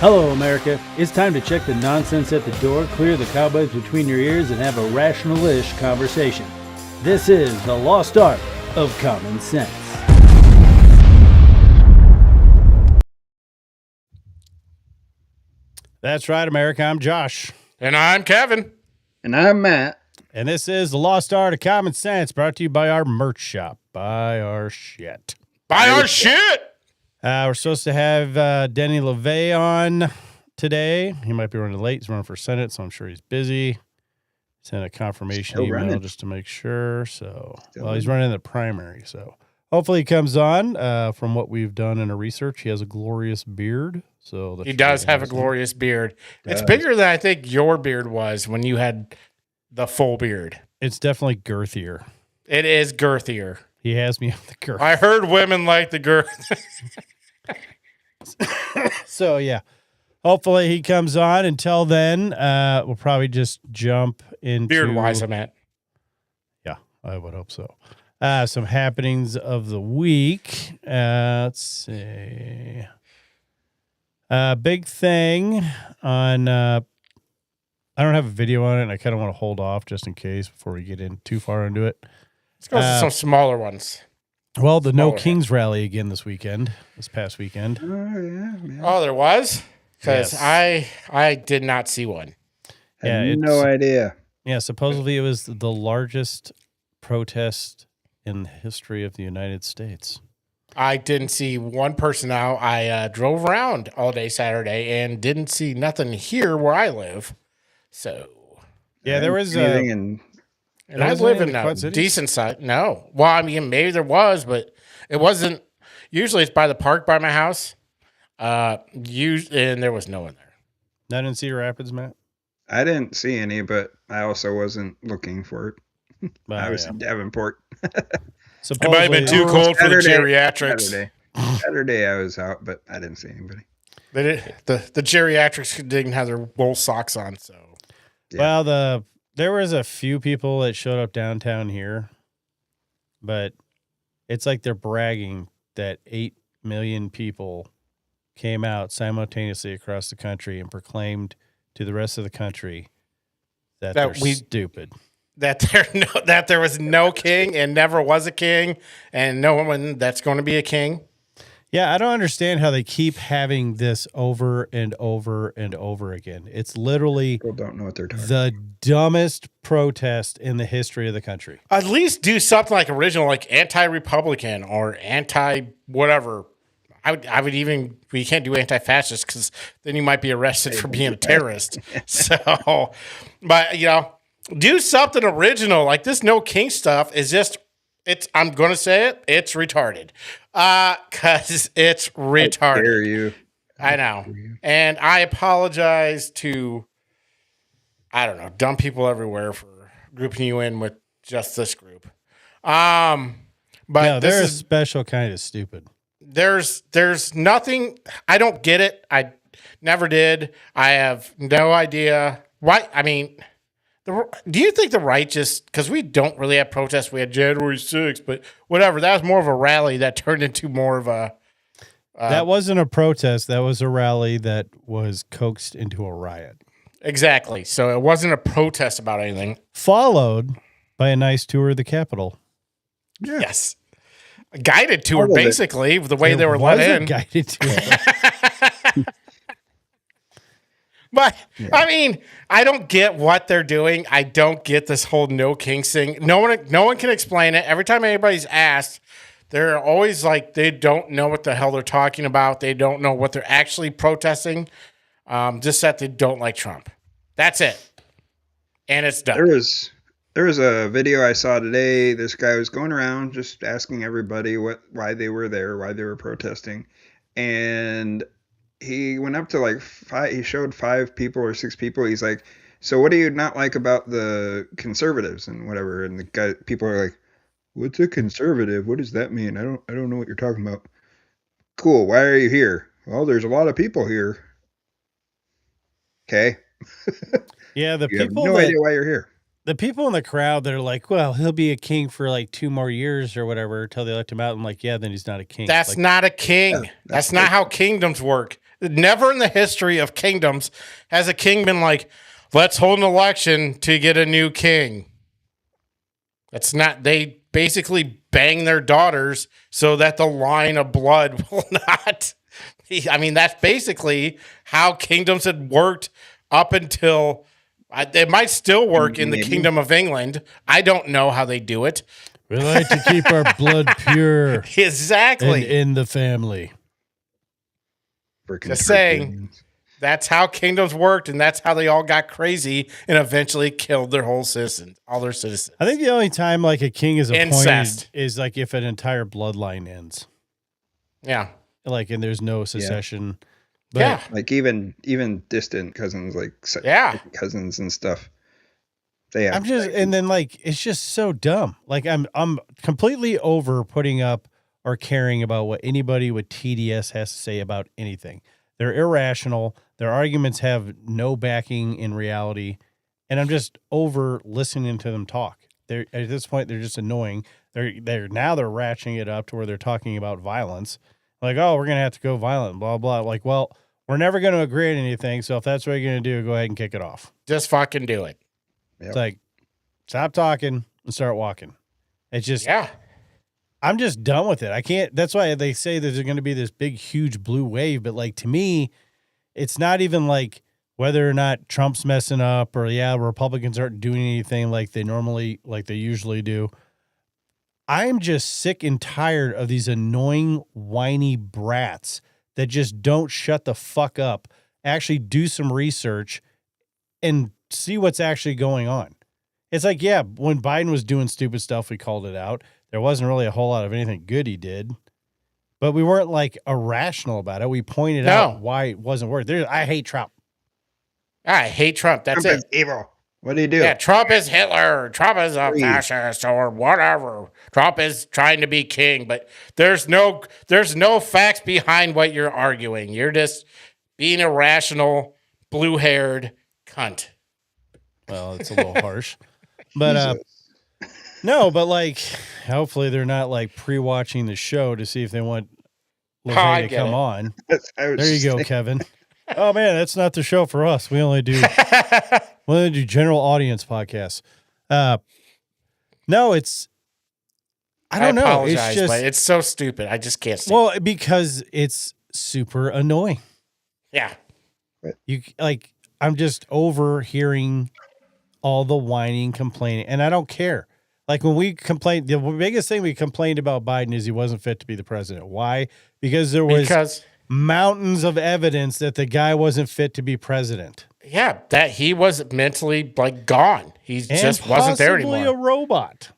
Hello, America. It's time to check the nonsense at the door, clear the cobwebs between your ears, and have a rational-ish conversation. This is the lost art of common sense. That's right, America. I'm Josh. And I'm Kevin. And I'm Matt. And this is the lost art of common sense, brought to you by our merch shop. Buy our shit. Buy our shit! We're supposed to have Denny LeVay on today. He might be running late. He's running for Senate, so I'm sure he's busy. Sent a confirmation Still email running. just to make sure. So, Still he's running the primary. So, hopefully he comes on. From what we've done in our research, he has a glorious beard. So He does have a glorious beard. It's bigger than I think your beard was when you had the full beard. It's definitely girthier. It is girthier. He has me on the girth. I heard women like the girth. So, yeah. Hopefully he comes on. Until then, we'll probably just jump into... Beard-wise, I meant. Yeah, I would hope so. Some happenings of the week. Let's see. Big thing on... I don't have a video on it, and I kind of want to hold off just in case before we get in too far into it. Let's go to some smaller ones. Well, the No Smaller. Kings rally again this past weekend. Oh, yeah. Oh, there was? Because Yes. I did not see one. Yeah, Had no idea. Yeah, supposedly it was the largest protest in the history of the United States. I didn't see one person out. I drove around all day Saturday and didn't see nothing here where I live. So... Yeah, there was anything in And I live in a decent size. No. Well, I mean, maybe there was, but it wasn't. Usually it's by the park by my house. And there was no one there. Not in Cedar Rapids, Matt? I didn't see any, but I also wasn't looking for it. I was in Davenport. It might have been too cold for the geriatrics. Saturday I was out, but I didn't see anybody. The geriatrics didn't have their wool socks on, so. Yeah. Well, there was a few people that showed up downtown here, but it's like they're bragging that 8 million people came out simultaneously across the country and proclaimed to the rest of the country that they're stupid. That there was no king and never was a king, and no one that's going to be a king. Yeah, I don't understand how they keep having this over and over and over again. It's literally People don't know what they're talking the dumbest protest in the history of the country. At least do something like original, like anti-Republican or anti-whatever. I would even, we can't do anti-fascist because then you might be arrested for being a terrorist. So, but, do something original. Like this No King stuff is just, I'm going to say it, it's retarded. Because it's retarded. How dare you. I know. And I apologize to, I don't know, dumb people everywhere for grouping you in with just this group. But No, this they're a is, special kind of stupid. there's nothing, I don't get it. I never did. I have no idea why. I mean, do you think the right just, because we don't really have protests, we had January 6th, but whatever, that was more of a rally that turned into more of a... that wasn't a protest. That was a rally that was coaxed into a riot. Exactly. So it wasn't a protest about anything. Followed by a nice tour of the Capitol. Yeah. Yes. A guided tour, All of it. basically, the way they were was let a in. guided tour. But, I mean, I don't get what they're doing. I don't get this whole No King thing. No one can explain it. Every time anybody's asked, they're always like, they don't know what the hell they're talking about. They don't know what they're actually protesting. Just that they don't like Trump. That's it. And it's done. There was a video I saw today. This guy was going around just asking everybody why they were there, why they were protesting. And he went up to like he showed 5 people or 6 people. He's like, so what do you not like about the conservatives and whatever? And people are like, what's a conservative? What does that mean? I don't know what you're talking about. Cool. Why are you here? Well, there's a lot of people here. Okay. Yeah, the You people have no idea why you're here. the people in the crowd that are like, well, he'll be a king for like 2 more years or whatever until they let him out. I'm like, yeah, then he's not a king. That's like, not a king. Yeah, that's not how kingdoms work. Never in the history of kingdoms has a king been like, let's hold an election to get a new king. That's not, they basically bang their daughters so that the line of blood will not. I mean, that's basically how kingdoms had worked up until, it might still work in the Kingdom of England. I don't know how they do it. We like to keep our blood pure. Exactly. And in the family. Just saying, that's how kingdoms worked, and that's how they all got crazy and eventually killed their whole citizens, all their citizens. I think the only time like a king is appointed Incest. is like if an entire bloodline ends. Yeah. Like, and there's no secession. But Yeah. Like even distant cousins, like cousins and stuff. They have. and then like it's just so dumb. Like I'm completely over putting up or caring about what anybody with TDS has to say about anything. They're irrational. Their arguments have no backing in reality, and I'm just over listening to them talk. They're at this point they're just annoying. They're ratcheting it up to where they're talking about violence. Like, oh, we're gonna have to go violent, blah blah. Like, well, we're never gonna agree on anything. So if that's what you're gonna do, go ahead and kick it off. Just fucking do it. Yep. It's like, stop talking and start walking. It's just, I'm just done with it. I can't, that's why they say there's going to be this big, huge blue wave. But like, to me, it's not even like whether or not Trump's messing up or Republicans aren't doing anything like they usually do. I'm just sick and tired of these annoying, whiny brats that just don't shut the fuck up, actually do some research and see what's actually going on. It's like, yeah, when Biden was doing stupid stuff, we called it out. There wasn't really a whole lot of anything good he did, but we weren't like irrational about it. We pointed out why it wasn't working. I hate Trump. I hate Trump. That's Trump it. is evil. What do you do? Yeah, Trump is Hitler. Trump is a fascist or whatever. Trump is trying to be king, but there's no facts behind what you're arguing. You're just being irrational, blue-haired cunt. Well, it's a little harsh, but no, but like, hopefully they're not like pre-watching the show to see if they want LeVay to come on. There you go, Kevin. Oh man, that's not the show for us. We only do general audience podcasts. No, it's I don't know. It's just, but it's so stupid. I just can't see. Well, because it's super annoying. Yeah. You like, I'm just overhearing all the whining, complaining, and I don't care. Like when we complained, the biggest thing we complained about Biden is he wasn't fit to be the president. Why? Because there was mountains of evidence that the guy wasn't fit to be president. Yeah, that he was mentally like gone. He just wasn't there anymore. Possibly a robot.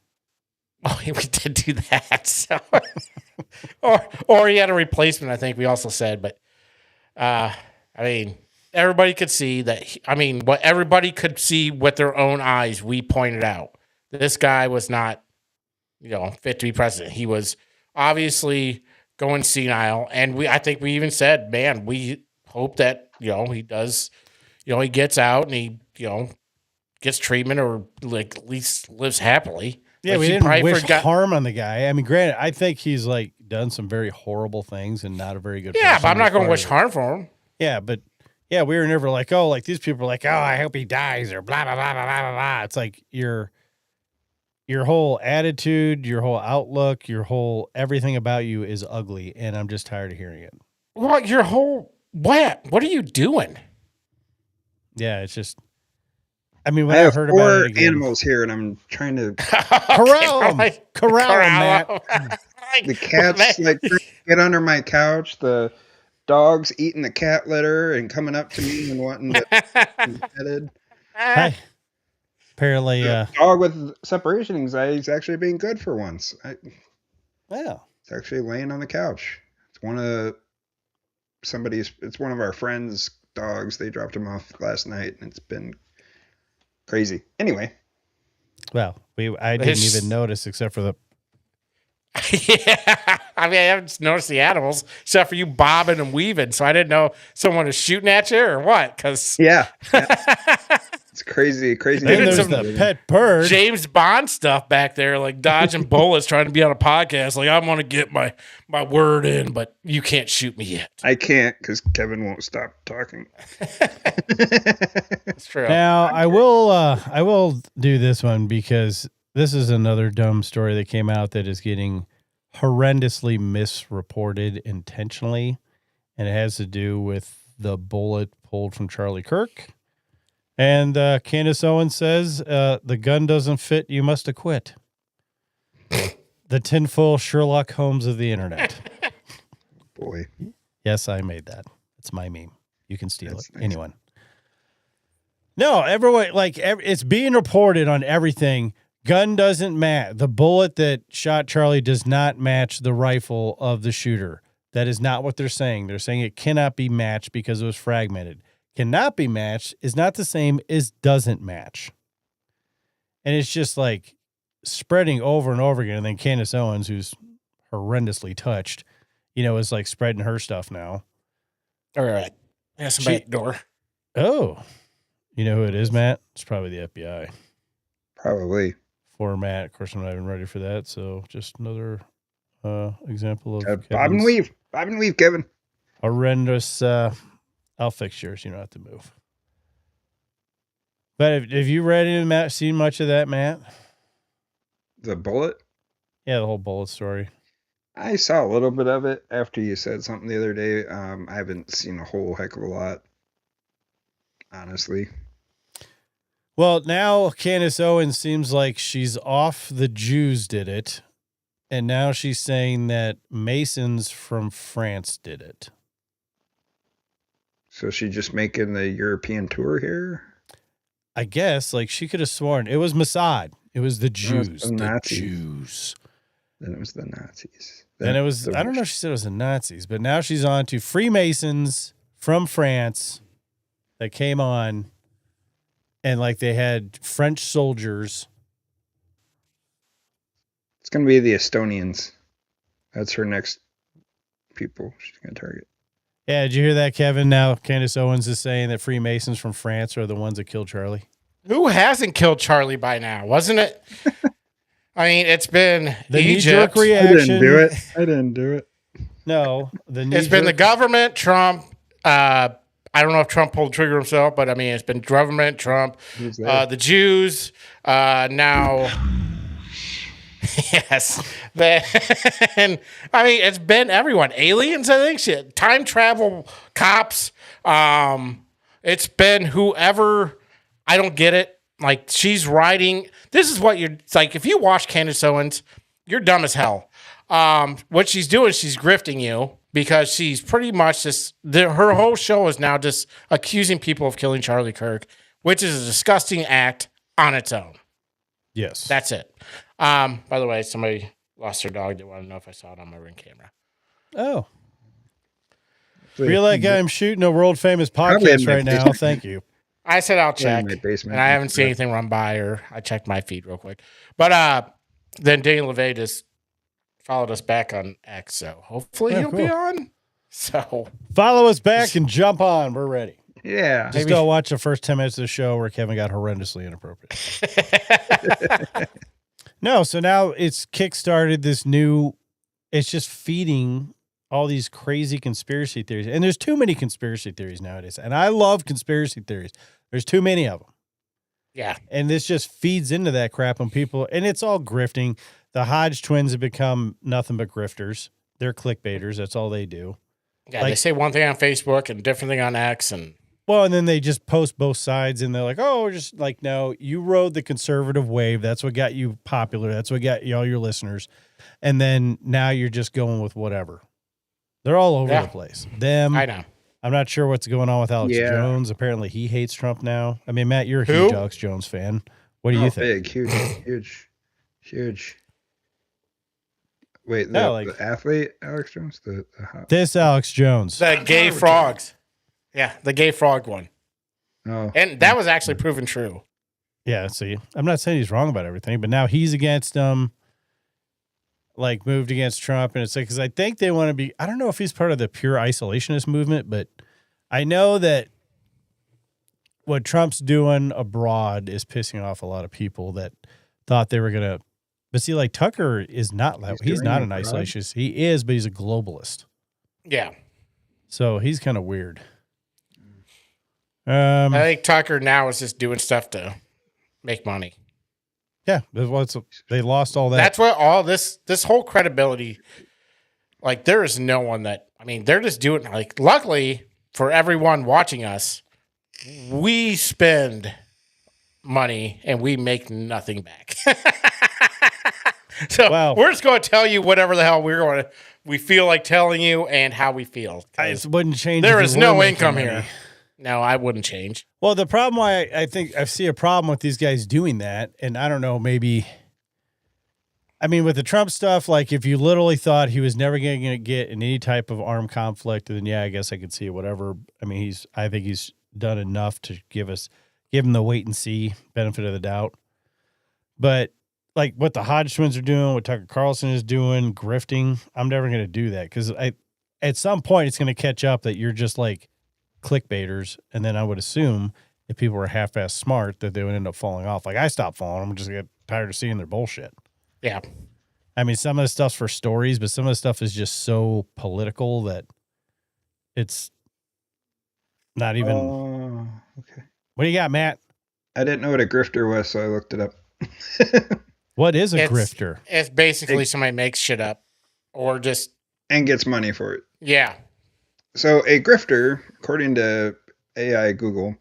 Oh, we did do that. So. or he had a replacement, I think we also said. But, I mean, everybody could see that. What everybody could see with their own eyes, we pointed out. This guy was not, fit to be president. He was obviously going senile. And I think we even said, man, we hope that, he does, he gets out and he, gets treatment or like at least lives happily. Yeah, like we didn't wish harm on the guy. I mean, granted, I think he's like done some very horrible things and not a very good person. Yeah, but I'm not going to wish harm for him. Yeah, but we were never like, oh, like these people are like, oh, I hope he dies or blah, blah, blah, blah, blah, blah. It's like your whole attitude, your whole outlook, your whole everything about you is ugly, and I'm just tired of hearing it. Well, your whole what are you doing? Yeah, it's just. I mean, when I have heard four about it again, animals here, and I'm trying to corral them, Matt. The cat's like trying to get under my couch. The dog's eating the cat litter and coming up to me and wanting to be petted. Hi. Apparently, dog with separation anxiety is actually being good for once. Yeah, it's actually laying on the couch. It's one of our friends' dogs. They dropped him off last night, and it's been crazy. Anyway. Well, I didn't even notice except for the. Yeah, I haven't noticed the animals except for you bobbing and weaving, so I didn't know someone was shooting at you or what. Because yeah. It's crazy. Then there's some the pet bird. James Bond stuff back there, like dodging bullets, trying to be on a podcast. Like, I want to get my word in, but you can't shoot me yet. I can't because Kevin won't stop talking. That's true. Now I will do this one because this is another dumb story that came out that is getting horrendously misreported intentionally, and it has to do with the bullet pulled from Charlie Kirk. And Candace Owens says, the gun doesn't fit, you must acquit. The tinfoil Sherlock Holmes of the internet. Boy. Yes, I made that. It's my meme. You can steal That's it. nice. Anyone. No, everyone, it's being reported on everything. Gun doesn't match. The bullet that shot Charlie does not match the rifle of the shooter. That is not what they're saying. They're saying it cannot be matched because it was fragmented. Cannot be matched is not the same as doesn't match. And it's just like spreading over and over again. And then Candace Owens, who's horrendously touched, is like spreading her stuff now. All right. Yeah, somebody at the door. Oh, you know who it is, Matt? It's probably the FBI. Probably. For Matt, of course, I'm not even ready for that. So just another example of Bob and weave. Bob and weave, Kevin. horrendous. I'll fix yours. You don't have to move. But have you read any, Matt? Seen much of that, Matt? The bullet? Yeah, the whole bullet story. I saw a little bit of it after you said something the other day. I haven't seen a whole heck of a lot, honestly. Well, now Candace Owens seems like she's off the Jews did it, and now she's saying that Masons from France did it. So she just making the European tour here? I guess, she could have sworn it was Mossad. It was the Jews. the The Nazis. Jews. Then it was the Nazis. And it was, I don't know if she said it was the Nazis, but now she's on to Freemasons from France that came on, and they had French soldiers. It's going to be the Estonians. That's her next people she's going to target. Yeah, did you hear that, Kevin? Now Candace Owens is saying that Freemasons from France are the ones that killed Charlie. Who hasn't killed Charlie by now? Wasn't it? I mean, it's been The Egypt. knee-jerk reaction. I didn't do it. No, It's been the government, Trump. I don't know if Trump pulled the trigger himself, but I mean, it's been government, Trump, Who's there? the Jews. Now, yes. And I mean, it's been everyone. Aliens, I think. Shit. Time travel cops. It's been whoever. I don't get it. She's writing. This is what it's like. If you watch Candace Owens, you're dumb as hell. What she's doing, she's grifting you because she's pretty much just, her whole show is now just accusing people of killing Charlie Kirk, which is a disgusting act on its own. Yes. That's it. By the way, somebody lost their dog. They want to know if I saw it on my Ring camera. Oh. Feel like I'm shooting a world famous Probably in podcast my right now. basement. Thank you. I said I'll Yeah, check, in my basement. and I haven't seen anything run by, or I checked my feed real quick. But then Daniel LeVay just followed us back on X, so hopefully he'll be cool. on. So Follow us back and jump on. We're ready. Yeah. Just go watch the first 10 minutes of the show where Kevin got horrendously inappropriate. No, so now it's kickstarted this new, it's just feeding all these crazy conspiracy theories. And there's too many conspiracy theories nowadays. And I love conspiracy theories. There's too many of them. yeah, And this just feeds into that crap on people. And it's all grifting. The Hodge twins have become nothing but grifters. They're clickbaiters. That's all they do. yeah. They say one thing on Facebook and a different thing on X, and Well, and then they just post both sides, and they're like, "Oh, we're just no, you rode the conservative wave. That's what got you popular. That's what got you all your listeners, and then now you're just going with whatever." They're all over the place. Them, I know. I'm not sure what's going on with Alex Yeah. Jones. Apparently, he hates Trump now. I mean, Matt, you're a Who? huge Alex Jones fan. What do you think? Big, huge. Wait, No, the athlete, Alex Jones? The hot. This Alex Jones. The gay frogs. Yeah, the gay frog one. Oh. And that was actually proven true. Yeah, see, I'm not saying he's wrong about everything, but now he's against moved against Trump, and it's because I think they want to be. I don't know if he's part of the pure isolationist movement, but I know that what Trump's doing abroad is pissing off a lot of people that thought they were gonna. But see, like Tucker is not that. He's not an isolationist. He is, but he's a globalist. Yeah. So he's kind of weird. I think Tucker now is just doing stuff to make money. Yeah, they lost all that. That's what all this whole credibility. Like, there is no one that. I mean, they're just doing like. Luckily for everyone watching us, we spend money and we make nothing back. So we're just going to tell you whatever the hell we feel like telling you and how we feel. It wouldn't change. There is no income here. No, I wouldn't change. Well, the problem why I think I see a problem with these guys doing that, and I don't know, with the Trump stuff, like if you literally thought he was never going to get in any type of armed conflict, then yeah, I guess I could see whatever. I mean, I think he's done enough to give him the wait and see benefit of the doubt. But like what the Hodge twins are doing, what Tucker Carlson is doing, grifting, I'm never going to do that because at some point it's going to catch up that you're just like clickbaiters, and then I would assume if people were half-assed smart that they would end up falling off. Like I stopped following them, I'm just get tired of seeing their bullshit. Yeah. I mean, some of the stuff's for stories, but some of the stuff is just so political that it's not even. Oh, okay. What do you got, Matt? I didn't know what a grifter was, so I looked it up. What is a grifter? It's basically somebody makes shit up or just. And gets money for it. Yeah. So a grifter, according to AI, Google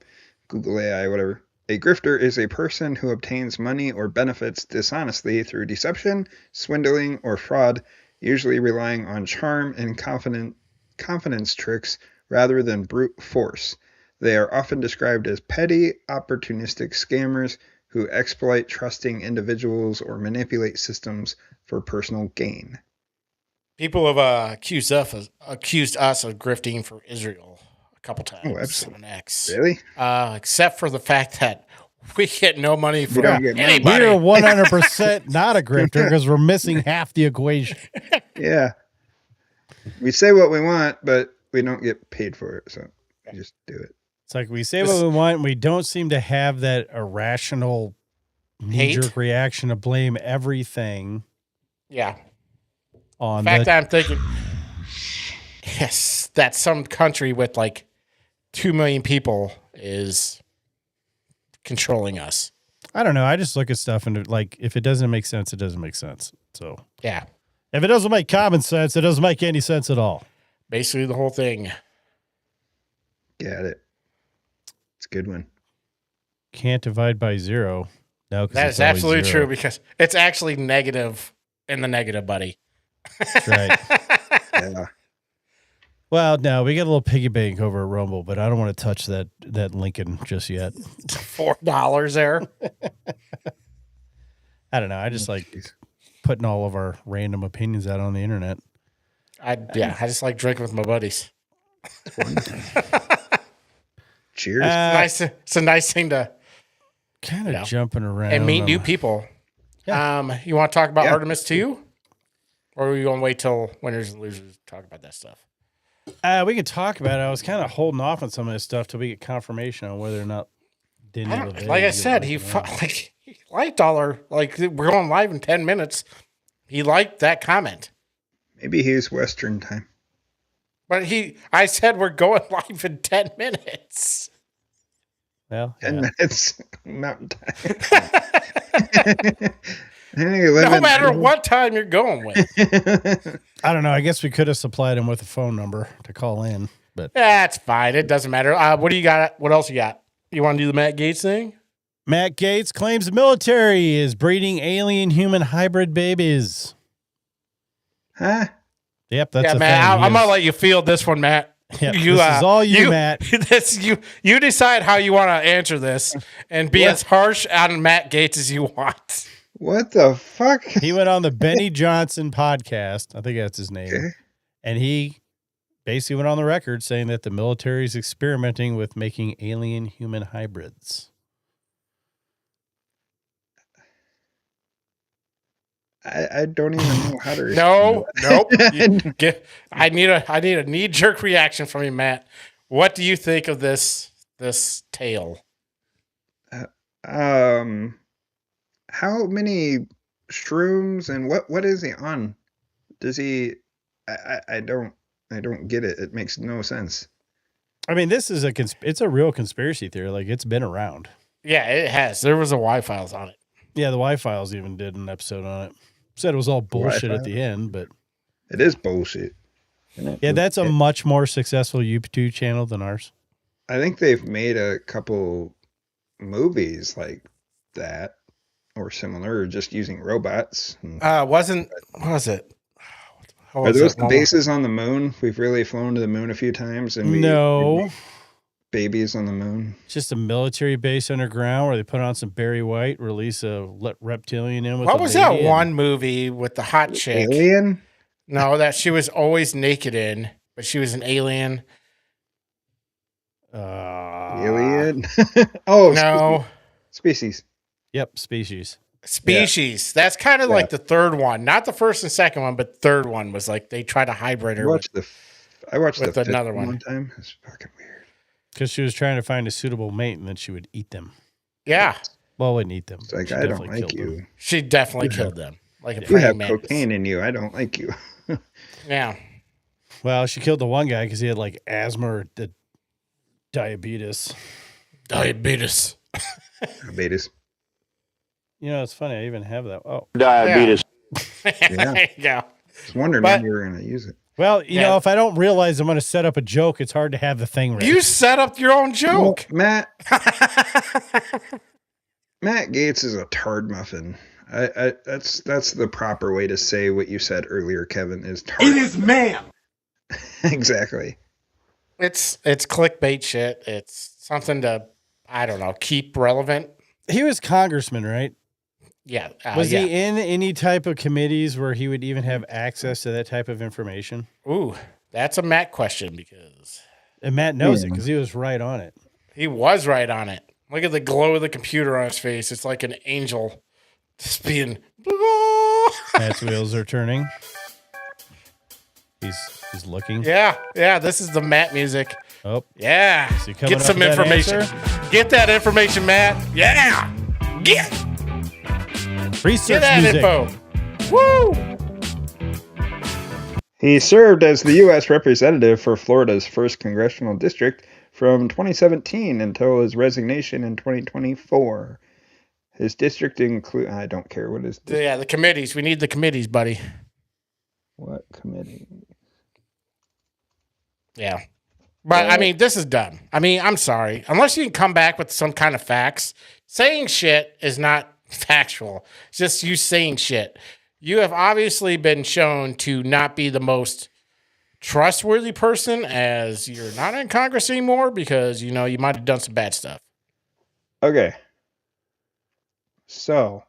AI, whatever, a grifter is a person who obtains money or benefits dishonestly through deception, swindling, or fraud, usually relying on charm and confidence tricks rather than brute force. They are often described as petty, opportunistic scammers who exploit trusting individuals or manipulate systems for personal gain. People have accused us of grifting for Israel a couple times. Oh, absolutely. On X. Really? Except for the fact that we get no money from anybody. We are 100% not a grifter because we're missing half the equation. Yeah. We say what we want, but we don't get paid for it, so we just do it. It's like we say what we want, and we don't seem to have that irrational knee-jerk reaction to blame everything. Yeah. On In fact, I'm thinking, yes, that some country with like 2 million people is controlling us. I don't know. I just look at stuff and like, if it doesn't make sense, it doesn't make sense. So yeah, if it doesn't make common sense, it doesn't make any sense at all. Basically, the whole thing. Got it. It's a good one. Can't divide by zero. No, that is absolutely true because it's actually negative in the negative, buddy. That's right. Yeah. Well, no, we got a little piggy bank over at Rumble, but I don't want to touch that Lincoln just yet. $4 there. I don't know. I just like putting all of our random opinions out on the internet. I just like drinking with my buddies. Cheers. It's a nice thing to kind of jumping around and meet new people. Yeah. You want to talk about Artemis 2? Or are we going to wait till winners and losers to talk about that stuff? We can talk about it. I was kind of holding off on some of this stuff till we get confirmation on whether or not Daniel. Like I said, he liked all our we're going live in 10 minutes. He liked that comment. Maybe he's Western time. But I said we're going live in 10 minutes. Well, 10 minutes Mountain Time. No matter what time you're going with. I don't know. I guess we could have supplied him with a phone number to call in, but that's fine. It doesn't matter. What do you got? What else you got? You want to do the Matt Gaetz thing? Matt Gaetz claims the military is breeding alien-human hybrid babies. Huh? Yep, that's Matt. I'm gonna let you field this one, Matt. Yep, this is all you, Matt. You decide how you want to answer this, and be as harsh on Matt Gaetz as you want. What the fuck? He went on the Benny Johnson podcast. I think that's his name. Okay. And he basically went on the record saying that the military is experimenting with making alien-human hybrids. I don't even know how to. Nope. I need a knee-jerk reaction from you, Matt. What do you think of this tale? How many shrooms and what is he on? Does he? I don't get it. It makes no sense. I mean, this is it's a real conspiracy theory. Like, it's been around. Yeah, it has. There was a Y-Files on it. Yeah, the Y-Files even did an episode on it. Said it was all bullshit at the end, but it is bullshit. Yeah, that's a much more successful YouTube channel than ours. I think they've made a couple movies like that or similar, or just using robots. What was it? Are those the bases on the moon? We've really flown to the moon a few times, and no babies on the moon. It's just a military base underground where they put on some Barry White, release a reptilian in with. What was that one movie with the hot chick? Alien? No, that she was always naked in, but she was an alien. Alien? Oh no, Species. Yep, Species. Species. Yeah. That's kind of like the third one, not the first and second one, but third one was like they try to hybrid her. I watched with the another one time. It's fucking weird. Because she was trying to find a suitable mate, and then she would eat them. Yeah. Well, wouldn't eat them. It's like, I don't like you. Them. She definitely killed them. Like you have cocaine in you. I don't like you. Yeah. Well, she killed the one guy because he had like asthma or diabetes. Diabetes. You know, it's funny. I even have that. Oh, diabetes. Yeah. There you go. I was wondering when you were going to use it. Well, you know, if I don't realize I'm going to set up a joke, it's hard to have the thing ready. You set up your own joke. Well, Matt Gaetz is a tard muffin. That's the proper way to say what you said earlier, Kevin, is tard. It is ma'am. Exactly. It's clickbait shit. It's something to, I don't know, keep relevant. He was congressman, right? Yeah. Was he in any type of committees where he would even have access to that type of information? Ooh, that's a Matt question because... And Matt knows it because he was right on it. He was right on it. Look at the glow of the computer on his face. It's like an angel just being... Matt's wheels are turning. He's looking. Yeah. This is the Matt music. Oh. Yeah. Get some information. Get that information, Matt. Yeah. Get research that music. info. Woo. He served as the U.S. representative for Florida's 1st Congressional District from 2017 until his resignation in 2024. His district include... I don't care what his... Yeah, the committees. We need the committees, buddy. What committee? Yeah. But, I mean, this is dumb. I mean, I'm sorry. Unless you can come back with some kind of facts, saying shit is not factual. It's just you saying shit. You have obviously been shown to not be the most trustworthy person, as you're not in Congress anymore because, you know, you might have done some bad stuff. Okay. So,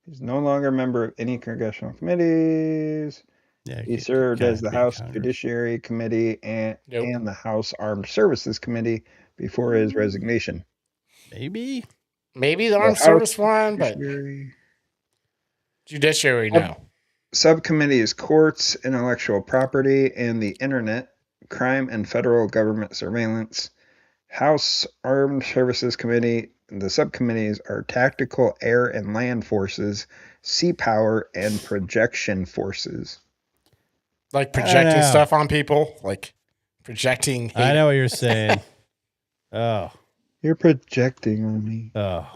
he's no longer a member of any congressional committees. Yeah, he served as the House Judiciary Committee and the House Armed Services Committee before his resignation. Maybe the Armed Service one, but Judiciary now. Subcommittees Courts, Intellectual Property, and the Internet, Crime and Federal Government Surveillance. House Armed Services Committee. The subcommittees are Tactical Air and Land Forces, Sea Power, and Projection Forces. Like projecting stuff on people? Like projecting hate. I know what you're saying. Oh. You're projecting on me. Oh.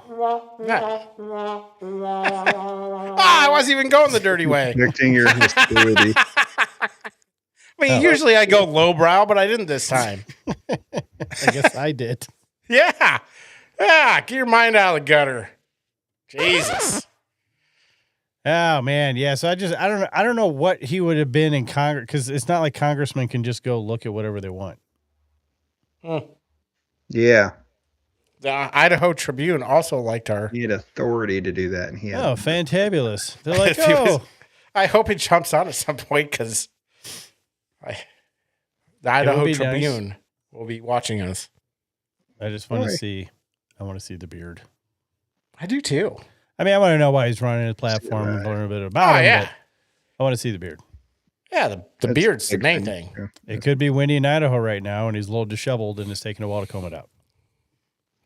I wasn't even going the dirty way. Projecting your hostility. I mean, usually I go lowbrow, but I didn't this time. I guess I did. Yeah. Get your mind out of the gutter. Jesus. Oh man, yeah. So I don't know what he would have been in Congress, because it's not like congressmen can just go look at whatever they want. Yeah. The Idaho Tribune also liked her. He had authority to do that, and he had. Oh, fantabulous! They're like, I hope he jumps on at some point because the Idaho Tribune will be watching us. I just want to see. I want to see the beard. I do too. I mean, I want to know why he's running his platform and learn a bit about him. Yeah. But I want to see the beard. Yeah, the beard's the main thing. It could be windy in Idaho right now, and he's a little disheveled, and it's taking a while to comb it out.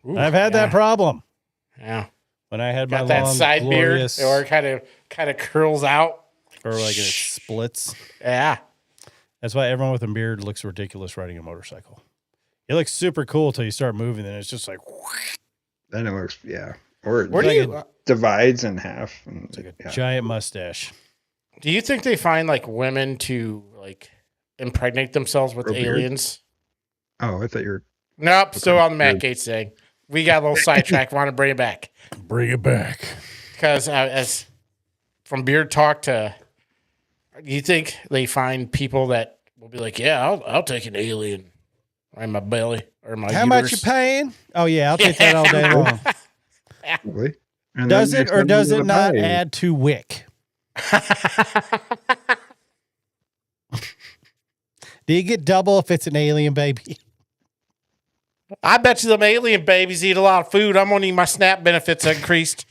Ooh, I've had that problem. Yeah. When I had Got my that long, side glorious, beard, or kind of curls out, or like it splits. Yeah. That's why everyone with a beard looks ridiculous riding a motorcycle. It looks super cool until you start moving, then it's just like. Then it looks, yeah. Or it Where do you divides in half. And It's like a giant mustache. do you think they find like women to like impregnate themselves with Grow beard? aliens? Oh, I thought you were. Nope. Still on the Matt Gates thing. We got a little sidetracked. Want to bring it back Bring it back. because as from beard talk to, you think they find people that will be like, yeah, I'll take an alien in my belly or my. How much you paying? Oh yeah, I'll take that all day long. Really? And Does then it they or send does you it the not pie. add to wick? Do you get double if it's an alien baby? I bet you them alien babies eat a lot of food. I'm gonna need my SNAP benefits increased.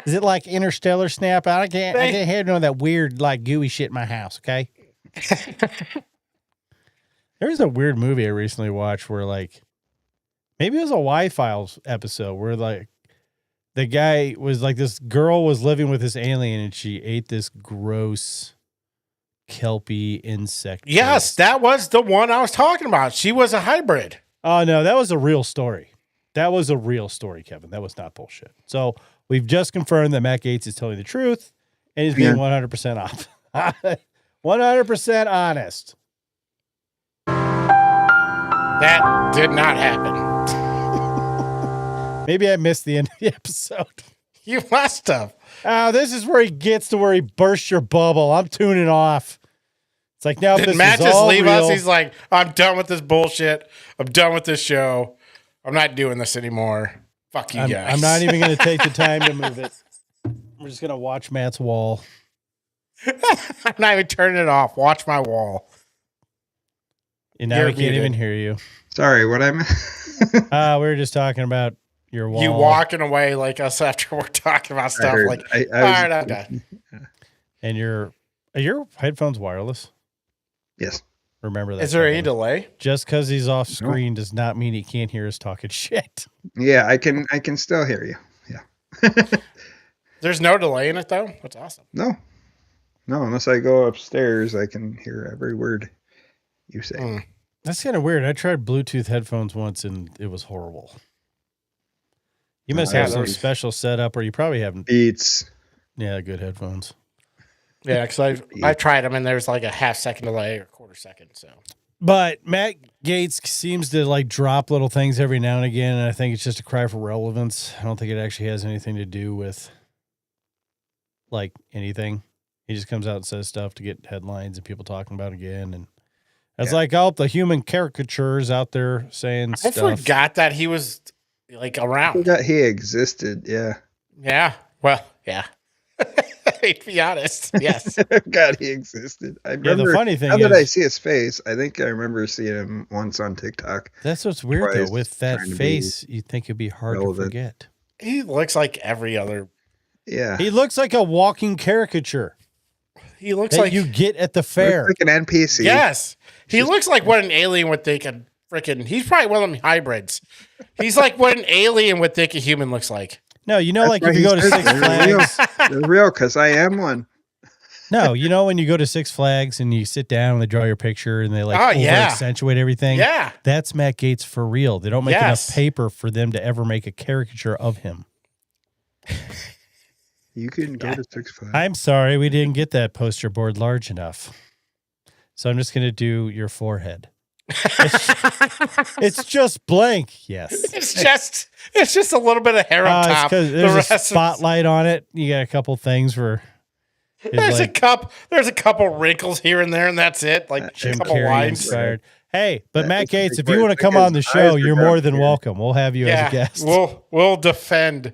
Is it like interstellar snap? I can't have none of that weird like gooey shit in my house, okay? There was a weird movie I recently watched where like maybe it was a Y-Files episode where like the guy was like this girl was living with this alien and she ate this gross kelpie insect. Yes, paste. that was the one I was talking about. She was a hybrid. Oh no, that was a real story. That was a real story, Kevin. That was not bullshit. So we've just confirmed that Matt Gates is telling the truth and he's being 100% off. 100% honest. That did not happen. Maybe I missed the end of the episode. You must have. Oh, this is where he gets to where he bursts your bubble. I'm tuning off. It's like, no, Did this Matt is just all leave real. us? He's like, I'm done with this bullshit. I'm done with this show. I'm not doing this anymore. Fuck you guys. I'm not even going to take the time to move it. I'm just going to watch Matt's wall. I'm not even turning it off. Watch my wall. And now You're we can't muted. even hear you. Sorry, what I meant. We were just talking about your wall. You walking away like us after we're talking about stuff. heard- Like, I all was- right, I'm done. And are your headphones wireless? Yes. Remember that. Is there any Kevin. delay? Just because he's off screen does not mean he can't hear us talking shit. Yeah, I can still hear you. Yeah. There's no delay in it, though? That's awesome. No, unless I go upstairs, I can hear every word you say. Mm. That's kind of weird. I tried Bluetooth headphones once and it was horrible. You must have yeah, some those- special setup, or you probably haven't. Beats. Yeah, good headphones. Yeah, because I tried them and there's like a half-second delay or quarter-second. So But Matt Gates seems to like drop little things every now and again, and I think it's just a cry for relevance. I don't think it actually has anything to do with like anything. He just comes out and says stuff to get headlines and people talking about it again. And it's like, oh, the human caricatures out there saying I stuff. forgot that he was like I around. forgot he existed. Yeah. Yeah. Well, yeah. To be honest, yes. I forgot he existed. I remember. the funny thing now that I is- see his face, I think I remember seeing him once on TikTok. That's what's weird Christ, though. With that trying to be face, you'd think it'd be hard relevant. to forget. He looks like every other. Yeah. He looks like a walking caricature He looks that like you get at the fair. Looks like an NPC. Yes. He looks like what an alien would think a freaking. He's probably one of them hybrids. He's like what an alien would think a human looks like. No, you know, That's like why if you he go to says Six they're real. Flags. They're real because I am one. No, you know when you go to Six Flags and you sit down and they draw your picture and they like Oh, over yeah. accentuate everything. Yeah. That's Matt Gates for real. They don't make Yes. enough paper for them to ever make a caricature of him. You can go to Six Flags. I'm sorry, we didn't get that poster board large enough. So I'm just gonna do your forehead. It's just blank. Yes. It's just a little bit of hair on It's top. 'cause The there's a rest is- spotlight on it. You got a couple things for There's a couple wrinkles here and there, and that's it. Like a Jim couple Carrey lines. inspired. Hey, but That Matt is Gates, if pretty you want to quick. come on the His show, eyes you're are more down than here. welcome. We'll have you as Yeah, a guest. we'll defend.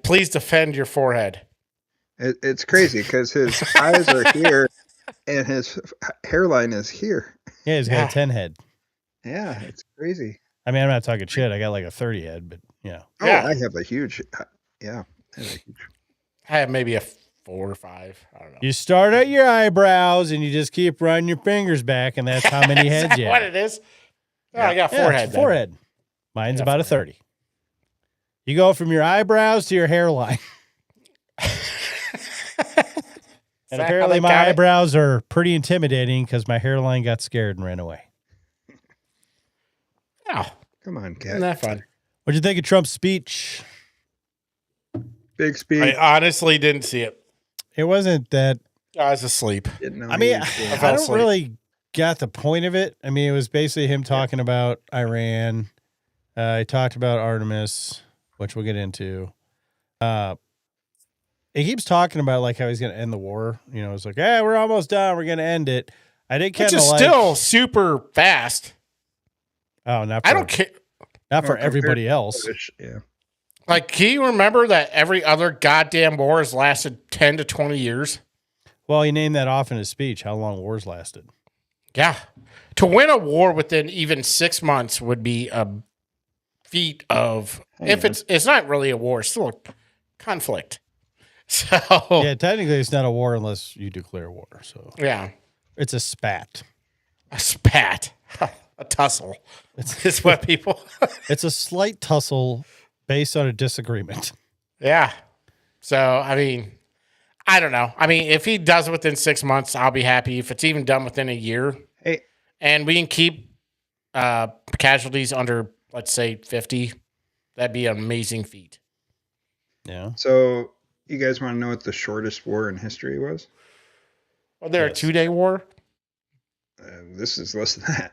Please defend your forehead. It's crazy because his eyes are here and his hairline is here. Yeah, he's got Yeah. a 10 head. Yeah, it's crazy. I mean, I'm not talking shit. I got like a 30 head, but you know. Oh, Yeah. I have a huge. Yeah, I have a huge. I have maybe a 4 or 5. I don't know. You start at your eyebrows and you just keep running your fingers back, and that's how many Is heads that you what have. it is? Oh, I got Yeah, forehead. it's then. forehead. Mine's about a 30. You go from your eyebrows to your hairline. And apparently my eyebrows are pretty intimidating because my hairline got scared and ran away. Oh, Come on, Cat. isn't that fun? What'd you think of Trump's speech? Big speech. I honestly didn't see it. It wasn't that. I was asleep. I mean, I don't really got the point of it. I mean, it was basically him talking about Iran. He talked about Artemis, which we'll get into. He keeps talking about like how he's going to end the war. You know, it's like, hey, we're almost done. We're going to end it. I did kind of like. Which is still super fast. Oh, not for, I don't care. Not for everybody else. Yeah. Like, can you remember that every other goddamn war has lasted 10 to 20 years? Well, he named that off in his speech, how long wars lasted. Yeah. To win a war within even 6 months would be a feat of, it's not really a war, it's still a conflict. So. Yeah, technically it's not a war unless you declare war. So. Yeah. It's a spat. A spat. A tussle. It's what people. It's a slight tussle based on a disagreement. Yeah. So, I mean, I don't know. I mean, if he does it within 6 months, I'll be happy. If it's even done within a year, and we can keep casualties under, let's say, 50, that'd be an amazing feat. Yeah. So, you guys want to know what the shortest war in history was? Was there a 2-day war? This is less than that.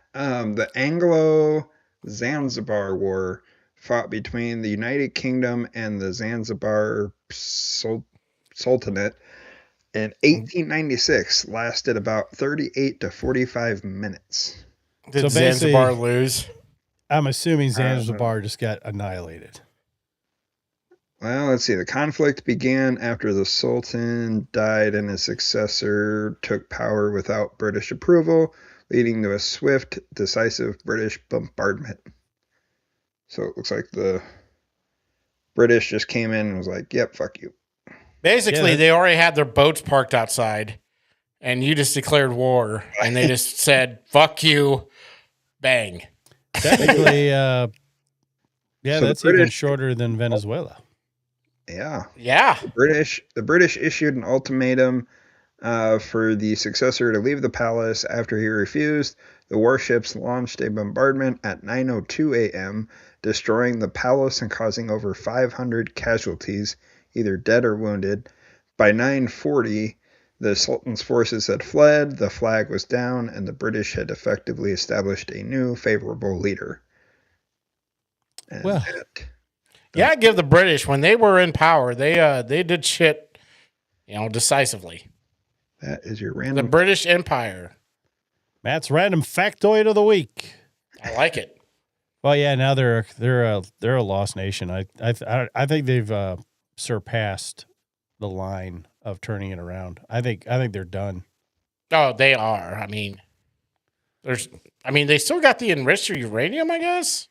The Anglo-Zanzibar War fought between the United Kingdom and the Zanzibar Sultanate in 1896, lasted about 38 to 45 minutes. Did Zanzibar lose? I'm assuming Zanzibar just got annihilated. Well, let's see. The conflict began after the Sultan died and his successor took power without British approval, leading to a swift, decisive British bombardment. So it looks like the British just came in and was like, yep, fuck you. Basically, they already had their boats parked outside, and you just declared war, and they just said, fuck you, bang. Technically, so that's even shorter than Venezuela. Yeah. Yeah. The British issued an ultimatum for the successor to leave the palace. After he refused, the warships launched a bombardment at 9:02 a.m., destroying the palace and causing over 500 casualties, either dead or wounded. By 9:40, the Sultan's forces had fled, the flag was down, and the British had effectively established a new favorable leader. And yeah, give the British, when they were in power, they did shit, decisively. That is your random. The British Empire. Matt's random factoid of the week. I like it. Well, yeah, now they're a lost nation. I think they've surpassed the line of turning it around. I think they're done. Oh, they are. I mean, they still got the enriched uranium, I guess.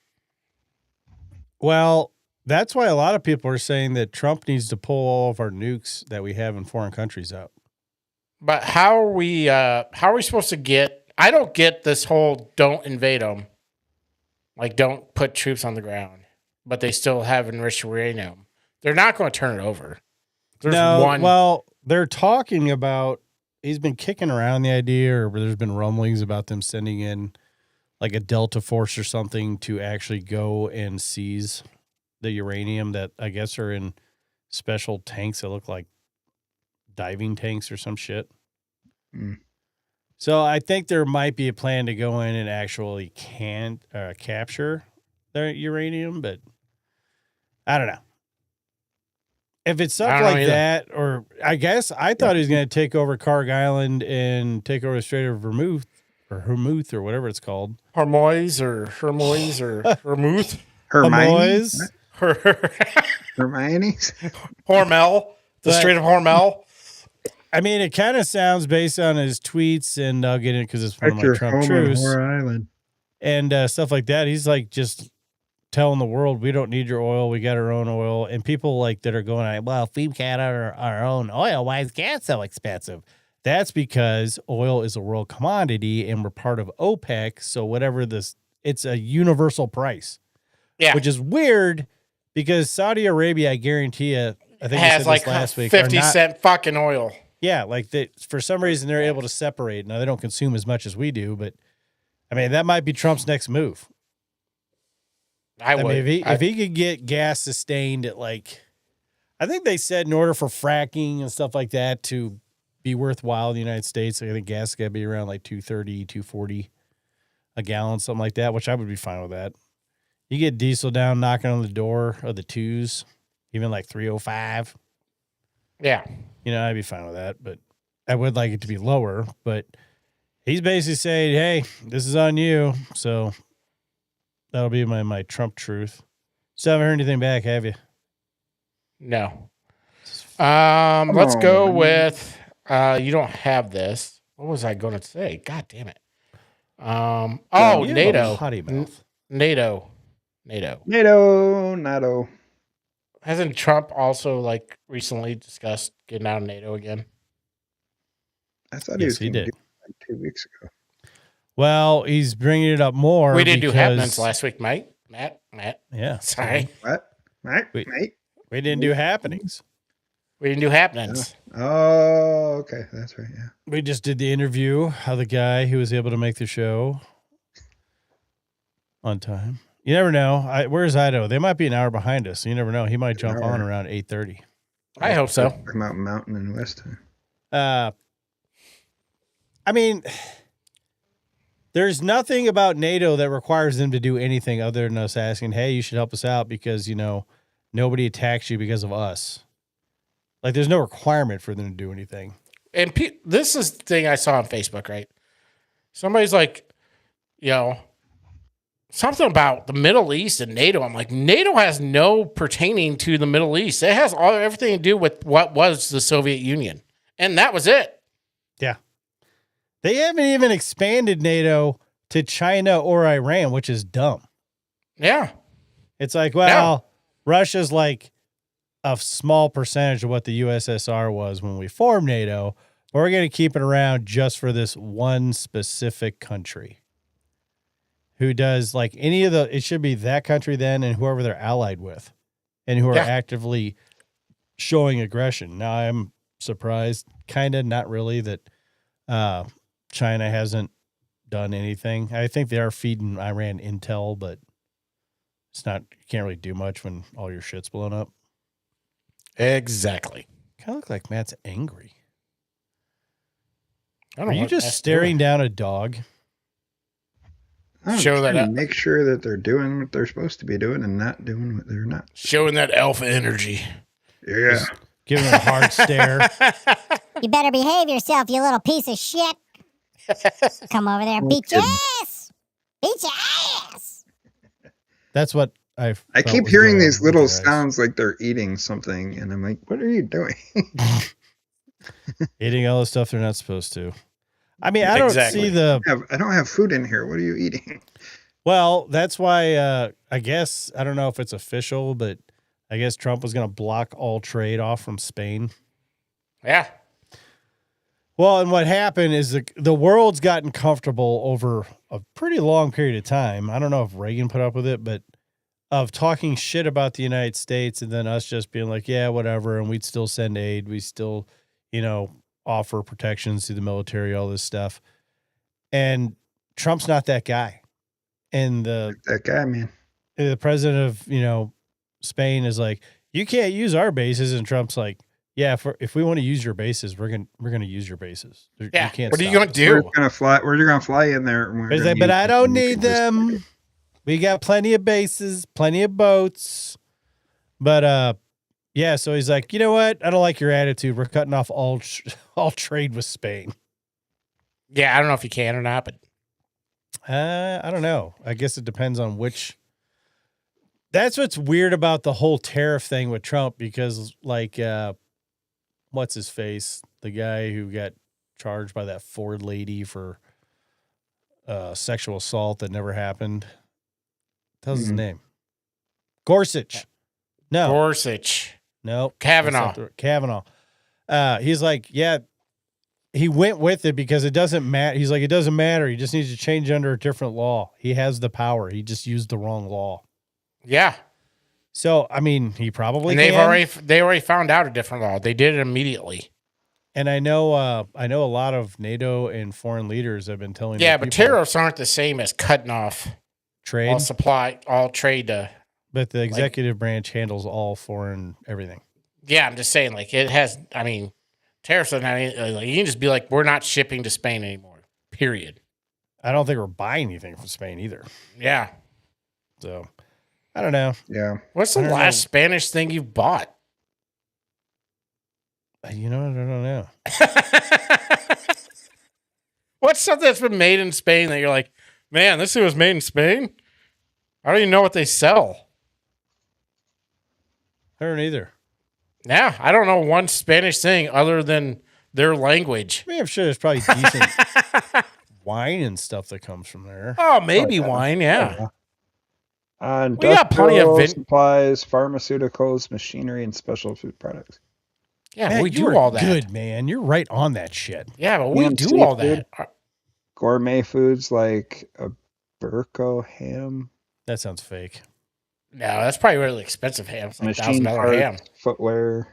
Well, that's why a lot of people are saying that Trump needs to pull all of our nukes that we have in foreign countries out. But how are we supposed to get? I don't get this whole don't invade them, like don't put troops on the ground, but they still have enriched uranium. They're not going to turn it over. Well, they're talking about. He's been kicking around the idea, or there's been rumblings about them sending in like a Delta Force or something to actually go and seize the uranium that I guess are in special tanks that look like diving tanks or some shit. Mm. So I think there might be a plan to go in and actually capture the uranium, but I don't know. If it's something like that, or I guess I thought he was going to take over Karg Island and take over the Strait of Hormuz or whatever it's called. Hermoise or Hermuth. Hermoise. Hermione's. Hormel. The Strait of Hormel. I mean, it kind of sounds based on his tweets, and I'll get in because it's one of my Trump truths. And stuff like that. He's like just telling the world, we don't need your oil. We got our own oil. And people like that are going, well, if we've got our own oil, why is gas so expensive? That's because oil is a world commodity and we're part of OPEC. So whatever it's a universal price. Yeah. which is weird because Saudi Arabia, I guarantee you, I think we has said like this last week, 50-cent fucking oil. Yeah, like for some reason they're able to separate. Now they don't consume as much as we do, but I mean that might be Trump's next move. I mean, if he could get gas sustained at like, I think they said in order for fracking and stuff like that to be worthwhile in the United States, I think gas is got to be around like $2.30, $2.40 a gallon, something like that, which I would be fine with that. You get diesel down knocking on the door of the twos, even like 305. Yeah. You know, I'd be fine with that, but I would like it to be lower. But he's basically saying, hey, this is on you. So that'll be my Trump truth. So haven't heard anything back, have you? No. Let's go with you don't have this. What was I going to say? God damn it. NATO. Potty mouth. NATO. Hasn't Trump also like recently discussed getting out of NATO again? I thought Yes, he did. do it like 2 weeks ago. Well, he's bringing it up more. We didn't do Happenens last week, Matt. Yeah. Sorry. What? Mate? We didn't do happenings. We didn't do Happenens. Oh, okay. That's right. Yeah. We just did the interview of the guy who was able to make the show on time. You never know. Where's Idaho? They might be an hour behind us. So you never know. He might jump on around 8:30. I hope so. I'm out Mountain and West time. I mean, there's nothing about NATO that requires them to do anything other than us asking, hey, you should help us out because, you know, nobody attacks you because of us. Like, there's no requirement for them to do anything. And this is the thing I saw on Facebook, right? Somebody's like, you know, something about the Middle East and NATO. I'm like, NATO has no pertaining to the Middle East. It has everything to do with what was the Soviet Union. And that was it. Yeah. They haven't even expanded NATO to China or Iran, which is dumb. Yeah. It's like, well, Russia's like a small percentage of what the USSR was when we formed NATO. But we're going to keep it around just for this one specific country. Who does like any of it should be that country then and whoever they're allied with and who are actively showing aggression. Now I'm surprised, kind of not really, that China hasn't done anything. I think they are feeding Iran intel, but it's not, you can't really do much when all your shit's blown up. Exactly. Kind of look like Matt's angry. Are you just staring down a dog? Show that make sure that they're doing what they're supposed to be doing and not doing what they're not. Showing that alpha energy. Yeah. Just giving them a hard stare. You better behave yourself, you little piece of shit. Come over there and beat your ass. Beat your ass. That's what I keep hearing these little sounds like they're eating something, and I'm like, what are you doing? Eating all the stuff they're not supposed to. I mean, I don't see the... I don't have food in here. What are you eating? Well, that's why I guess, I don't know if it's official, but I guess Trump was going to block all trade off from Spain. Yeah. Well, and what happened is the world's gotten comfortable over a pretty long period of time. I don't know if Reagan put up with it, but of talking shit about the United States and then us just being like, yeah, whatever, and we'd still send aid. We still, you know, offer protections to the military, all this stuff. And Trump's not that guy. And that guy, man. The president of, you know, Spain is like, you can't use our bases. And Trump's like, yeah, if we want to use your bases, we're gonna use your bases. Yeah. You can't what are you gonna do? We're gonna fly in there. He's like, but I don't need them. We got plenty of bases, plenty of boats. But yeah, so he's like, you know what? I don't like your attitude. We're cutting off all trade with Spain. Yeah, I don't know if you can or not, but I don't know. I guess it depends on which. That's what's weird about the whole tariff thing with Trump, because like, what's his face? The guy who got charged by that Ford lady for sexual assault that never happened. That was his name. Gorsuch. No. Gorsuch. No. Kavanaugh. Kavanaugh. He's like, yeah, he went with it because it doesn't matter. He's like, it doesn't matter. He just needs to change under a different law. He has the power. He just used the wrong law. Yeah. So, I mean, he probably And can. they already found out a different law. They did it immediately. And I know a lot of NATO and foreign leaders have been telling Yeah, their but people tariffs aren't the same as cutting off trade, all trade to. but the executive branch handles all foreign everything. Yeah, I'm just saying, like, it has, I mean, tariffs are not, like, you can just be like, we're not shipping to Spain anymore, period. I don't think we're buying anything from Spain either. Yeah. So, I don't know. Yeah. What's the I don't last know. Spanish thing you bought? You know, I don't know. What's something that's been made in Spain that you're like, man, this thing was made in Spain? I don't even know what they sell. I don't either. Yeah, I don't know one Spanish thing other than their language. I mean, I'm sure there's probably decent wine and stuff that comes from there. Oh, maybe wine, yeah. Industrial got plenty of supplies, pharmaceuticals, machinery, and special food products. Yeah, Man, we you do are all that. good, man. You're right on that shit. Yeah, but we And do all seafood. that. Gourmet foods like a Burko ham, That sounds fake. No, that's probably really expensive ham. It's like machine $1,000 ham. parts, footwear.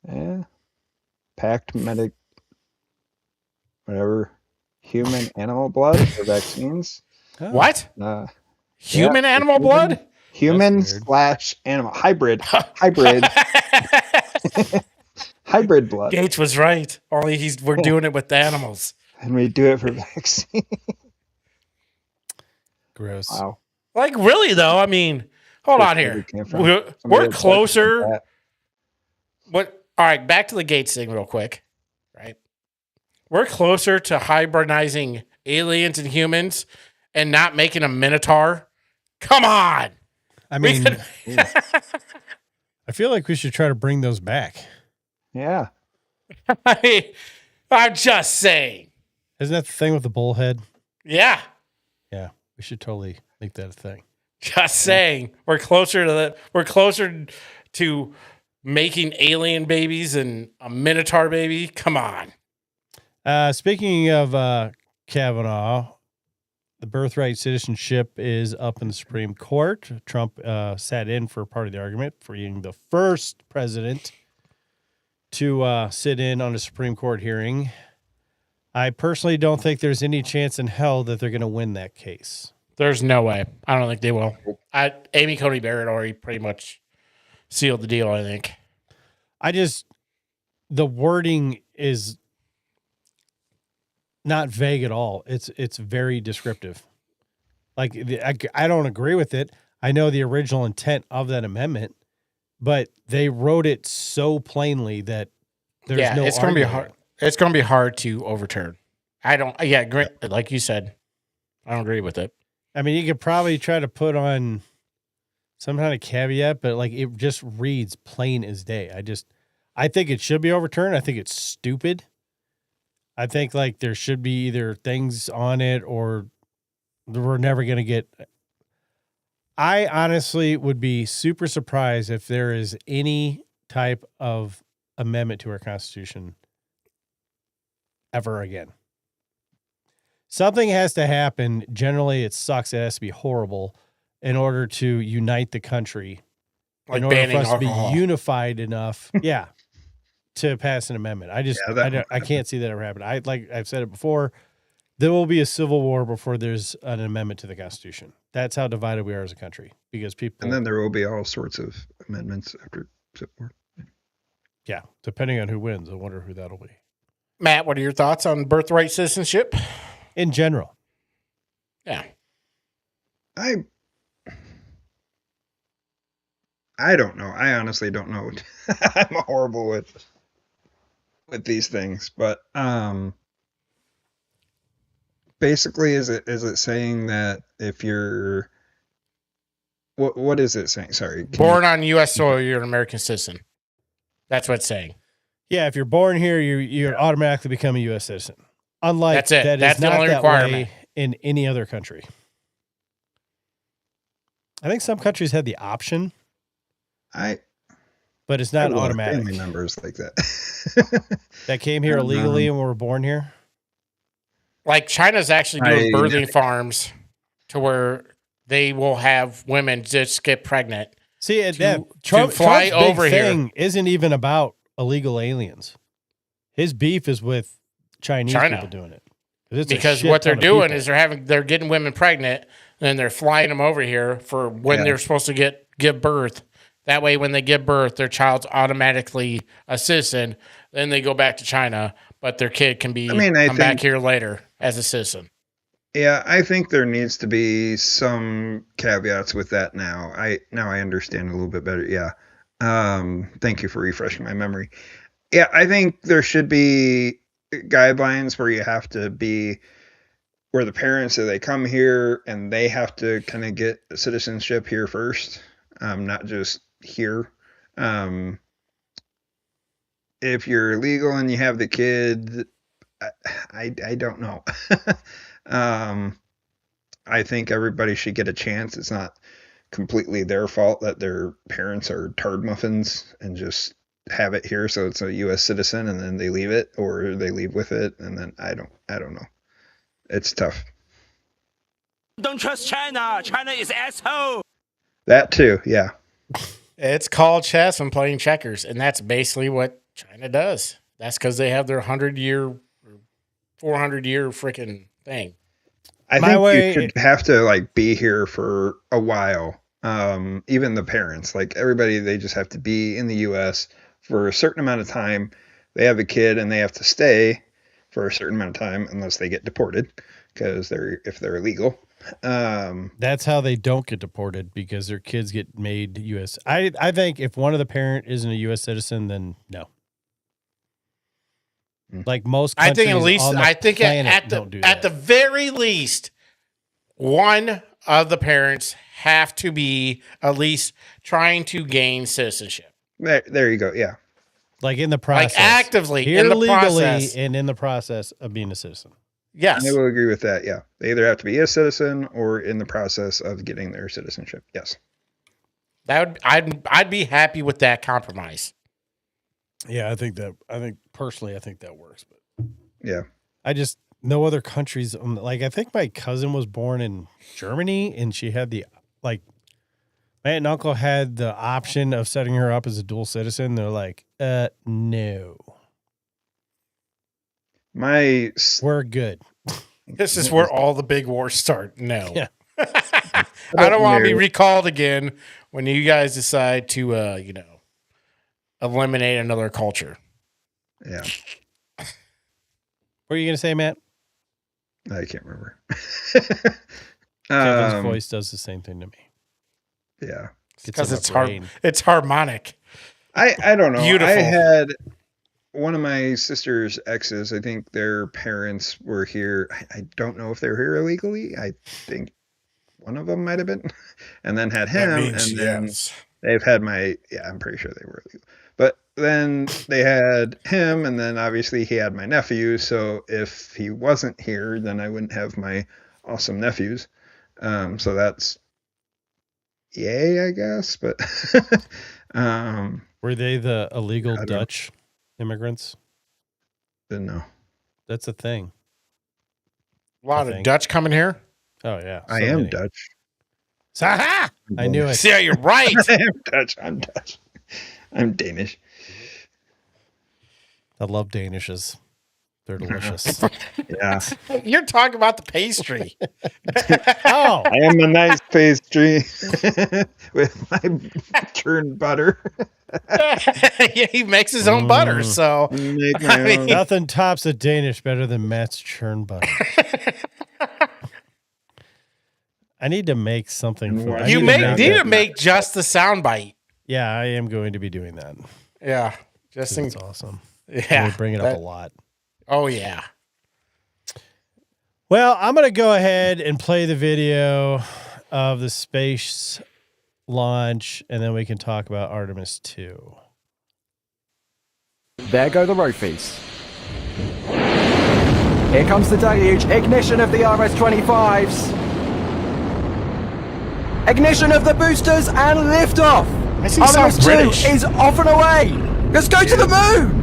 Yeah. Packed medic, whatever. Human animal blood for vaccines. Oh. What? Uh, Human yeah, animal human- blood? Human That's / animal. Hybrid blood. Gates was right. Only we're doing it with the animals. And we do it for vaccine. Gross. Wow. Like, really, though? I mean, hold on here. We're Somebody had closer. said that. All right, back to the Gates thing real quick. Right? We're closer to hybridizing aliens and humans and not making a minotaur. Come on. I mean, I feel like we should try to bring those back. Yeah. I'm just saying. Isn't that the thing with the bullhead? Yeah. Yeah, we should totally make that a thing. Just saying. We're closer to that. We're closer to making alien babies and a minotaur baby. Come on. Speaking of Kavanaugh, the birthright citizenship is up in the Supreme Court. Trump sat in for part of the argument for being the first president to sit in on a Supreme Court hearing. I personally don't think there's any chance in hell that they're going to win that case. There's no way. I don't think they will. Amy Coney Barrett already pretty much sealed the deal, I think. The wording is not vague at all. It's very descriptive. Like, I don't agree with it. I know the original intent of that amendment, but they wrote it so plainly that there's no it's going to be argument. hard. It's going to be hard to overturn. Great. Like you said, I don't agree with it. I mean, you could probably try to put on some kind of caveat, but like it just reads plain as day. I think it should be overturned. I think it's stupid. I think like there should be either things on it or we're never going to get. I honestly would be super surprised if there is any type of amendment to our Constitution ever again. Something has to happen. Generally, it sucks. It has to be horrible in order to unite the country. Like in order banning for us alcohol. to be unified enough, to pass an amendment. I can't see that ever happen. I've said it before. There will be a civil war before there's an amendment to the Constitution. That's how divided we are as a country. Because people, And then there will be all sorts of amendments after Civil War. yeah, depending on who wins, I wonder who that'll be. Matt, what are your thoughts on birthright citizenship? In general, Yeah. I don't know. I honestly don't know. I'm horrible with these things, but basically, is it saying that if you're what is it saying? Sorry, Born on U.S. soil, you're an American citizen. That's what it's saying. yeah, if you're born here, you automatically become a U.S. citizen. Unlike That's it. that That's is the not only that requirement. way in any other country. I think some countries had the option, but it's not have a lot of automatic. family members like that. That came here illegally and were born here. Like China's actually doing birthing farms to where they will have women just get pregnant. See, to Trump's fly big over here. thing isn't even about illegal aliens. His beef is with Chinese China. people doing it. It's a Because shit what they're ton of doing people. is they're getting women pregnant and they're flying them over here for when they're supposed to give birth. That way, when they give birth, their child's automatically a citizen. Then they go back to China, but their kid can come back here later as a citizen. Yeah, I think there needs to be some caveats with that now. I understand a little bit better. Yeah. Thank you for refreshing my memory. Yeah, I think there should be guidelines where you have to be where the parents say they come here and they have to kind of get citizenship here first, not just here. If you're legal and you have the kid, I don't know. I think everybody should get a chance. It's not completely their fault that their parents are turd muffins and just have it here so it's a U.S. citizen and then they leave it or they leave with it and then I don't know. It's tough. Don't trust China. China is asshole. That too, yeah. It's called chess and playing checkers, and that's basically what China does. That's because they have their 100-year, 400-year freaking thing. I think you should have to be here for a while. Even the parents, everybody, they just have to be in the U.S. for a certain amount of time. They have a kid and they have to stay for a certain amount of time unless they get deported because if they're illegal. That's how they don't get deported because their kids get made U.S. I think if one of the parent isn't a U.S. citizen, then no. Like most countries, I think at least at the very least, one of the parents have to be at least trying to gain citizenship. There you go. Yeah. Like in the process, actively here in the legally process, and in the process of being a citizen. Yes, I will agree with that. Yeah, they either have to be a citizen or in the process of getting their citizenship. Yes, I'd be happy with that compromise. Yeah, I think personally that works. But yeah, no other countries. I think my cousin was born in Germany, and she had my aunt and uncle had the option of setting her up as a dual citizen. They're like, no. We're good. This is where all the big wars start. No. Yeah. I don't want to be recalled again when you guys decide to, eliminate another culture. Yeah. What are you going to say, Matt? I can't remember. Kevin's voice does the same thing to me. Yeah. Because it's harmonic. I don't know. Beautiful. I had one of my sister's exes, I think their parents were here. I don't know if they were here illegally. I think one of them might have been. And then had him. Then they've had I'm pretty sure they were illegal. But then they had him, and then obviously he had my nephew. So if he wasn't here, then I wouldn't have my awesome nephews. So that's yay, I guess. But were they the illegal Dutch immigrants? Didn't know. That's a thing. A lot of Dutch coming here. Oh yeah, I am Dutch. I knew it. See, you're right. I am Dutch. I'm Dutch. I'm Danish. I love Danishes. They're delicious. Yeah. You're talking about the pastry. Oh, I am a nice pastry with my churned butter. Yeah, he makes his own butter, so nothing tops a Danish better than Matt's churned butter. I need to make something for you. Need to make just the soundbite. Yeah, I am going to be doing that. Yeah, it's awesome. Yeah, we bring it up a lot. Oh yeah. Well, I'm going to go ahead and play the video of the space launch, and then we can talk about Artemis 2. There go the rofies. Here comes the deluge. Ignition of the RS-25s. Ignition of the boosters and liftoff. Artemis 2 is off and away. Let's go to the moon.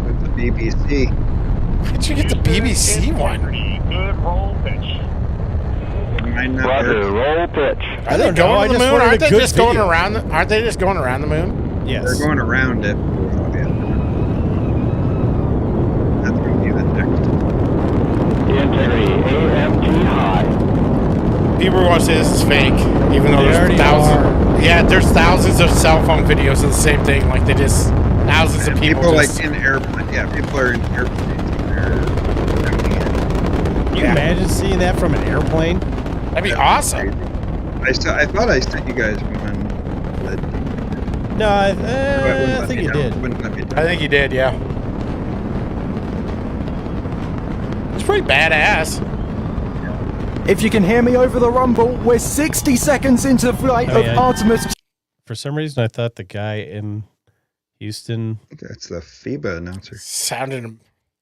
With the BBC. Where'd you get the BBC one? Good roll pitch. Nine networks. roll pitch. Are they don't know, I going to the just moon? wanted Aren't a they good just going video. around? Aren't they just going around the moon? Yes. They're going around it. That's going to be the next. Integrity AMT high. People are going to say this is fake, even though They there's already thousands. Yeah, there's thousands of cell phone videos of the same thing. Like they just thousands of people just, like in airplane. Yeah, people are in airplanes. And they're coming in. Can you imagine seeing that from an airplane? that'd be awesome. I thought I sent you guys one. That No, wouldn't I let think me you down. did. Wouldn't let me down. I think you did, yeah. It's pretty badass. If you can hear me over the rumble, we're 60 seconds into the flight Oh, of yeah. Artemis. For some reason, I thought the guy in Houston That's the FIBA announcer. Sounded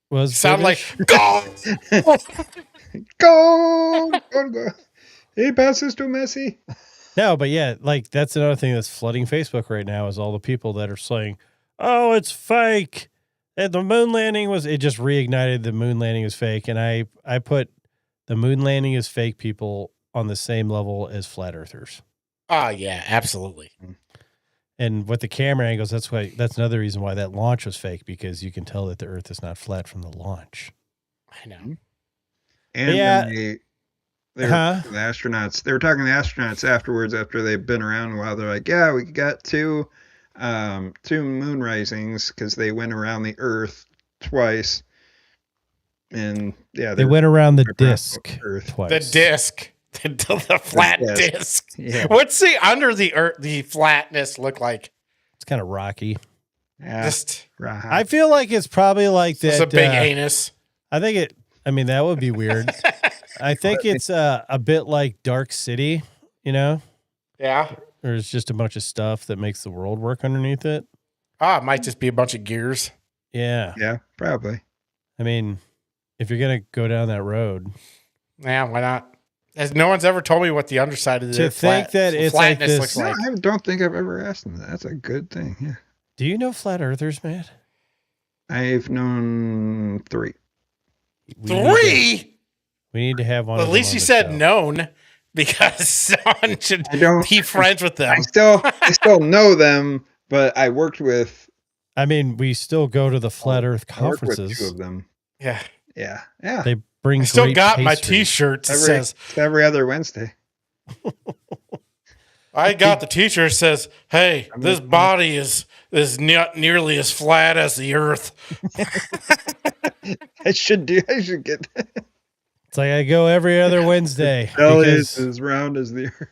was like British. go. Go! Go! He passes to Messi. No, but yeah, like that's another thing that's flooding Facebook right now is all the people that are saying, "Oh, it's fake." And the moon landing was it just reignited the moon landing is fake, and I put the moon landing is fake people on the same level as flat earthers. Oh yeah, absolutely. And with the camera angles, that's another reason why that launch was fake, because you can tell that the Earth is not flat from the launch. I know. And Yeah. then they were talking to the astronauts. They were talking to the astronauts afterwards, after they've been around a while. They're like, "Yeah, we got two moon risings because they went around the Earth twice." And yeah, They went around the around disc Earth. twice. The disc. The flat disc. disc. Yeah. What's the under the earth the flatness look like? It's kind of rocky. Yeah, Just right. I feel like it's probably like that. it's a big anus. I think it. I mean, that would be weird. I think it's a bit like Dark City. You know, Yeah. there's just a bunch of stuff that makes the world work underneath it. Ah, it might just be a bunch of gears. Yeah. Yeah, probably. I mean, if you're gonna go down that road, Yeah, why not? As no one's ever told me what the underside of the To think that it's like flatness this- looks No, like. I don't think I've ever asked them that. That's a good thing. Yeah, do you know flat earthers, Matt? I've known 3. Three? We need to have one. Well, of at them least on you the said show. known because someone should I don't. be friends with them. I still know them, but I worked with. I mean, we still go to the flat Earth I worked with 2 conferences. of them. Yeah. Yeah, yeah. They bring. I still great got my pastries. t-shirt that Every, says, it's every other Wednesday. I got the t-shirt that says, hey, this body is not nearly as flat as the earth. I should get that. It's like I go every other Wednesday Hell is because as round as the earth.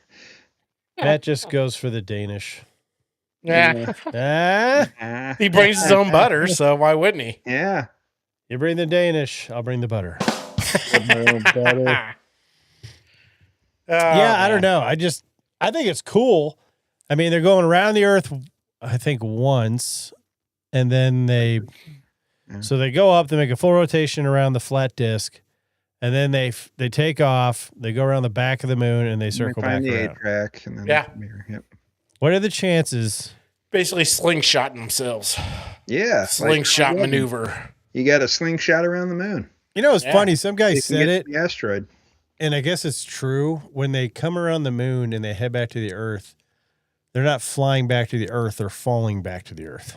Matt just goes for the Danish. Yeah. Ah, He brings his own butter, so why wouldn't he? Yeah. you bring the Danish, I'll bring the butter. Yeah, I don't know. I think it's cool. I mean, they're going around the Earth, I think, once, and then they go up, they make a full rotation around the flat disk, and then they take off, they go around the back of the moon, and they circle back Find the around. A-track and then Yeah. the mirror. Yep. What are the chances? Basically slingshotting themselves. Yeah. Slingshot like, maneuver. You got a slingshot around the moon. You know, it's Yeah. funny. Some guy You can said get it, to the asteroid. and I guess it's true. When they come around the moon and they head back to the Earth, they're not flying back to the Earth; they're falling back to the Earth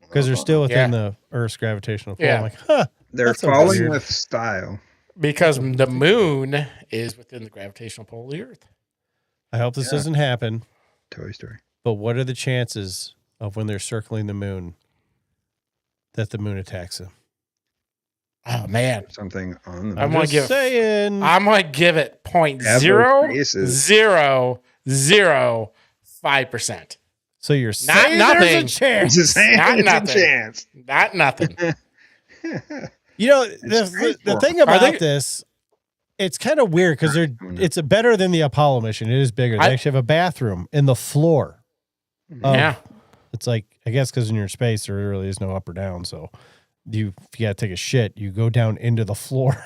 because they're still within the Earth's gravitational pull. Yeah. I'm like, huh? They're That's so falling weird. with style. Because the moon is within the gravitational pull of the earth. I hope this doesn't happen. Toy Story. But what are the chances of when they're circling the moon that the moon attacks them? Oh man. Something on the I'm moon. gonna give saying. I'm gonna give it Have those 0.005%. So you're saying nothing. there's a chance. Just saying, Not it's nothing. a chance. Not nothing. You know, It's great the for thing 'em. about this, it's kind of weird because it's better than the Apollo mission. It is bigger. They I- actually have a bathroom in the floor. Yeah. It's like, I guess because in your space, there really is no up or down. So if you got to take a shit, you go down into the floor.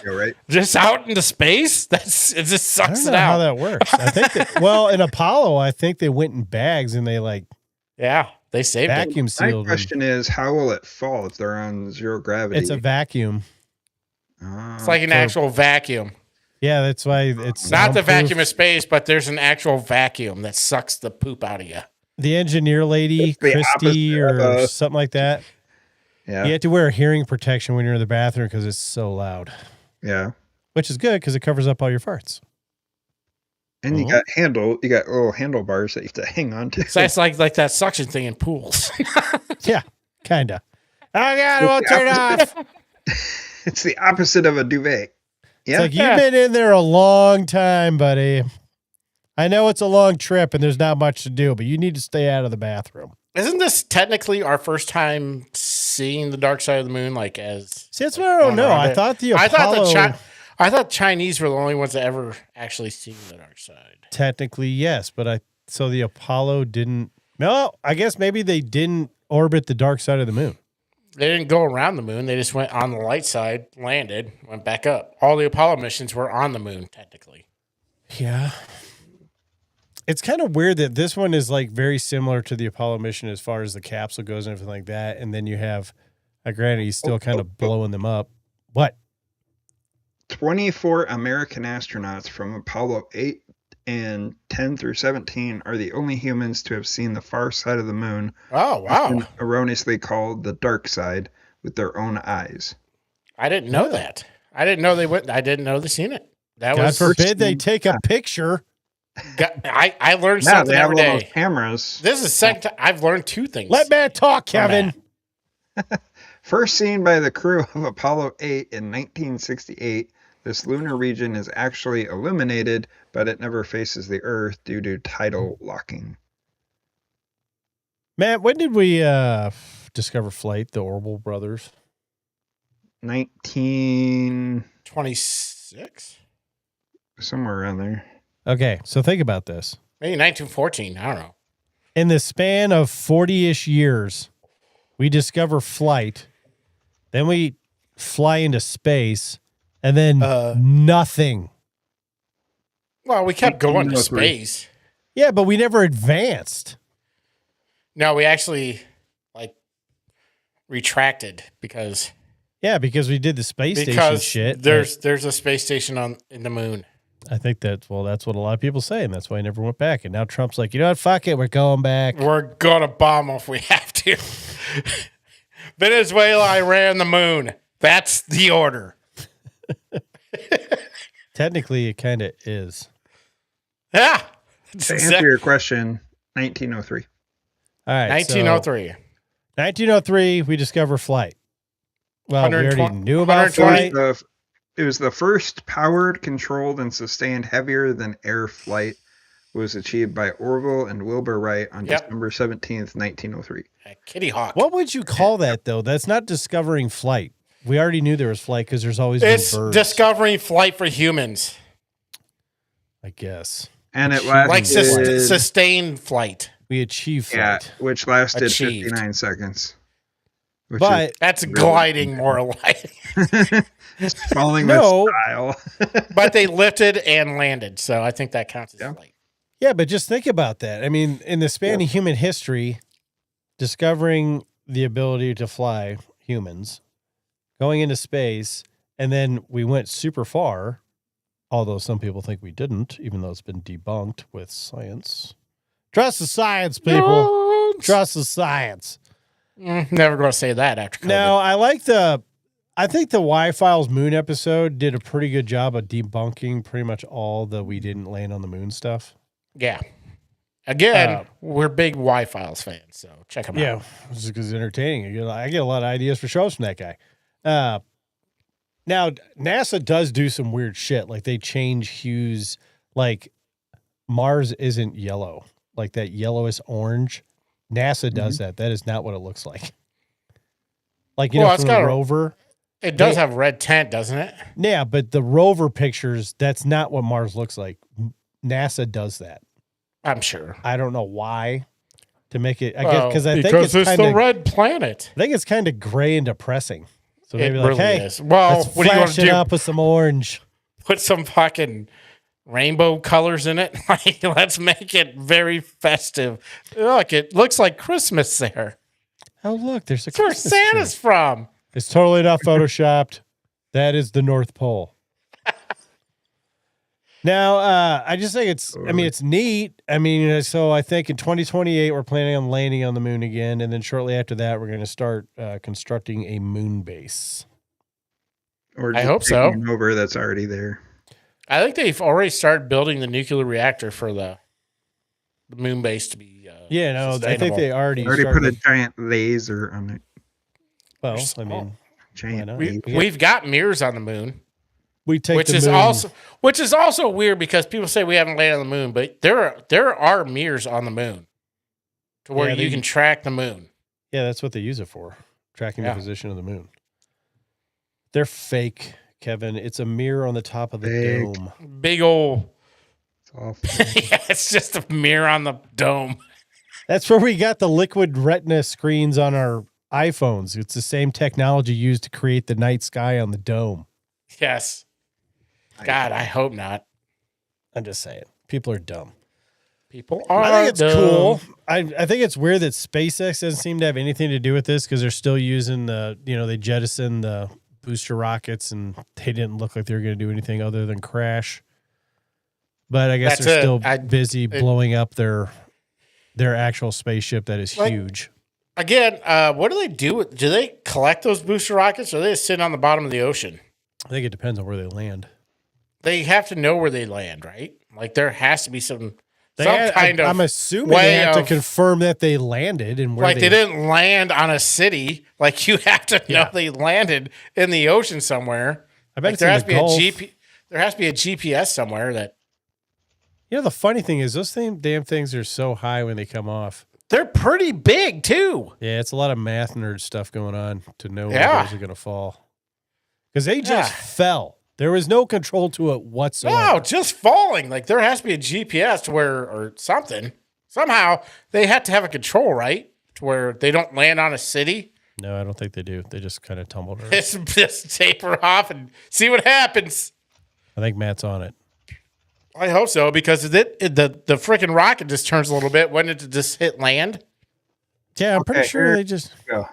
You're right. Just out into space? It just I don't sucks know it how out. that works. I think that, well, in Apollo, I think they went in bags and they like Yeah. They saved it. vacuum My sealed them. question is, how will it fall if they're on zero gravity? It's a vacuum. It's like an actual vacuum. Yeah, that's why it's Not the soundproof. vacuum of space, but there's an actual vacuum that sucks the poop out of you. The engineer lady, It's the Christy, opposite or of something like that. Yeah. You have to wear hearing protection when you're in the bathroom because it's so loud. Yeah. Which is good because it covers up all your farts. And you got little handlebars that you have to hang on to. So that's like that suction thing in pools. Yeah, kind of. Oh, God, it won't turn off. It's the opposite of a duvet. Yeah. It's like, you've been in there a long time, buddy. I know it's a long trip and there's not much to do, but you need to stay out of the bathroom. Isn't this technically our first time seeing the dark side of the moon? See, that's what I don't know. I thought the Apollo... I thought Chinese were the only ones that ever actually seen the dark side. Technically, yes, but so the Apollo didn't... No, I guess maybe they didn't orbit the dark side of the moon. They didn't go around the moon. They just went on the light side, landed, went back up. All the Apollo missions were on the moon, technically. Yeah. It's kind of weird that this one is like very similar to the Apollo mission as far as the capsule goes and everything like that. And then you have, granted, he's still kind of blowing them up. What? 24 American astronauts from Apollo 8 and 10 through 17 are the only humans to have seen the far side of the moon. Oh, wow. Erroneously called the dark side with their own eyes. I didn't know that. I didn't know they went. I didn't know they seen it. God forbid they take a picture. I learned something every day. Little cameras. This is the second time I've learned two things. Let man talk, Kevin. First seen by the crew of Apollo 8 in 1968, this lunar region is actually illuminated, but it never faces the Earth due to tidal locking. Matt, when did we discover flight, the Orville brothers? 1926? Somewhere around there. Okay, so think about this. Maybe 1914. I don't know. In the span of 40-ish years, we discover flight, then we fly into space, and then nothing. Well, we kept going to space. Yeah, but we never advanced. No, we actually retracted because we did the space station shit. There's a space station in the moon. I think that's what a lot of people say, and that's why I never went back. And now Trump's like, you know what? Fuck it, we're going back. We're gonna bomb if we have to. Venezuela, Iran, the moon. That's the order. Technically, it kind of is. Yeah. To answer your question, 1903. All right. 1903. 1903, we discover flight. Well, we already knew about flight. It was the first powered, controlled, and sustained heavier than air flight was achieved by Orville and Wilbur Wright on December 17th, 1903. Kitty Hawk. What would you call that, though? That's not discovering flight. We already knew there was flight because there's always been birds. It's discovering flight for humans. I guess. And it lasted... sustained flight. We achieved flight. Yeah, which lasted 59 seconds. But that's gliding more like. Falling with style. But they lifted and landed, so I think that counts as flight. Yeah, but just think about that. I mean, in the span of human history, discovering the ability to fly humans, going into space, and then we went super far, although some people think we didn't, even though it's been debunked with science. Trust the science, people. Trust the science. Never going to say that after COVID. No, I think the Y-Files moon episode did a pretty good job of debunking pretty much all the we didn't land on the moon stuff. Yeah. Again, we're big Y-Files fans, so check them out. Yeah, this is entertaining. I get a lot of ideas for shows from that guy. Now, NASA does do some weird shit. Like, they change hues. Like, Mars isn't yellow. Like, that yellowish orange. NASA does that. That is not what it looks like. Like, you know, from the rover. It does have red tint, doesn't it? Yeah, but the rover pictures, that's not what Mars looks like. NASA does that. I'm sure. I don't know why. To make it, I guess, because I think it's the red planet. I think it's kind of gray and depressing. So maybe really hey, is. Well, let's what do you want to do? Up with some orange. Put some fucking rainbow colors in it. Like, let's make it very festive. Look, it looks like Christmas there. Oh, look, there's a That's where Santa's from. It's totally not photoshopped. That is the North Pole. Now, I just think it's neat. I mean, so I think in 2028, we're planning on landing on the moon again. And then shortly after that, we're going to start constructing a moon base. Or I hope so. Over that's already there. I think they've already started building the nuclear reactor for the moon base to be. I think they already put a giant laser on it. Well, I mean, giant. We've got mirrors on the moon. We take which is also weird because people say we haven't landed on the moon, but there are mirrors on the moon to where you can track the moon. Yeah, that's what they use it for, tracking the position of the moon. They're fake, Kevin. It's a mirror on the top of the dome. Big old. It's awful. Yeah, it's just a mirror on the dome. That's where we got the liquid retina screens on our iPhones. It's the same technology used to create the night sky on the dome. Yes. God, I hope not. I'm just saying. People are dumb. People are I think it's dumb. cool. I think it's weird that SpaceX doesn't seem to have anything to do with this because they're still using they jettisoned the booster rockets and they didn't look like they were going to do anything other than crash. But I guess they're still busy blowing up their actual spaceship that is huge. Again, what do they do? Do they collect those booster rockets or are they just sitting on the bottom of the ocean? I think it depends on where they land. They have to know where they land, right? Like there has to be some kind of. I'm assuming they have to confirm that they landed and where they didn't land on a city. Like you have to know they landed in the ocean somewhere. I bet there has to be there has to be a GPS somewhere that. The funny thing is those damn things are so high when they come off. They're pretty big too. Yeah, it's a lot of math nerd stuff going on to know where those are going to fall. Because they just fell. There was no control to it whatsoever. No, just falling. Like there has to be a GPS to where or something. Somehow they have to have a control, right? To where they don't land on a city. No, I don't think they do. They just kind of tumbled her. Just taper off and see what happens. I think Matt's on it. I hope so because the freaking rocket just turns a little bit. Wouldn't it just hit land? Yeah, I'm pretty sure they just go.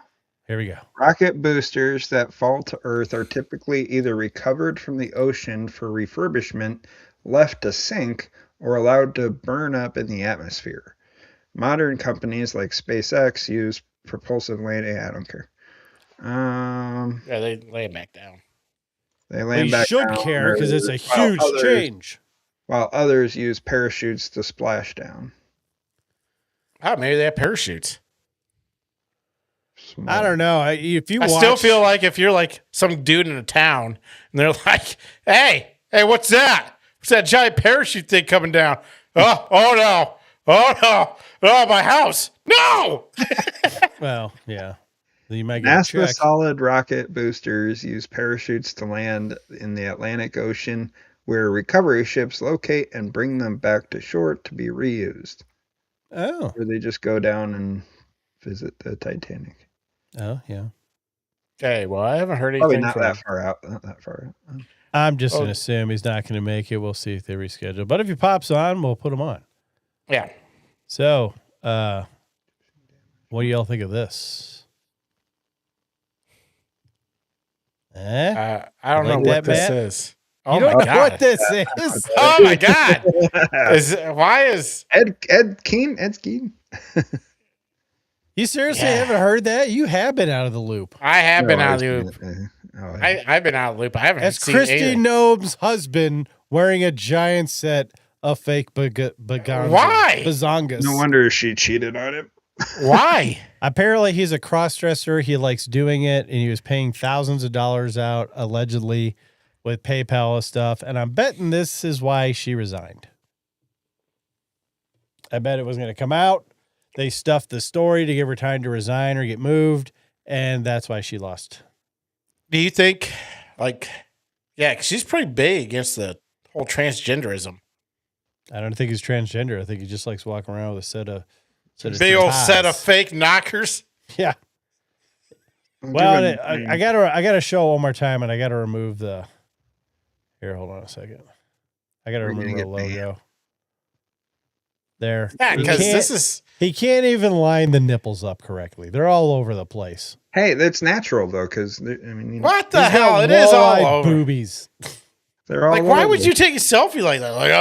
Here we go. Rocket boosters that fall to Earth are typically either recovered from the ocean for refurbishment, left to sink, or allowed to burn up in the atmosphere. Modern companies like SpaceX use propulsive landing. I don't care. They lay it back down. They land back down. You should care because it's a huge change. While others use parachutes to splash down. Oh, maybe they have parachutes. Small. I don't know. I still feel like if you're like some dude in a town and they're like, hey, what's that? What's that giant parachute thing coming down? Oh no, my house. No. Well, yeah. You might get NASA solid rocket boosters use parachutes to land in the Atlantic Ocean, where recovery ships locate and bring them back to shore to be reused. Oh. Or they just go down and visit the Titanic. Oh, yeah. Okay, well, I haven't heard anything. Probably not that far out. I'm just going to assume he's not going to make it. We'll see if they reschedule. But if he pops on, we'll put him on. Yeah. So, what do y'all think of this? I don't know what this is. Oh, you don't know what this is? Oh, my God. Why is... Ed's Keen? You seriously haven't heard that? You have been out of the loop. I have been out of the loop. I've been out of the loop. I haven't That's seen Christy Nobe's husband wearing a giant set of fake bazongas. Why? Bazongas. No wonder she cheated on him. Why? Apparently, he's a cross-dresser. He likes doing it, and he was paying thousands of dollars out, allegedly, with PayPal and stuff. And I'm betting this is why she resigned. I bet it was going to come out. They stuffed the story to give her time to resign or get moved, and that's why she lost. Do you think, she's pretty big against the whole transgenderism. I don't think he's transgender. I think he just likes walking around with a set of big old set of fake knockers. Yeah. Well, I gotta show one more time, and I gotta remove the. Here, hold on a second. I gotta remove the logo. There. Yeah, because He can't even line the nipples up correctly. They're all over the place. Hey, that's natural though, because I mean, What the He's hell? got It is all walleye over. boobies. they're all Like, why over. would you take a selfie like that? Like,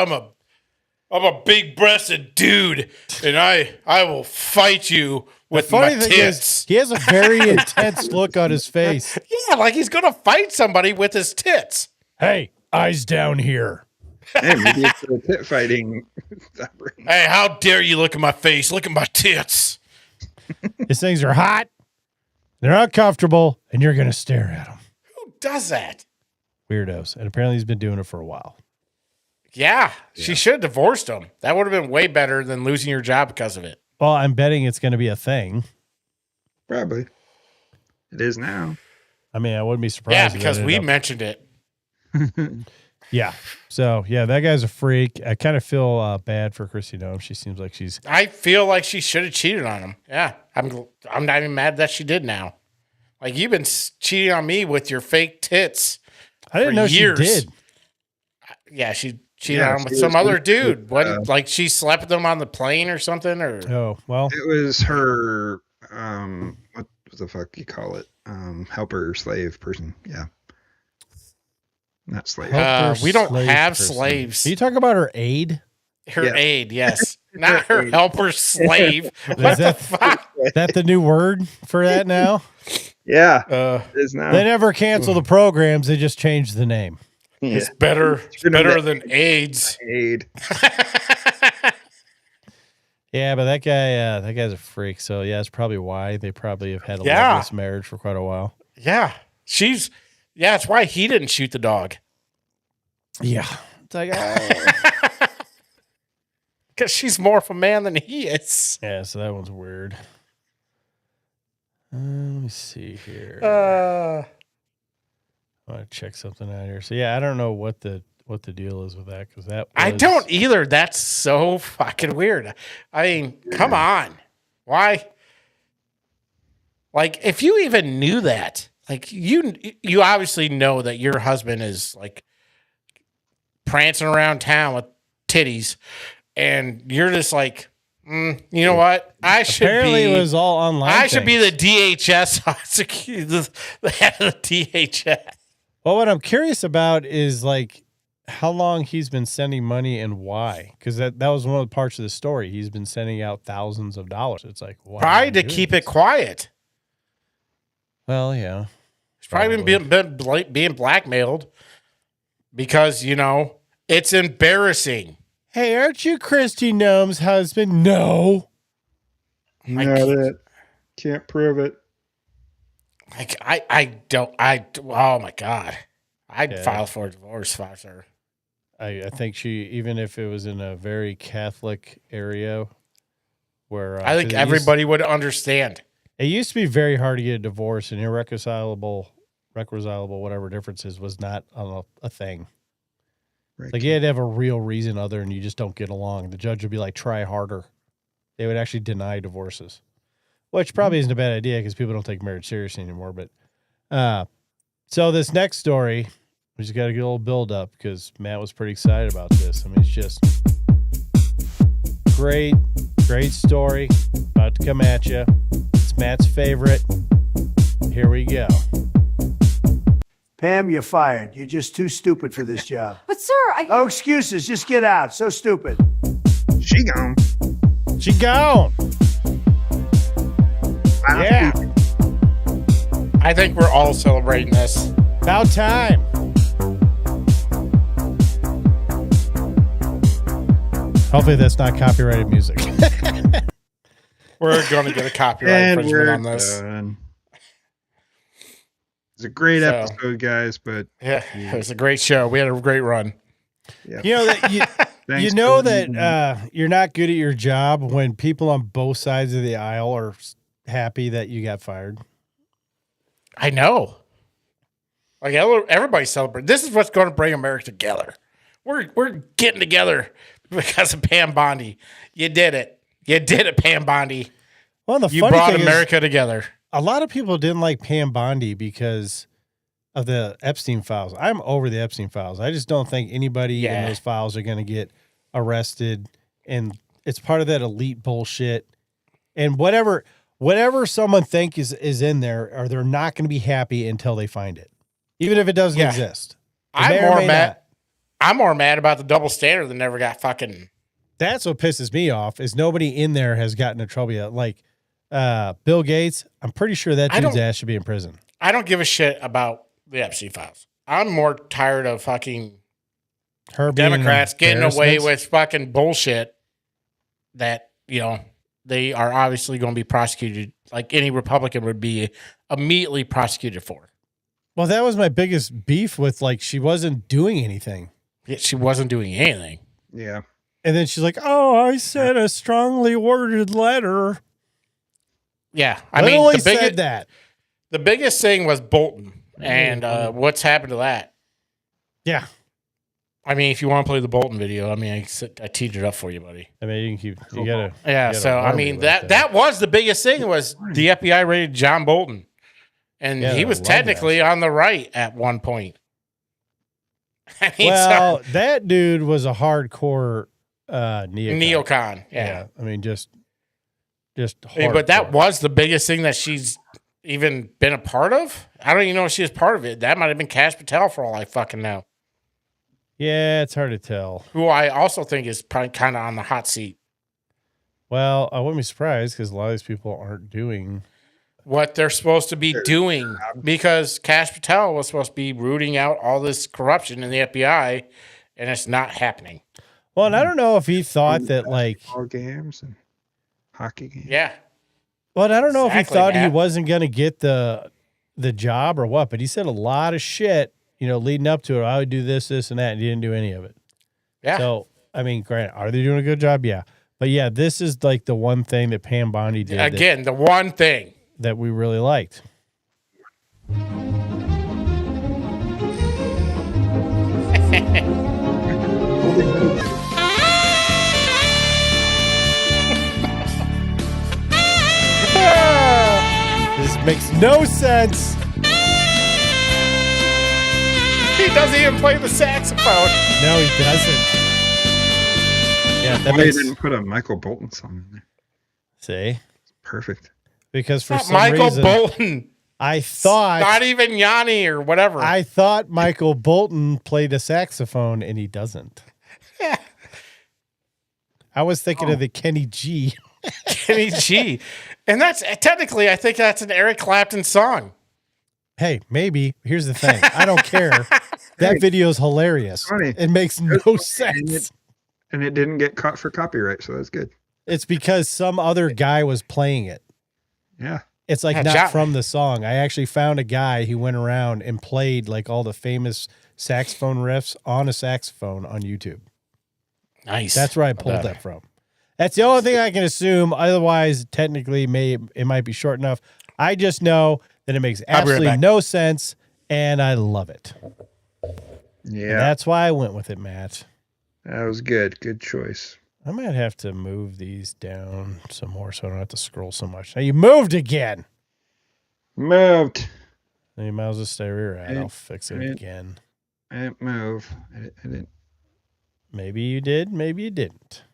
I'm a big-breasted dude, and I will fight you with my Funny thing tits. is, he has a very intense look on his face. Yeah, like he's gonna fight somebody with his tits. Hey, eyes down here. Hey, maybe it's a tit fighting. Hey, how dare you look at my face? Look at my tits. These things are hot. They're uncomfortable, and you're going to stare at them. Who does that? Weirdos. And apparently he's been doing it for a while. Yeah, she should have divorced him. That would have been way better than losing your job because of it. Well, I'm betting it's going to be a thing. Probably. It is now. I mean, I wouldn't be surprised. Yeah, if because that we ended up- mentioned it. Yeah. So, yeah, that guy's a freak. I kind of feel bad for Chrissy Nome. She seems like she's... I feel like she should have cheated on him. Yeah, I'm not even mad that she did now. Like, you've been cheating on me with your fake tits. I didn't for know years. she did. Yeah, she cheated Yeah, on him with she some was other with- dude. with, Like she slept with him on the plane or something, or Oh, well. It was her, what the fuck you call it? Helper, slave person. Yeah. Not slave. Helper we don't slave have person. slaves. Are you talking about her aid? Her Yeah. aide, yes, not her aide. helper slave. What the that- fuck? Is that the new word for that now? Yeah. Uh, It is now. They never cancel the programs. They just change the name. Yeah. it's better. It's better than AIDS. Aid. Yeah, but that guy's a freak. So yeah, that's probably why they probably have had a Yeah. loveless marriage for quite a while. Yeah, that's why he didn't shoot the dog. Yeah, it's like Because she's more of a man than he is. yeah. So that one's weird. Let me see here. Uh, I want to check something out here. So yeah, I don't know what the deal is with that because that I was- don't either. That's so fucking weird. I mean, come on. Why? Like, if you even knew that, like you obviously know that your husband is like prancing around town with titties, and you're just like, you know what? I should Apparently, be. it was all online. I should be things. the DHS, the head of the DHS. Well, what I'm curious about is like how long he's been sending money and why. Because that was one of the parts of the story. He's been sending out thousands of dollars. It's like, why? Probably to keep it quiet. Well, yeah. He's probably been being blackmailed because, it's embarrassing. Hey, aren't you Christy Nome's husband? No. Not it. Can't prove it. Like, oh my God. I'd Yeah. file for a divorce if I was her. I think she, even if it was in a very Catholic area where I think everybody would understand. It used to be very hard to get a divorce, and irreconcilable, whatever differences was not a thing. Right. Like you had to have a real reason other than you just don't get along. The judge would be like, try harder. They would actually deny divorces, which probably isn't a bad idea because people don't take marriage seriously anymore. But so this next story, we just got to get a little build up because Matt was pretty excited about this. I mean, it's just great story about to come at you. It's Matt's favorite. Here we go. Pam, you're fired. You're just too stupid for this job. But sir, No excuses. Just get out. So stupid. She gone. She gone. Yeah. I think we're all celebrating this. About time. Hopefully that's not copyrighted music. We're going to get a copyright And infringement we're on this. done. It's a great So- episode, guys, but Yeah, it was a great show. We had a great run. yeah. You know that Thanks you know for that you're not good at your job when people on both sides of the aisle are happy that you got fired. I know. Like everybody celebrate. This is what's going to bring America together. We're getting together because of Pam Bondi. You did it. You did it, Pam Bondi. Well, the You funny brought thing America together. is, a lot of people didn't like Pam Bondi because of the Epstein files. I'm over the Epstein files. I just don't think anybody in Yeah. those files are going to get arrested, and it's part of that elite bullshit. And whatever someone thinks is in there, or they're not going to be happy until they find it, even if it doesn't exist. I'm more mad about the double standard that never got fucking. That's what pisses me off is nobody in there has gotten in trouble yet. Like Bill Gates, I'm pretty sure that dude's ass should be in prison. I don't give a shit about the Epstein files. I'm more tired of fucking Democrats getting away with fucking bullshit that, they are obviously going to be prosecuted like any Republican would be immediately prosecuted for. Well, that was my biggest beef with, like, she wasn't doing anything. Yeah, she wasn't doing anything. Yeah. And then she's like, oh, I sent a strongly worded letter. Yeah. The biggest thing was Bolton and what's happened to that. Yeah. I mean, if you want to play the Bolton video, I teed it up for you, buddy. I mean, you gotta. Yeah. So, that was the biggest thing was the FBI raided John Bolton. And he was technically on the right at one point. That dude was a hardcore neocon. Yeah. I mean, just hardcore. But that was the biggest thing that she's even been a part of. I don't even know if she was part of it. That might have been Kash Patel for all I fucking know. Yeah, it's hard to tell. Who I also think is probably kind of on the hot seat. Well, I wouldn't be surprised because a lot of these people aren't doing what they're supposed to be doing because Kash Patel was supposed to be rooting out all this corruption in the FBI, and it's not happening. Well, and I don't know if he thought that, like, all games and hockey games. Yeah. Well, I don't know if he thought he wasn't going to get the job or what, but he said a lot of shit, leading up to it. I would do this, and that, and he didn't do any of it. Yeah. So, I mean, granted, are they doing a good job? Yeah. But yeah, this is like the one thing that Pam Bondi did. Again, the one thing that we really liked. This makes no sense. He doesn't even play the saxophone. No, he doesn't. Yeah, that they didn't put a Michael Bolton song in there. See? Perfect. Because for some Michael reason, Bolton. I thought not even Yanni or whatever. I thought Michael Bolton played a saxophone, and he doesn't. Yeah. I was thinking of the Kenny G. Kenny G. And that's technically, I think that's an Eric Clapton song. Hey, maybe. Here's the thing. I don't care. That video's hilarious. Funny. It makes no sense. And it didn't get caught for copyright, so that's good. It's because some other guy was playing it. Yeah. It's like not from the song. I actually found a guy who went around and played like all the famous saxophone riffs on a saxophone on YouTube. Nice. That's where I pulled that from. That's the only thing I can assume. Otherwise, technically, it might be short enough. I just know that it makes absolutely no sense, and I love it. Yeah. And that's why I went with it, Matt. That was good. Good choice. I might have to move these down some more so I don't have to scroll so much. Now, you moved again. Moved. You might as well stay where you're at. I'll fix it again. I didn't move. I didn't. Maybe you did. Maybe you didn't.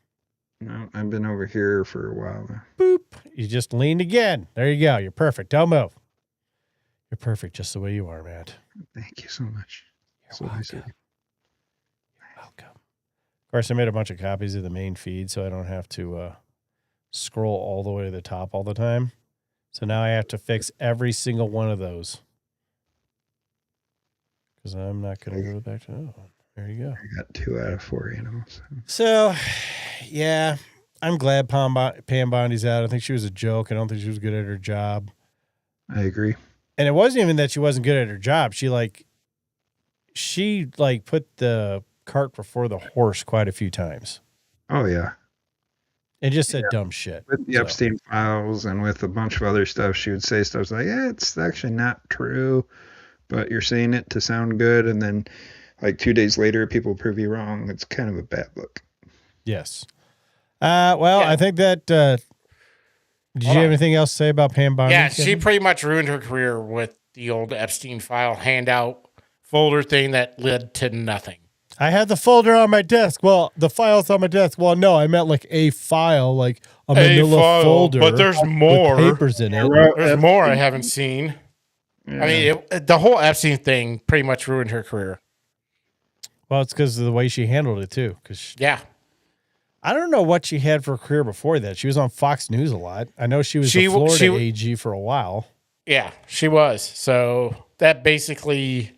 No, I've been over here for a while now. Boop. You just leaned again. There you go. You're perfect. Don't move. You're perfect just the way you are, Matt. Thank you so much. You're welcome. You're welcome. Of course, I made a bunch of copies of the main feed so I don't have to scroll all the way to the top all the time. So now I have to fix every single one of those. Because I'm not going to go back to that one. There you go. I got 2 out of 4 animals. So, yeah, I'm glad Pam Bondi's out. I think she was a joke. I don't think she was good at her job. I agree. And it wasn't even that she wasn't good at her job. She put the cart before the horse quite a few times. Oh, yeah. And just said dumb shit. With the Epstein files and with a bunch of other stuff, she would say stuff like, yeah, it's actually not true, but you're saying it to sound good. And then like 2 days later, people prove you wrong. It's kind of a bad look. Yes. I think that, did you have anything else to say about Pam Bondi? Yeah, she pretty much ruined her career with the old Epstein file handout folder thing that led to nothing. I had the folder on my desk. Well, the file's on my desk. Well, no, I meant like a file, like a manila file, folder. but there's with more. papers in it. There's more I haven't seen. Yeah. I mean, the whole Epstein thing pretty much ruined her career. Well, it's because of the way she handled it too. Yeah. I don't know what she had for a career before that. She was on Fox News a lot. I know she was the Florida AG for a while. Yeah, she was. So that basically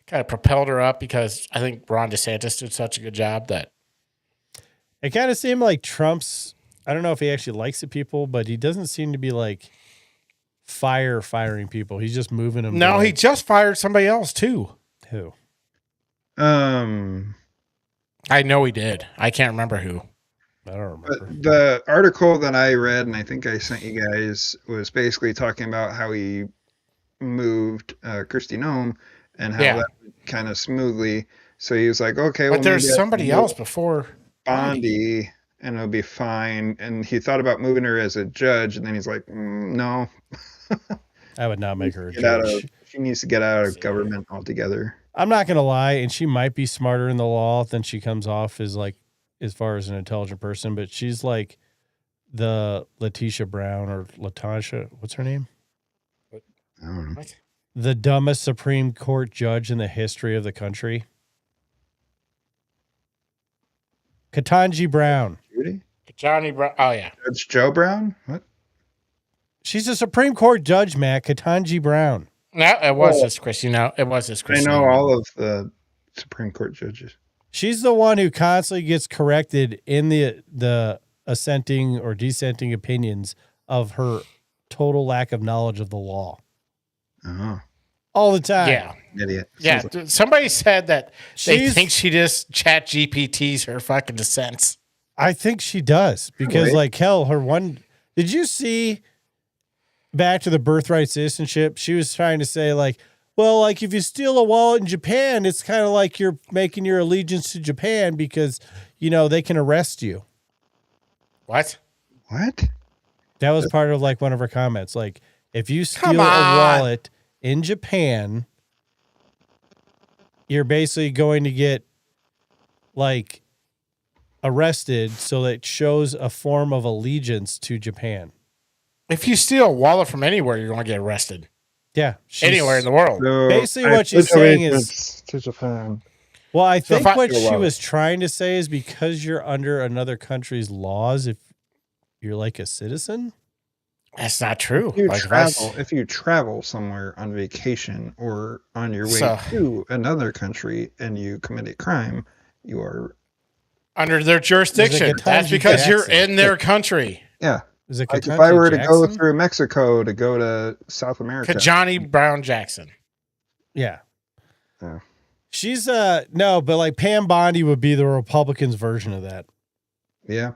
kind of propelled her up because I think Ron DeSantis did such a good job that it kind of seemed like Trump's. I don't know if he actually likes the people, but he doesn't seem to be like firing people. He's just moving them. No, he just fired somebody else too. Who? I know he did. I can't remember who. I don't remember. The article that I read, and I think I sent you guys, was basically talking about how he moved Kristi Noem and how that went kind of smoothly. So he was like, okay, but there's somebody else before Bondi, and it'll be fine. And he thought about moving her as a judge, and then he's like, no. I would not make her a judge. She needs to get out of government altogether. I'm not going to lie, and she might be smarter in the law than she comes off as like, as far as an intelligent person, but she's like the Letitia Brown or Latasha. What's her name? I don't know. What? The dumbest Supreme Court judge in the history of the country. Ketanji Brown. Judy? Johnny Brown. Oh, yeah. Judge Joe Brown? What? She's a Supreme Court judge, Matt. Ketanji Brown. No, it was this Chris. It was this Chris. I know all of the Supreme Court judges. She's the one who constantly gets corrected in the assenting or dissenting opinions of her total lack of knowledge of the law. Oh. All the time. Yeah. Idiot. Yeah. Somebody said that they think she just chat GPTs her fucking dissents. I think she does because, Really? like, hell, her one. Did you see back to the birthright citizenship? She was trying to say, like, well, like if you steal a wallet in Japan, it's kind of like you're making your allegiance to Japan because, you know, they can arrest you. What? What? That was part of like one of her comments. Like, if you steal a wallet in Japan, you're basically going to get like arrested. So that shows a form of allegiance to Japan. If you steal a wallet from anywhere, you're going to get arrested. Yeah. Anywhere in the world. So Basically what she's saying is to Japan. well, I think what she wallet. was trying to say is because you're under another country's laws, if you're like a citizen. That's not true. If you travel somewhere on vacation or on your way to another country and you commit a crime, you are under their jurisdiction. That's because you're in their country. Yeah. Is it like if I were to go through Mexico to go to South America. Ketanji Brown Jackson. Yeah. Yeah. She's no, but like Pam Bondi would be the Republicans' version of that. Yeah.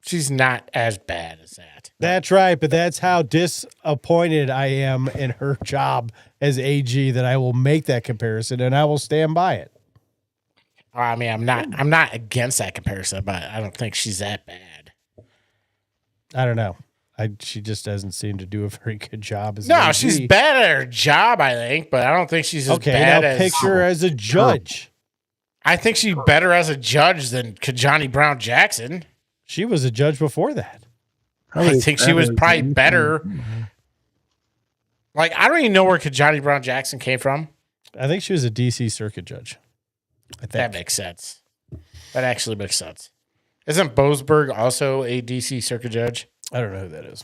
She's not as bad as that. That's right, but that's how disappointed I am in her job as AG that I will make that comparison and I will stand by it. I mean, I'm not against that comparison, but I don't think she's that bad. I don't know. She just doesn't seem to do a very good job as no, an AG. She's bad at her job, I think, but I don't think she's as bad now as picture her as a judge. I think she's better as a judge than Ketanji Brown Jackson. She was a judge before that. I think she was probably better. Like, I don't even know where Ketanji Brown Jackson came from. I think she was a DC circuit judge. That makes sense. That actually makes sense. Isn't Boasberg also a DC circuit judge? I don't know who that is.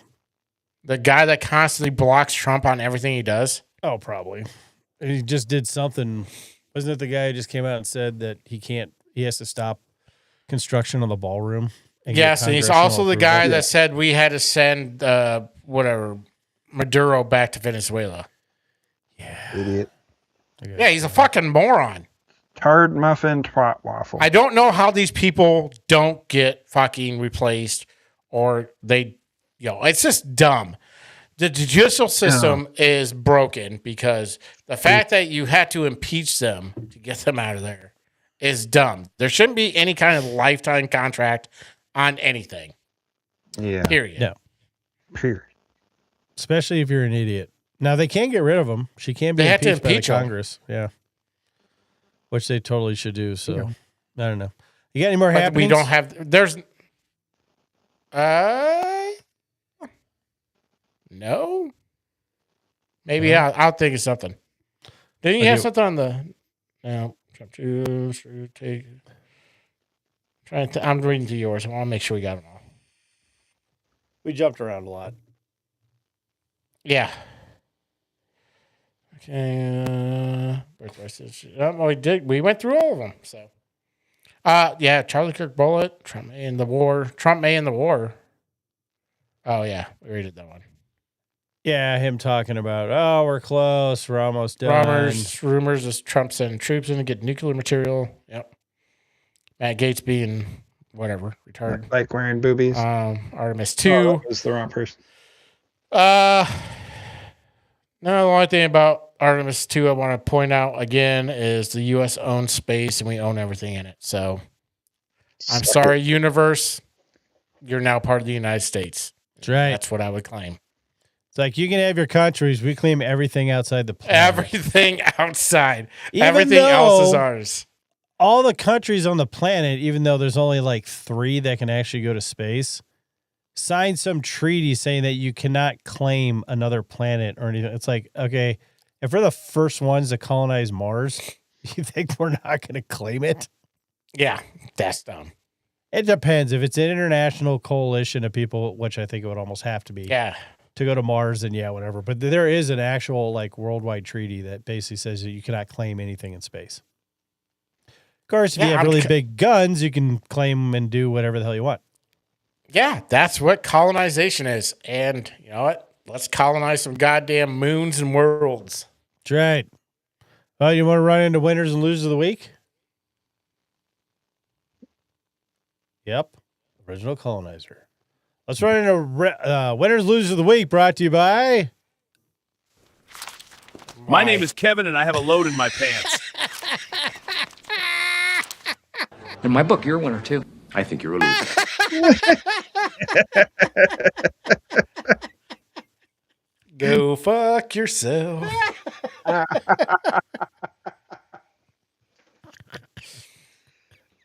The guy that constantly blocks Trump on everything he does? Oh, probably. He just did something. Wasn't it the guy who just came out and said that he has to stop construction on the ballroom? Yes, and he's also the guy that said we had to send Maduro back to Venezuela. Yeah. Idiot. Yeah, he's a fucking moron. Tard muffin twat waffle. I don't know how these people don't get fucking replaced or it's just dumb. The judicial system is broken because the fact that you had to impeach them to get them out of there is dumb. There shouldn't be any kind of lifetime contract on anything. Yeah. Period. No. Period. Especially if you're an idiot. Now they can get rid of him. She can be They have to impeached by the impeach him. Congress. Yeah. which they totally should do. So I don't know. You got any more But happenings? we don't have. There's. No. Maybe I'll think of something. Didn't you have something on the? No. I'm reading to yours. I want to make sure we got them all. We jumped around a lot. Yeah. Okay. We did. We went through all of them. So. Yeah. Charlie Kirk bullet. Trump may in the war. Oh yeah, we read that one. Yeah, him talking about, oh, we're close, we're almost done. Rumors is Trump sending troops in to get nuclear material. Yep. Matt Gaetz being whatever, retarded. Like wearing boobies. Artemis 2. Oh, that was the wrong person. No, the only thing about Artemis 2 I want to point out again is the U.S. owns space and we own everything in it. So I'm sorry, universe. You're now part of the United States. That's right. That's what I would claim. It's like you can have your countries. We claim everything outside the planet. Everything outside. Even everything else is ours. All the countries on the planet, even though there's only like 3 that can actually go to space, signed some treaty saying that you cannot claim another planet or anything. It's like, okay, if we're the first ones to colonize Mars, you think we're not going to claim it? Yeah, that's dumb. It depends. If it's an international coalition of people, which I think it would almost have to be. Yeah. To go to Mars, then yeah, whatever. But there is an actual like worldwide treaty that basically says that you cannot claim anything in space. Of course, if you have really big guns, you can claim and do whatever the hell you want. Yeah, that's what colonization is. And you know what? Let's colonize some goddamn moons and worlds. That's right. Well, you want to run into winners and losers of the week? Yep. Original colonizer. Let's run into winners, losers of the week, brought to you by... My name is Kevin, and I have a load in my pants. In my book, you're a winner, too. I think you're a loser. Go fuck yourself.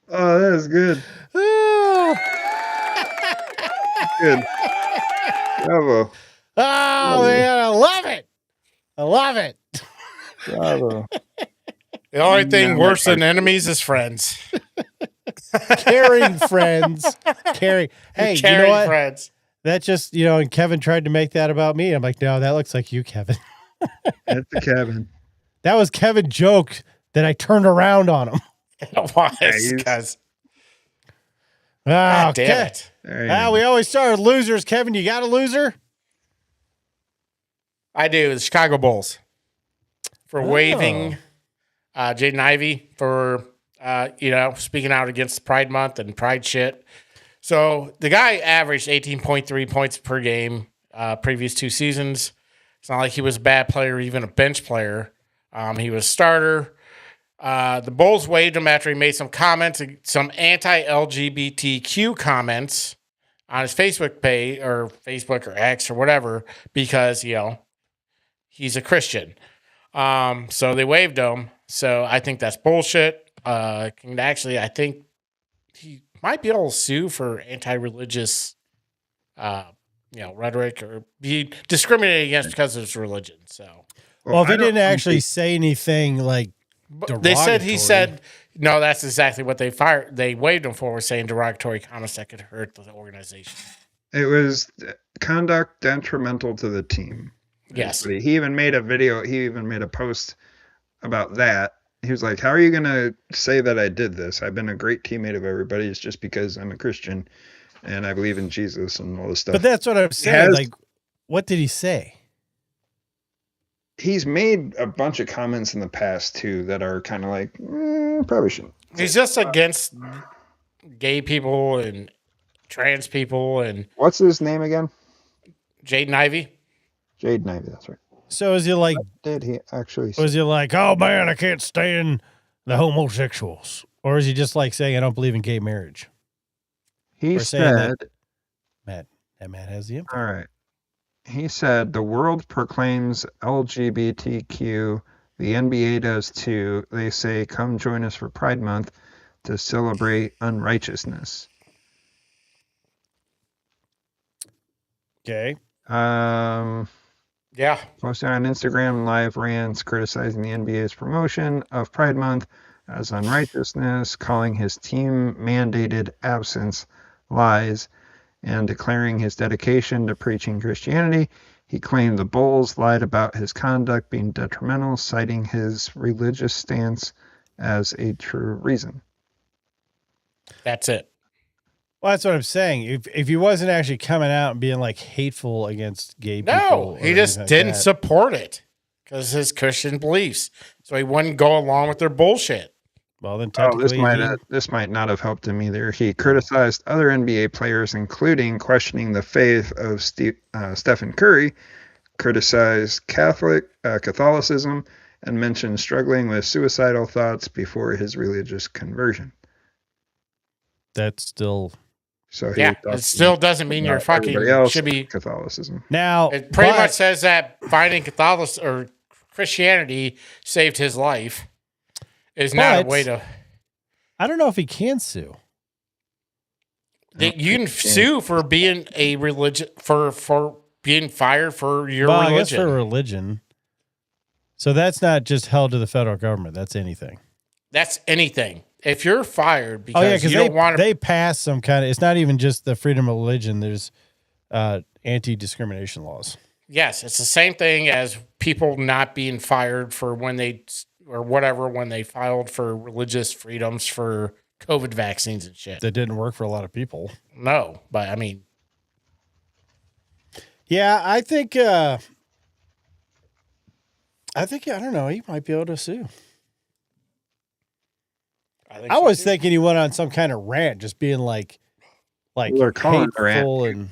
Oh, that is good. Good. Bravo. Oh, man, I love it. I love it. Bravo. The only thing worse than enemies is friends. Caring friends. Hey, you know what? Friends. That just, and Kevin tried to make that about me. I'm like, no, that looks like you, Kevin. That's the Kevin. That was Kevin's joke that I turned around on him. It was, because... Oh, damn it. We always start with losers. Kevin, you got a loser? I do. The Chicago Bulls. For waiving Jaden Ivey for, speaking out against Pride Month and Pride shit. So the guy averaged 18.3 points per game previous 2 seasons. It's not like he was a bad player or even a bench player. He was a starter. The Bulls waived him after he made some comments, some anti-LGBTQ comments on his Facebook page or Facebook or X or whatever, because, he's a Christian. So they waived him. So I think that's bullshit. I think he might be able to sue for anti-religious, rhetoric or be discriminated against because of his religion. So, well, if he didn't actually say anything like, they said he said no. That's exactly what they waived him for, was saying derogatory comments that could hurt the organization. It was conduct detrimental to the team. Yes. He even made a video. He even made a post about that. He was like, "How are you going to say that I did this? I've been a great teammate of everybody. It's just because I'm a Christian and I believe in Jesus and all this stuff." But that's what I'm saying. What did he say? He's made a bunch of comments in the past too that are kind of like, probably shouldn't. He's just against gay people and trans people. And what's his name again? Jaden Ivey. Jaden Ivey, that's right. So is he like? What did he actually say? Was he like, oh man, I can't stand the homosexuals, or is he just like saying I don't believe in gay marriage? He said, Matt has the info. All right. He said the world proclaims LGBTQ The NBA does too. They say, come join us for Pride Month to celebrate unrighteousness. Okay. Yeah. Posting on Instagram live rants criticizing the NBA's promotion of Pride Month as unrighteousness, calling his team mandated absence lies, and declaring his dedication to preaching Christianity. He claimed the Bulls lied about his conduct being detrimental, citing his religious stance as a true reason. That's it. Well, that's what I'm saying. If he wasn't actually coming out and being like hateful against gay people, No, he just didn't support it because his Christian beliefs. So he wouldn't go along with their bullshit. Well, then technically, this might not have helped him either. He criticized other NBA players, including questioning the faith of Stephen Curry, criticized Catholicism, and mentioned struggling with suicidal thoughts before his religious conversion. That's still... So it still doesn't mean you're fucking should be Catholicism. Now it pretty much says that finding Catholicism or Christianity saved his life is not a way to. I don't know if he can sue. You can sue for being a religion for being fired for your religion. I guess for religion. So that's not just held to the federal government. That's anything. That's anything. If you're fired because you don't want to... They pass some kind of... It's not even just the freedom of religion. There's anti-discrimination laws. Yes, it's the same thing as people not being fired for when they... or whatever, when they filed for religious freedoms for COVID vaccines and shit. That didn't work for a lot of people. No, but I mean... Yeah, I think... I don't know, he might be able to sue. I was thinking he went on some kind of rant, just being like hateful and...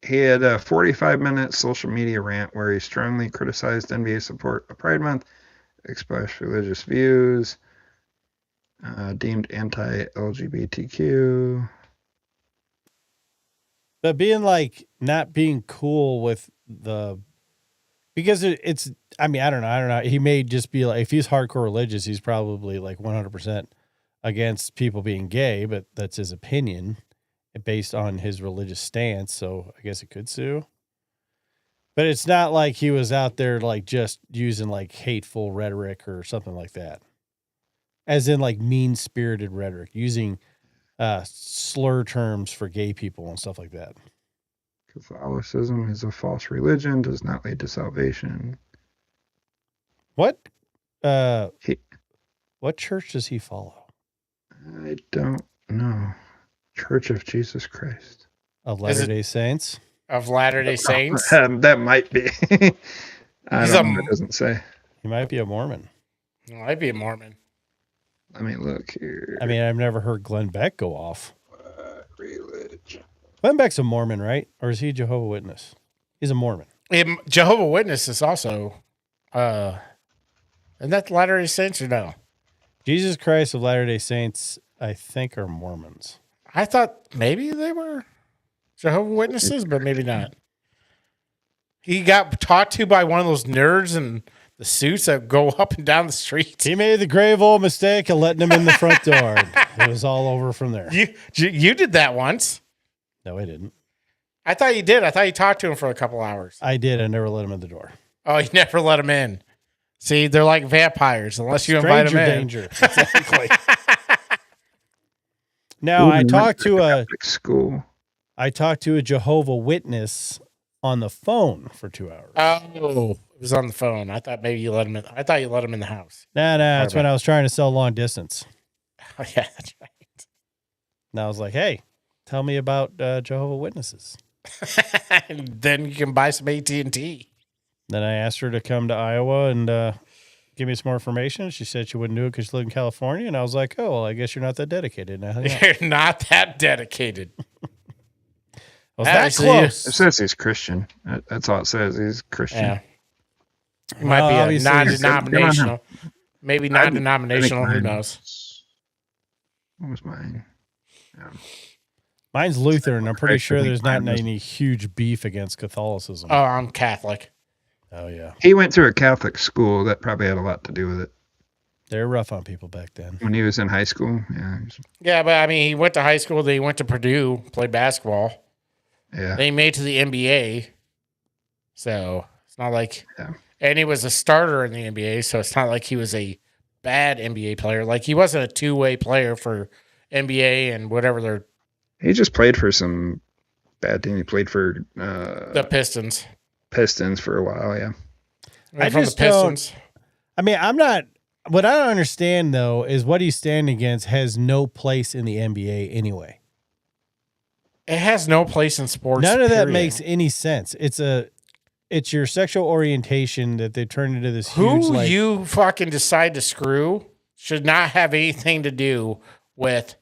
He had a 45-minute social media rant where he strongly criticized NBA support of Pride Month, expressed religious views, deemed anti-LGBTQ. But being like not being cool with the... Because it's... I mean, I don't know. He may just be like... If he's hardcore religious, he's probably like 100% against people being gay, but that's his opinion based on his religious stance. So I guess it could sue. But it's not like he was out there like just using like hateful rhetoric or something like that. As in like mean-spirited rhetoric, using slur terms for gay people and stuff like that. Catholicism is a false religion, does not lead to salvation. What church does he follow? I don't know. Church of Jesus Christ. Of Latter-day Saints? Of Latter-day Saints? That might be. I don't know. It doesn't say. He might be a Mormon. He might be a Mormon. Let me look here. I mean, I've never heard Glenn Beck go off. Religion. Glenn Beck's a Mormon, right? Or is he a Jehovah's Witness? He's a Mormon. Jehovah's Witness is also... isn't that Latter-day Saints or no? Jesus Christ of Latter-day Saints, I think, are Mormons. I thought maybe they were Jehovah's Witnesses, but maybe not. He got talked to by one of those nerds in the suits that go up and down the street. He made the grave old mistake of letting him in the front door. It was all over from there. You did that once. No, I didn't. I thought you did. I thought you talked to him for a couple hours. I did. I never let him in the door. Oh, you never let him in. See, they're like vampires unless you invite them in. Danger. Exactly. Now, I talked to a Jehovah's Witness on the phone for 2 hours. Oh, it was on the phone. I thought maybe you let him in. I thought you let him in the house. No, that's when I was trying to sell long distance. Oh, yeah, that's right. And I was like, hey, tell me about Jehovah's Witnesses. And then you can buy some AT&T. Then I asked her to come to Iowa and give me some more information. She said she wouldn't do it because she lived in California. And I was like, oh, well, I guess you're not that dedicated. You're not that dedicated. I was that close. It says he's Christian. That's all it says. He's Christian. Yeah. He might be a non-denominational. Maybe non-denominational. Who knows? What was mine? Yeah. Mine's Lutheran. I'm pretty sure there's not any huge beef against Catholicism. Oh, I'm Catholic. Oh, yeah. He went to a Catholic school. That probably had a lot to do with it. They're rough on people back then. When he was in high school, yeah. Yeah, but I mean, he went to high school. Then he went to Purdue, played basketball. Yeah. Then he made it to the NBA. So it's not like, Yeah. and he was a starter in the NBA. So it's not like he was a bad NBA player. Like he wasn't a two-way player for NBA and whatever they're. He just played for some bad team. He played for The Pistons. Pistons for a while, yeah. And from the Pistons. I mean, I'm not. What I don't understand though is what he's standing against has no place in the NBA anyway. It has no place in sports. None of that period. makes any sense. It's your sexual orientation that they turned into this Who huge. Like, you fucking decide to screw should not have anything to do with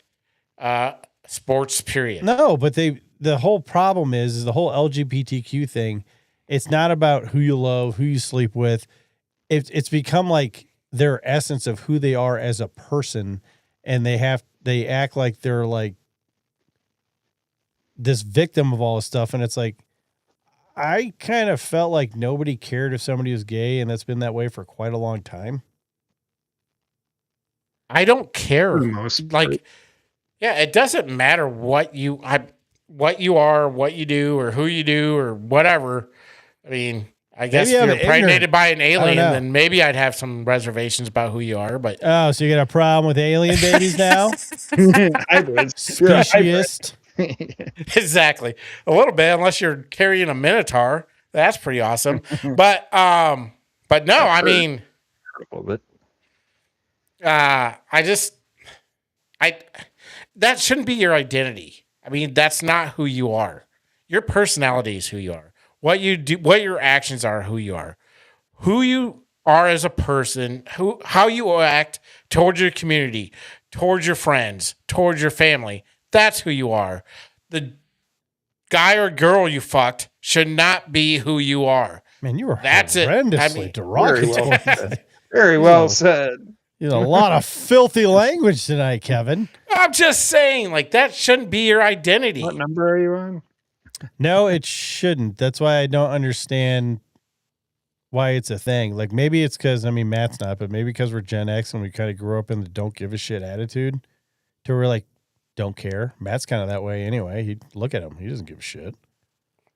sports. Period. no, but the whole problem is the whole LGBTQ thing. It's not about who you love, who you sleep with. It's become like their essence of who they are as a person, and they act like they're like this victim of all this stuff. And it's like, I kind of felt like nobody cared if somebody was gay, and that's been that way for quite a long time. I don't care. For the most part. Like, yeah, it doesn't matter what you are, what you do, or who you do, or whatever. I mean, I guess Maybe if I'm you're impregnated ignorant. by an alien, know. then maybe I'd have some reservations about who you are. But Oh, so you got a problem with alien babies now? Hybrids. You're a hybrid. Speciesist. exactly, a little bit, unless you're carrying a minotaur, that's pretty awesome. but no, I mean, A little bit. that shouldn't be your identity. I mean, that's not who you are. Your personality is who you are. What you do, what your actions are, who you are. Who you are as a person, how you act towards your community, towards your friends, towards your family. That's who you are. The guy or girl you fucked should not be who you are. Man, you were That's it. horrendously I mean, derogatory. Very well said. You know, a lot of filthy language tonight, Kevin. I'm just saying, like, that shouldn't be your identity. What number are you on? No, it shouldn't. That's why I don't understand why it's a thing. Like, maybe it's because, I mean, Matt's not, but maybe because we're Gen X and we kind of grew up in the don't give a shit attitude to where we're like, don't care. Matt's kind of that way anyway. He look at him. He doesn't give a shit.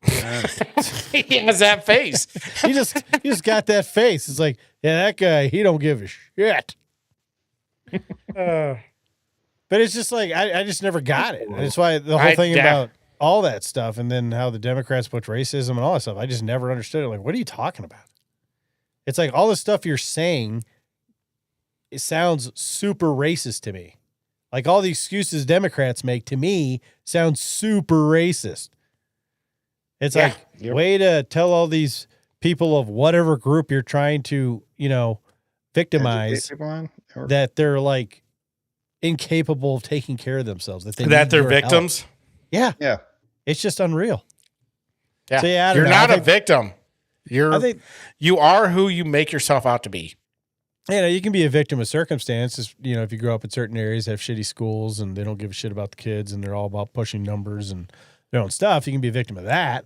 He has that face. He just got that face. It's like, yeah, that guy, he don't give a shit. But it's just like, I just never got it. That's why the whole thing about all that stuff and then how the Democrats put racism and all that stuff, I just never understood it. Like, what are you talking about? It's like all the stuff you're saying, it sounds super racist to me. Like all the excuses Democrats make to me sound super racist. It's like, way to tell all these people of whatever group you're trying to, you know, victimize that they're like incapable of taking care of themselves. That they're victims. Help. Yeah. Yeah. It's just unreal. Yeah. So, yeah, you're not a victim. You are who you make yourself out to be. You know, you can be a victim of circumstances. You know, if you grow up in certain areas, have shitty schools, and they don't give a shit about the kids, and they're all about pushing numbers and their own stuff, you can be a victim of that.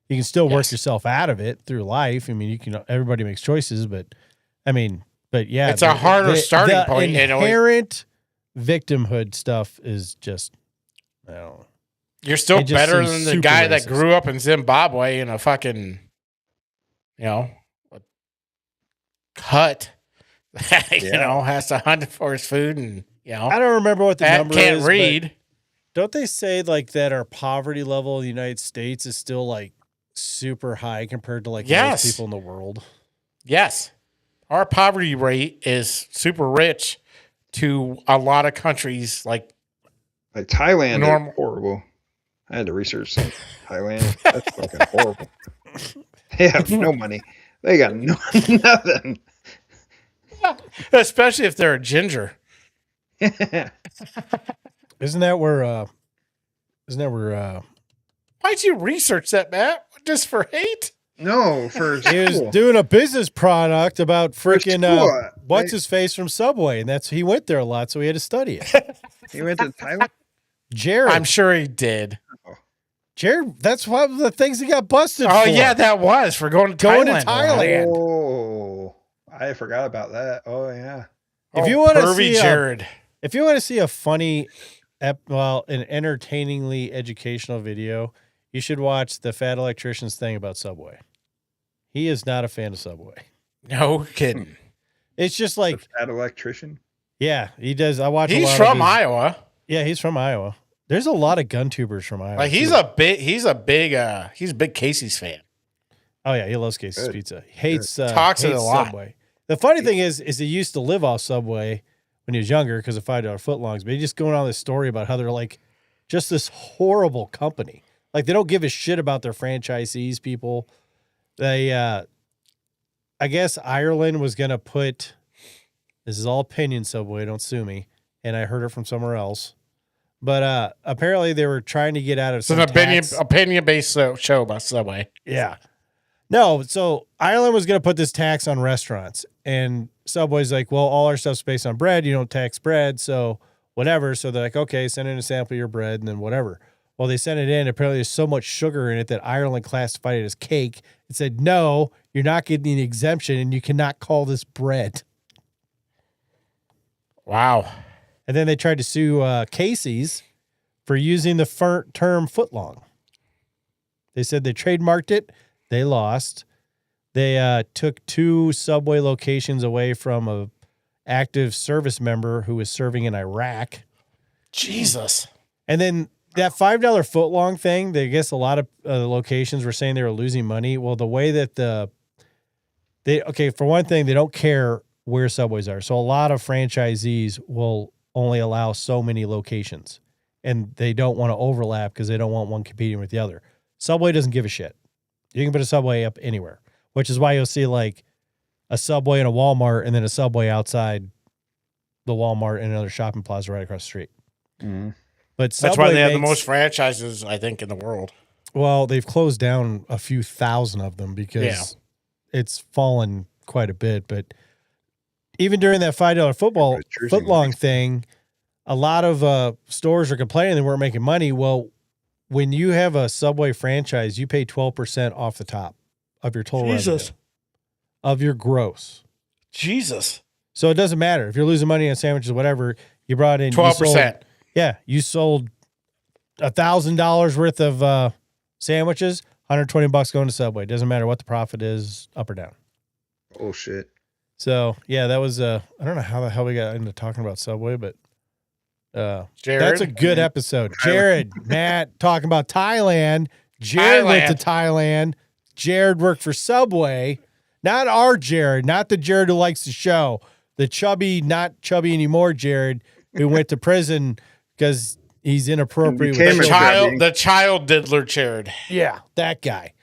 You can still work yourself out of it through life. I mean, everybody makes choices, but yeah, it's a harder starting point. Inherent victimhood stuff is just, I don't know. You're still better than the guy that grew up in Zimbabwe in a fucking, hut. Has to hunt for his food, and I don't remember what the number can't is. Read. Don't they say like that our poverty level in the United States is still like super high compared to like most people in the world? Yes, our poverty rate is super rich to a lot of countries like Thailand. Is horrible. I had to research Thailand. That's fucking horrible. They have no money. They got nothing. Especially if they're a ginger. Isn't that where why'd you research that, Matt? Just for hate? No, for he was doing a business product about freaking what's his face from Subway, and he went there a lot, so he had to study it. He went to Thailand? Jared. I'm sure he did. Jared, that's one of the things he got busted for. Oh yeah, that was for going to Thailand. Oh, I forgot about that. Oh yeah. If you want to see Jared, if you want to see a funny, an entertainingly educational video, you should watch the Fat Electrician's thing about Subway. He is not a fan of Subway. No kidding. It's just like the Fat Electrician. Yeah, he does. I watch. He's from Iowa. Yeah, he's from Iowa. There's a lot of gun tubers from Iowa. Like he's a big Casey's fan. Oh yeah, he loves Casey's Pizza. He hates talks it a lot. Subway. The funny thing is he used to live off Subway when he was younger because of $5 footlongs. But he's just going on this story about how they're like just this horrible company. Like they don't give a shit about their franchisees. People, they, I guess Ireland was gonna put. This is all opinion, Subway. Don't sue me. And I heard it from somewhere else. But apparently they were trying to get out of it's an opinion-based show about Subway. Yeah. No, so Ireland was going to put this tax on restaurants. And Subway's like, well, all our stuff's based on bread. You don't tax bread, so whatever. So they're like, okay, send in a sample of your bread and then whatever. Well, they sent it in. Apparently there's so much sugar in it that Ireland classified it as cake. It said, no, you're not getting the exemption and you cannot call this bread. Wow. And then they tried to sue Casey's for using the term footlong. They said they trademarked it. They lost. They took 2 Subway locations away from a active service member who was serving in Iraq. Jesus. And then that $5 footlong thing, I guess a lot of locations were saying they were losing money. Well, the way that for one thing, they don't care where Subways are. So a lot of franchisees will only allow so many locations and they don't want to overlap because they don't want one competing with the other. Subway doesn't give a shit. You can put a Subway up anywhere, which is why you'll see like a Subway and a Walmart and then a Subway outside the Walmart and another shopping plaza right across the street. Mm-hmm. But that's why they have the most franchises, I think, in the world. Well, they've closed down a few thousand of them because it's fallen quite a bit, but even during that $5 footlong thing, a lot of stores are complaining they weren't making money. Well, when you have a Subway franchise, you pay 12% off the top of your total revenue, of your gross. Jesus. So it doesn't matter if you're losing money on sandwiches, whatever. You brought in 12%. You sold $1,000 worth of sandwiches, $120 going to Subway. Doesn't matter what the profit is, up or down. Oh shit. So, yeah, that was, I don't know how the hell we got into talking about Subway, but Jared? That's a good episode. Jared, Matt, talking about Thailand. Jared went to Thailand. Jared worked for Subway. Not our Jared, not the Jared who likes the show. The chubby, not chubby anymore Jared, who went to prison because he's inappropriate. The child diddler Jared. Yeah, that guy.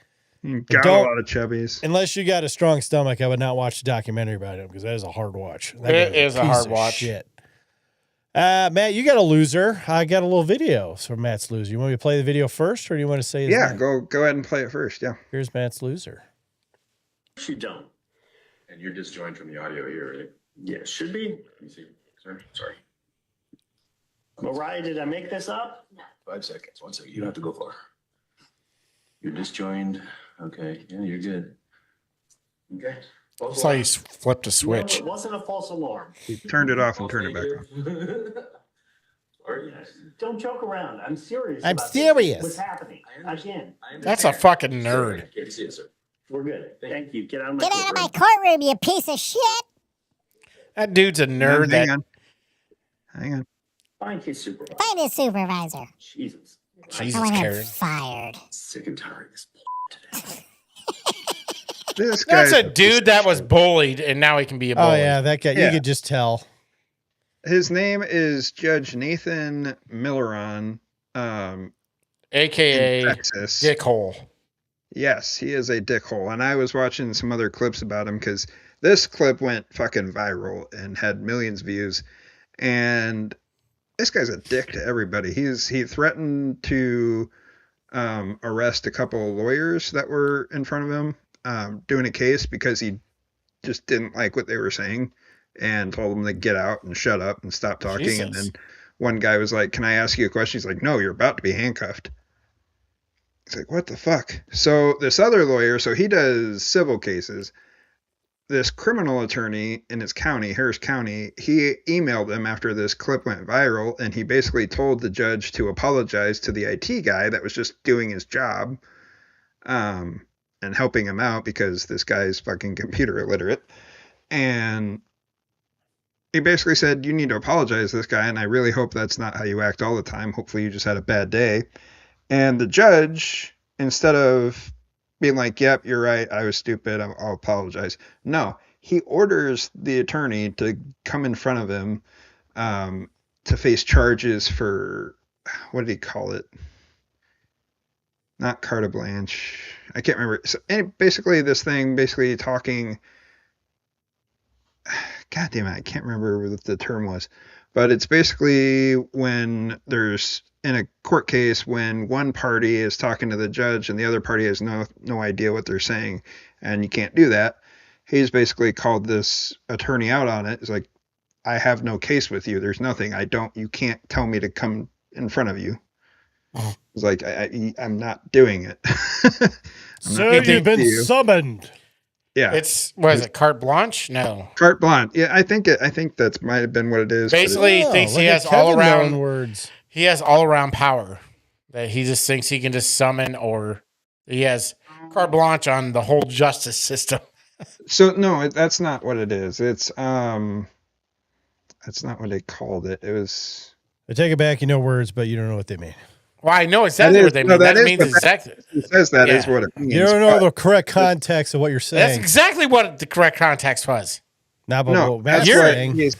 Got a lot of chubbies. Unless you got a strong stomach, I would not watch the documentary about him because that is a hard watch. It is a hard watch. Shit. Matt, you got a loser. I got a little video from Matt's loser. You want me to play the video first, or do you want to say his name? Go ahead and play it first. Yeah. Here's Matt's loser. You don't. And you're disjoined from the audio here, right? Yeah, should be. Let me see. Sorry. Mariah, did I make this up? 5 seconds. 1 second. You don't have to go far. You're disjoined. Okay. Yeah, you're good. Okay. That's how you flipped a switch. No, it wasn't a false alarm. He turned it off and turned it back on. Don't joke around. I'm serious. I'm serious. What's happening? Again. That's a fucking nerd. Can't see it, sir. We're good. Thank you. Get out of my Get out of my courtroom, you piece of shit. That dude's a nerd. Hang on. Find his supervisor. Find his supervisor. Jesus. Jesus, I want him Karen. fired. Sick and tired of this today. That's a dude that was bullied, and now he can be a bully. Oh, yeah, that guy. You could just tell. His name is Judge Nathan Milleron, a.k.a. Texas. Dickhole. Yes, he is a dickhole. And I was watching some other clips about him because this clip went fucking viral and had millions of views. And this guy's a dick to everybody. He threatened to arrest a couple of lawyers that were in front of him doing a case because he just didn't like what they were saying and told them to get out and shut up and stop talking. Jesus. And then one guy was like, "Can I ask you a question?" He's like, "No, you're about to be handcuffed." He's like, what the fuck? So this other lawyer, so he does civil cases. This criminal attorney in his county, Harris County, he emailed him after this clip went viral, and he basically told the judge to apologize to the IT guy that was just doing his job, and helping him out because this guy's fucking computer illiterate. And he basically said, you need to apologize to this guy, and I really hope that's not how you act all the time. Hopefully you just had a bad day. And the judge, instead of being like, yep, you're right, I was stupid, I'll apologize. No, he orders the attorney to come in front of him to face charges for, what did he call it? Not carte blanche. I can't remember. So, and basically this thing, basically talking, God damn it, I can't remember what the term was. But it's basically when there's, in a court case, when one party is talking to the judge and the other party has no idea what they're saying, and you can't do that. He's basically called this attorney out on it. It's like, I have no case with you. There's nothing. You can't tell me to come in front of you. It's like, I'm not doing it. So you've been summoned. Yeah. It's, what is it, carte blanche? No. Carte blanche. Yeah, I think that might have been what it is. Basically, he thinks he has all around words. He has all around power that he just thinks he can just summon, or he has carte blanche on the whole justice system. So no, that's not what it is. It's that's not what they called it. It was. I take it back. You know words, but you don't know what they mean. Well, I know exactly what they mean. That means exactly. It says that is what it means. You don't know the correct context of what you're saying. That's exactly what the correct context was. But no, what Matt's saying.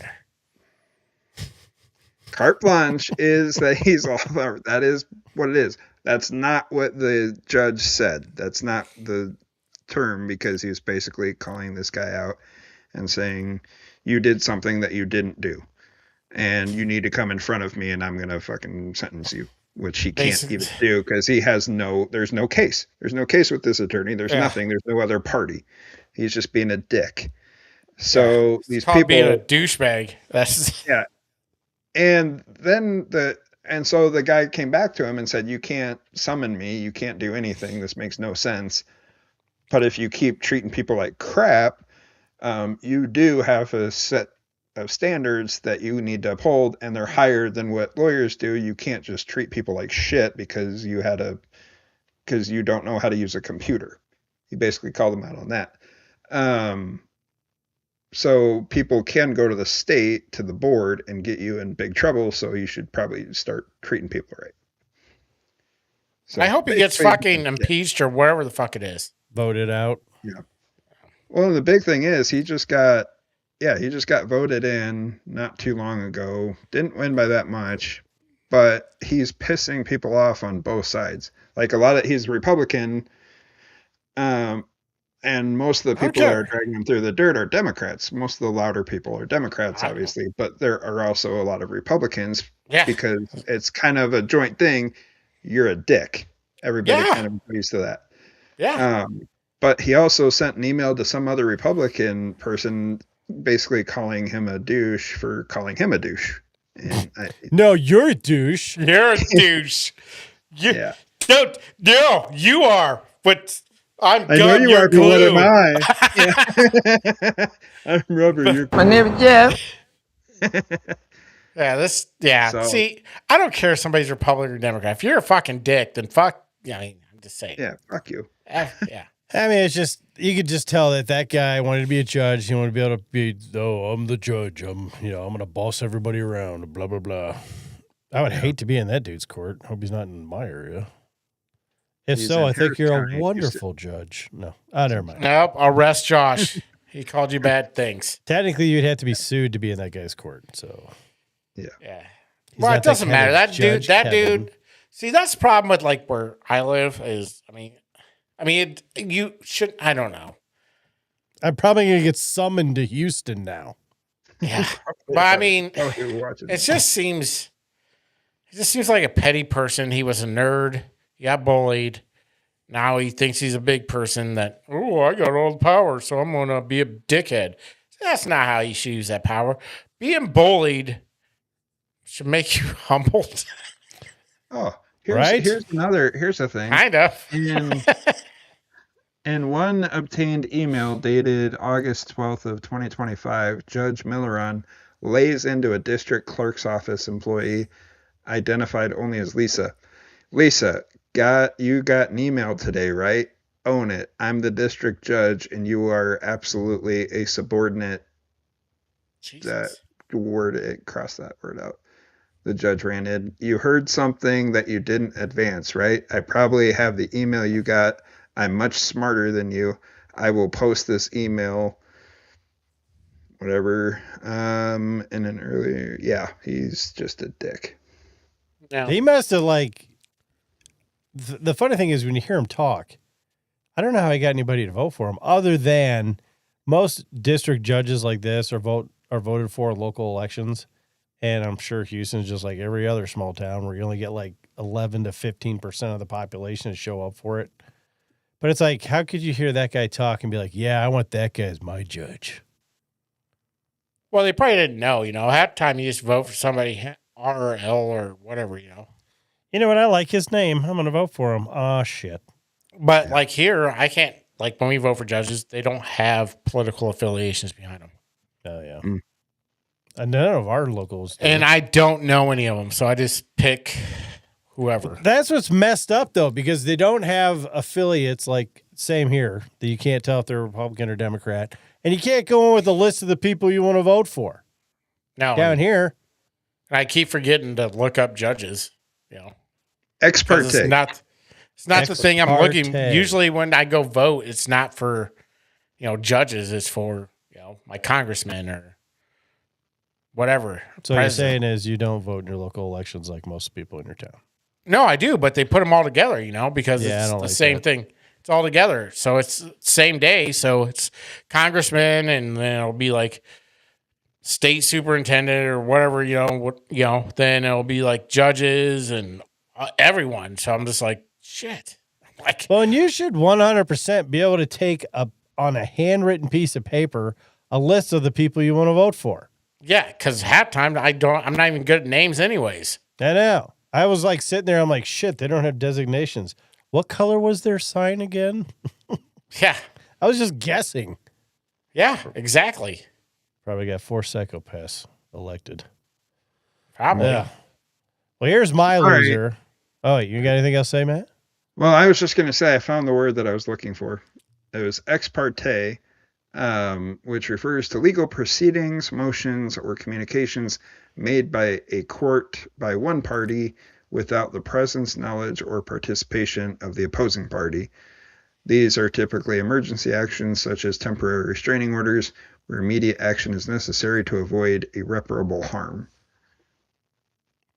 Carte blanche is that he's all over. That is what it is. That's not what the judge said. That's not the term, because he was basically calling this guy out and saying, you did something that you didn't do, and you need to come in front of me, and I'm going to fucking sentence you, which he can't even do because he has there's no case. There's no case with this attorney. There's nothing. There's no other party. He's just being a dick. So these people being a douchebag. That's yeah. And then so the guy came back to him and said, you can't summon me. You can't do anything. This makes no sense. But if you keep treating people like crap, you do have a set of standards that you need to uphold, and they're higher than what lawyers do. You can't just treat people like shit because you don't know how to use a computer. He basically called them out on that. So people can go to the state, to the board, and get you in big trouble. So you should probably start treating people right. So I hope he gets fucking impeached or wherever the fuck it is. Voted out. Yeah. Well, the big thing is he just got voted in not too long ago. Didn't win by that much, but he's pissing people off on both sides. Like he's Republican, and most of the people that are dragging him through the dirt are Democrats. Most of the louder people are Democrats, obviously, but there are also a lot of Republicans because it's kind of a joint thing. You're a dick. Everybody kind of agrees to that. Yeah. But he also sent an email to some other Republican person basically calling him a douche for calling him a douche. And no, you're a douche. You're a douche. No, you are. But I'm I know you are, but what am I? Yeah. I'm rubber. You're My name is Jeff. See, I don't care if somebody's Republican or Democrat. If you're a fucking dick, then fuck. Yeah, I'm just saying. Yeah, fuck you. Yeah. I mean, it's just, you could just tell that guy wanted to be a judge. He wanted to be able to be, I'm the judge. I'm going to boss everybody around, blah, blah, blah. I would hate to be in that dude's court. Hope he's not in my area. If so, I think you're a wonderful judge. No. Never mind. Nope. Arrest Josh. He called you bad things. Technically, you'd have to be sued to be in that guy's court. So, yeah. Well, it doesn't matter. That dude. See, that's the problem with like where I live is, you should. I don't know. I'm probably gonna get summoned to Houston now. Yeah, but it just seems like a petty person. He was a nerd. He got bullied. Now he thinks he's a big person. That I got all the power, so I'm gonna be a dickhead. That's not how you should use that power. Being bullied should make you humbled. Oh, Right? Here's the thing. Kind of. In one obtained email dated August 12th of 2025, Judge Milleron lays into a district clerk's office employee identified only as Lisa. Lisa, you got an email today, right? Own it. I'm the district judge, and you are absolutely a subordinate. Jesus. Cross that word out. The judge ran in. You heard something that you didn't advance, right? I probably have the email you got. I'm much smarter than you. I will post this email. Whatever. And then earlier, yeah, he's just a dick. No. He must have the funny thing is when you hear him talk, I don't know how he got anybody to vote for him other than most district judges like this are voted for in local elections. And I'm sure Houston's just like every other small town where you only get like 11 to 15% of the population to show up for it. But it's like, how could you hear that guy talk and be like, yeah, I want that guy as my judge? Well, they probably didn't know, half the time you just vote for somebody R or L or whatever, You know what? I like his name. I'm going to vote for him. Oh, shit. But like here, I can't, like when we vote for judges, they don't have political affiliations behind them. Oh, yeah. And none of our locals do. And I don't know any of them, so I just pick whoever. That's what's messed up, though, because they don't have affiliates like same here that you can't tell if they're Republican or Democrat. And you can't go in with a list of the people you want to vote for. No. Down here. I keep forgetting to look up judges, Ex parte. It's not the thing I'm looking. Usually when I go vote, it's not for, judges. It's for, my congressman or whatever. So what you're saying is you don't vote in your local elections like most people in your town. No, I do, but they put them all together, because it's the same thing. It's all together. So it's same day. So it's congressman, and then it'll be like state superintendent or whatever, then it'll be like judges and everyone. So I'm just like, shit. Well, and you should 100% be able to take on a handwritten piece of paper a list of the people you want to vote for. Yeah, because half time I'm not even good at names anyways. I know. I was like sitting there, I'm like, shit, they don't have designations. What color was their sign again? Yeah. I was just guessing. Yeah, exactly. Probably got 4 psychopaths elected. Probably. Yeah. Well, here's my loser. Right. Oh, you got anything else to say, Matt? Well, I was just going to say I found the word that I was looking for. It was ex parte, which refers to legal proceedings, motions, or communications made by a court by one party without the presence, knowledge, or participation of the opposing party. These are typically emergency actions such as temporary restraining orders, where immediate action is necessary to avoid irreparable harm.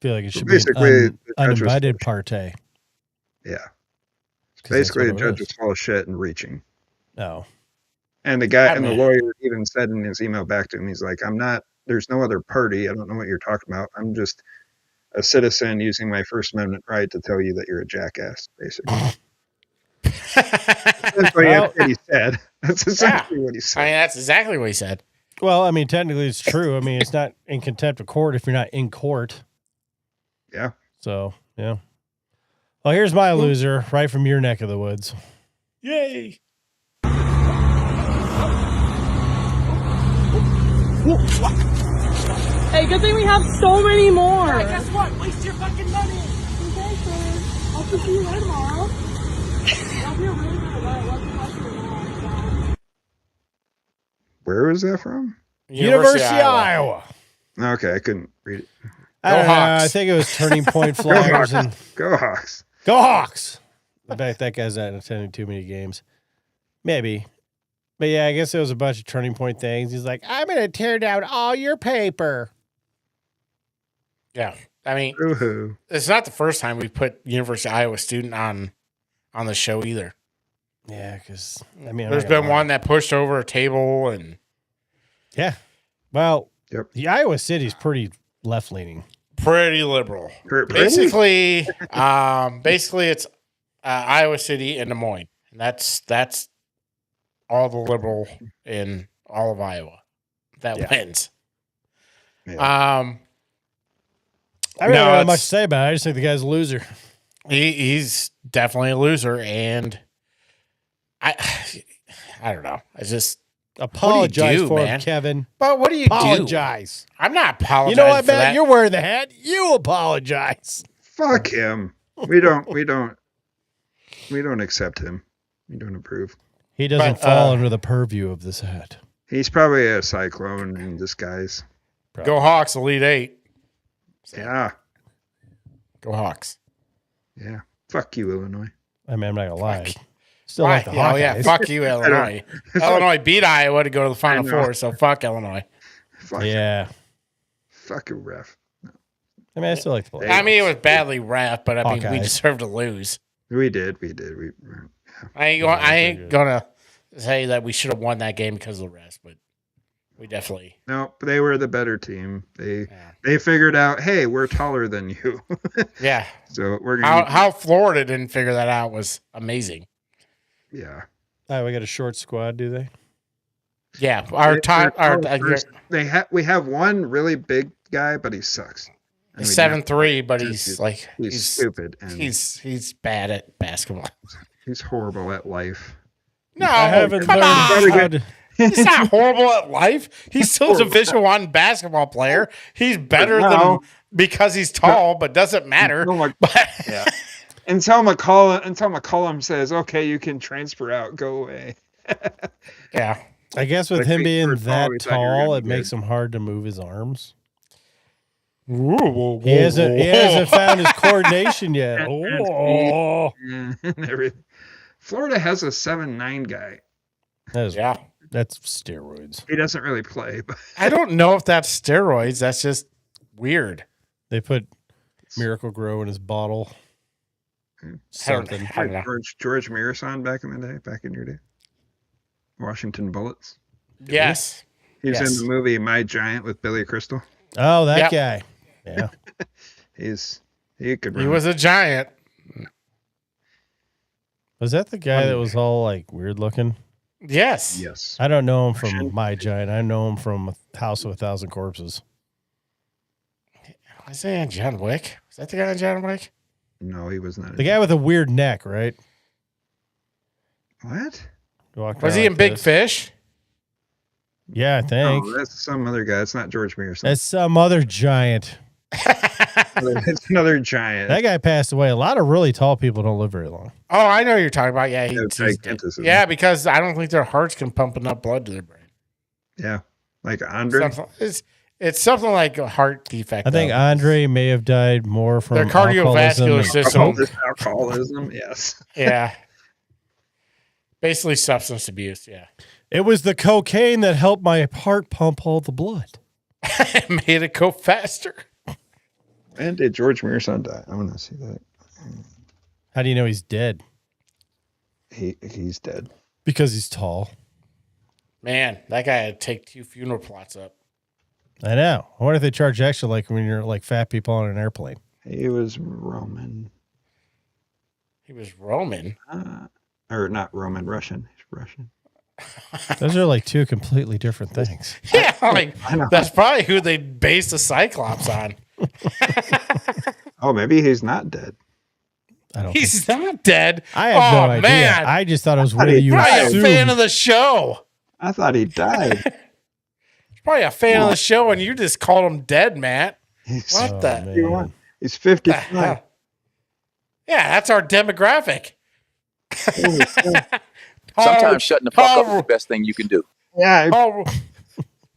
I feel like it should be an uninvited parte. Yeah. Basically, the judge was full of shit and reaching. No. And the guy and the lawyer even said in his email back to him, he's like, there's no other party. I don't know what you're talking about. I'm just a citizen using my First Amendment right to tell you that you're a jackass, basically. That's what he said. That's exactly what he said. That's exactly what he said. Well, technically it's true. It's not in contempt of court if you're not in court. Yeah. So, yeah. Well, here's my loser right from your neck of the woods. Yay. Hey, good thing we have so many more. Yeah, guess what? Waste your fucking money. Okay, sir. I'll see you later tomorrow. I'll be really good at Where was that from? University of Iowa. Okay, I couldn't read it. I think it was Turning Point Flyers. Go Hawks. Go Hawks. I bet that guy's not attending too many games. Maybe. But yeah, I guess it was a bunch of Turning Point things. He's like, I'm going to tear down all your paper. Yeah. It's not the first time we put University of Iowa student on the show either. Yeah, because, there's been one that pushed over a table and. Yeah. Well, The Iowa City's pretty left-leaning. Pretty liberal. Basically, it's Iowa City and Des Moines. And that's all the liberal in all of Iowa that wins. Yeah. I don't have much to say about it. I just think the guy's a loser. He's definitely a loser, and I don't know. I just apologize do, for man? him, Kevin. But what do you Apologize. do? I'm not apologizing. You know what, for Matt? that. You're wearing the hat. You apologize. Fuck him. We don't accept him. We don't approve. He doesn't fall under the purview of this hat. He's probably a cyclone in disguise. Go Hawks, Elite Eight. Yeah. Go Hawks. Yeah. Fuck you, Illinois. I mean, I'm not gonna lie. Still like the Hawkeyes. Oh yeah, fuck you, Illinois. Illinois beat Iowa to go to the Final Four, so fuck Illinois. Fuck yeah. Fuck a ref. I mean, I still like the play. I mean, it was badly ref, but I mean, we Hawkeyes. deserved to lose. We did. I ain't gonna say that we should have won that game because of the rest, but we definitely. No, they were the better team. They figured out, hey, we're taller than you. Yeah. So we're gonna How Florida didn't figure that out was amazing. Yeah. Oh, we got a short squad, do they? Yeah, we have one really big guy, but he sucks. And He's we 7'3", but he's like he's stupid and he's bad at basketball. he's horrible at life. No, I haven't come learned on. how to- He's not horrible at life. He's still a Division I basketball player. He's better than because he's tall, but doesn't matter. Yeah. Until McCollum says, "Okay, you can transfer out. Go away." Yeah. I guess with Like, him we being were that always thought you were tall, gonna it be makes good. him hard to move his arms. Whoa, He hasn't found his coordination yet. And Oh. everything. Florida has a 7'9" guy. That's steroids. He doesn't really play, but I don't know if that's steroids. That's just weird. They put Miracle Grow in his bottle. Something. I don't know. George Mirasan back in the day, back in your day. Washington Bullets. Yes. He's Yes. in the movie My Giant with Billy Crystal. Oh, that Yep. guy. Yeah. He could He run. was a giant. Was that the guy that was all like weird looking? Yes. Yes. I don't know him from My Giant. I know him from House of a Thousand Corpses. Was he in John Wick? Was that the guy in John Wick? No, he was not. The guy with a weird neck, right? What? Was he in Big Fish? Yeah, I think. No, that's some other guy. It's not George Mirasan. That's some other giant. It's another giant. That guy passed away. A lot of really tall people don't live very long. Oh, I know who you're talking about. Yeah, he's gigantism. yeah, because I don't think their hearts can pump enough blood to their brain. Yeah, like Andre. It's something like a heart defect. I think though. Andre may have died more from Their cardiovascular alcoholism. system. Alcoholism, yes. Yeah. Basically substance abuse, yeah. It was the cocaine that helped my heart pump all the blood. It made it go faster. And did George Mirasan die? I want to see that. How do you know he's dead? He's dead. Because he's tall. Man, that guy had to take 2 funeral plots up. I know. I wonder if they charge extra like when you're like fat people on an airplane. He was Roman. He was Roman. Or not Roman, Russian. He's Russian. Those are like 2 completely different things. Yeah, like that's probably who they based the Cyclops on. Oh, maybe he's not dead. I don't. He's not dead. I have no idea. Man. I just thought it was weird. You Probably a assumed. fan of the show. I thought he died. Probably a fan of the show, and you just called him dead, Matt. What the? Man. He's 55. Yeah, that's our demographic. Sometimes shutting the fuck up is the best thing you can do. Yeah.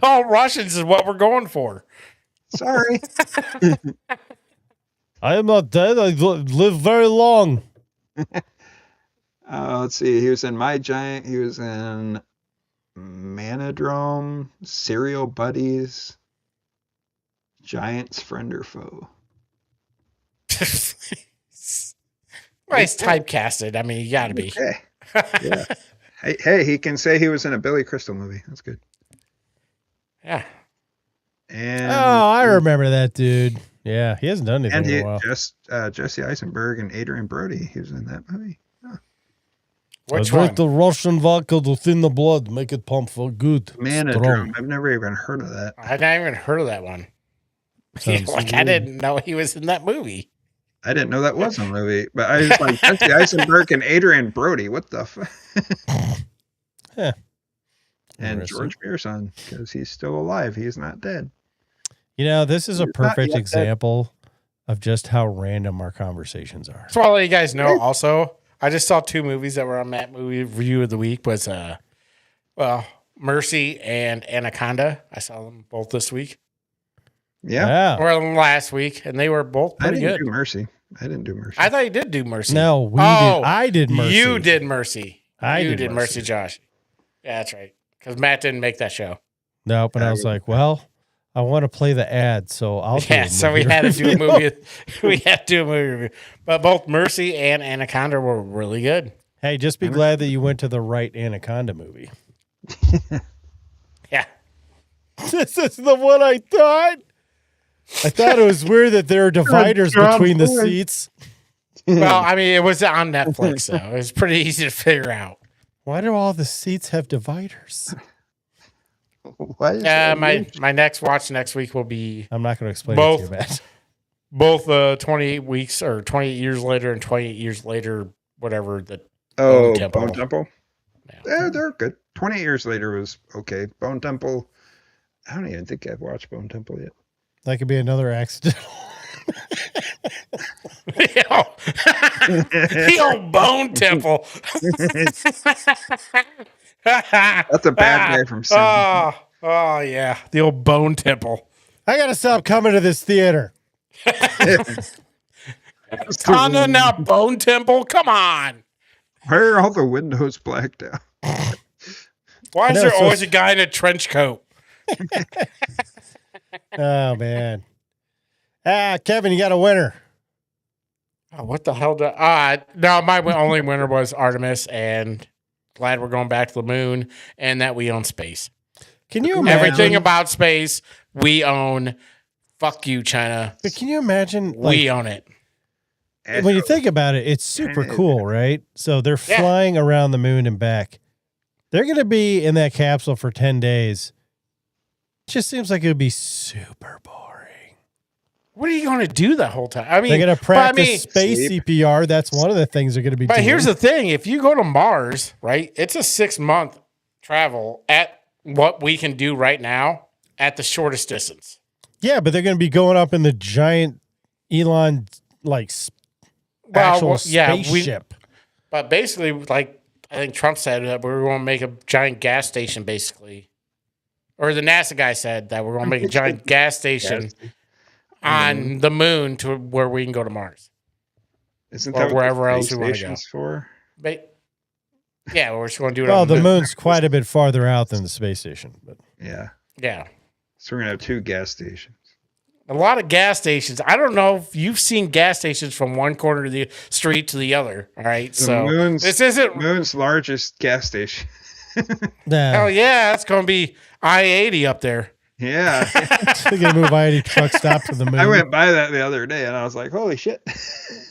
All Russians is what we're going for. Sorry. I am not dead. I live very long. Let's see. He was in My Giant. He was in Manodrome, Serial Buddies, Giants Friend or Foe. Well, he's typecasted. I mean, you got to be. Okay. Yeah. Hey, he can say he was in a Billy Crystal movie. That's good. Yeah. And I remember that dude. Yeah, he hasn't done anything and in a while. Jesse Eisenberg and Adrian Brody. He was in that movie. Oh. Which I one? drink the Russian vodka to thin the blood, make it pump for good. Manodrome. I've never even heard of that. I've not even heard of that one. Sounds Like I weird. didn't know he was in that movie. I didn't know that was a movie, but I was like, Jesse Eisenberg and Adrian Brody. What the fuck? Yeah. And George Pearson, because he's still alive. He's not dead. You know, this is a He's not perfect yet example of just how random our conversations are. So I'll let you guys know also, I just saw 2 movies that were on Matt Movie Review of the Week was, Mercy and Anaconda. I saw them both this week. Yeah. Or last week, and they were both pretty good. I didn't do Mercy. I thought you did do Mercy. No, I did Mercy. You did Mercy. I did Mercy, Josh. Yeah, that's right. Because Matt didn't make that show. Nope. And I was like, well, I want to play the ad, so I'll do a so we movie had to do a review. movie. We had to do a movie review. But both Mercy and Anaconda were really good. Hey, just be glad that you went to the right Anaconda movie. Yeah. This is the one I thought. I thought it was weird that there are dividers between the seats. Well, I mean, it was on Netflix, so it was pretty easy to figure out. Why do all the seats have dividers? Why is my next watch next week will be. I'm not going to explain both, it to you, Matt. Both 28 weeks or 28 years later and 28 years later, whatever. Bone Temple. Yeah, they're good. 28 years later was okay. Bone Temple. I don't even think I've watched Bone Temple yet. That could be another accident. The old Bone Temple. That's a bad guy from Simpsons. Oh, yeah. The old Bone Temple. I got to stop coming to this theater. Wakanda now, Bone Temple. Come on. Why are all the windows blacked out? Why is there always a guy in a trench coat? Oh, man. Kevin, you got a winner. Oh, what the hell? No, my only winner was Artemis, and glad we're going back to the moon and that we own space. Can you imagine? Everything about space we own. Fuck you, China. But can you imagine? We own it. When you think about it, it's super cool, right? So they're flying around the moon and back. They're going to be in that capsule for 10 days. It just seems like it would be super boring. What are you going to do the whole time? I mean, they're going to practice space CPR. That's one of the things they're going to be doing. But here's the thing. If you go to Mars, right, it's a 6-month travel at what we can do right now at the shortest distance. Yeah, but they're going to be going up in the giant Elon, actual spaceship. But basically, like I think Trump said, that we were going to make a giant gas station, basically. Or the NASA guy said that we're going to make a giant gas station on the moon to where we can go to Mars. Isn't or that wherever what the else space we want to go? station's for? Yeah, we're just going to do it. Well, on the moon. moon's quite a bit farther out than the space station. But yeah. So we're going to have 2 gas stations. A lot of gas stations. I don't know if you've seen gas stations from one corner of the street to the other. All right. This isn't moon's largest gas station. Hell yeah, it's going to be I-80 up there. Yeah. They're going to move I-80 truck stop to the moon. I went by that the other day and I was like, holy shit.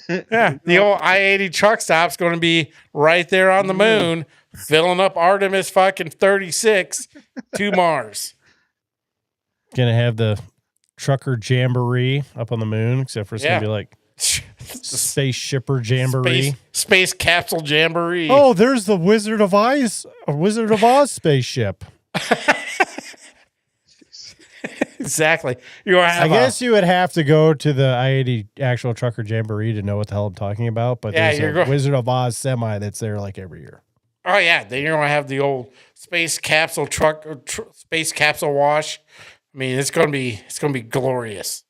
Yeah. The old I-80 truck stop's going to be right there on the moon, filling up Artemis fucking 36 to Mars. Going to have the trucker jamboree up on the moon, except for it's going to be like space shipper jamboree. Space capsule jamboree. Oh, there's the Wizard of Oz spaceship. Exactly. I guess you would have to go to the I-80 actual trucker jamboree to know what the hell I'm talking about, but there's a Wizard of Oz semi that's there like every year. Oh yeah, then you're gonna have the old space capsule truck, space capsule wash. I mean, it's gonna be glorious.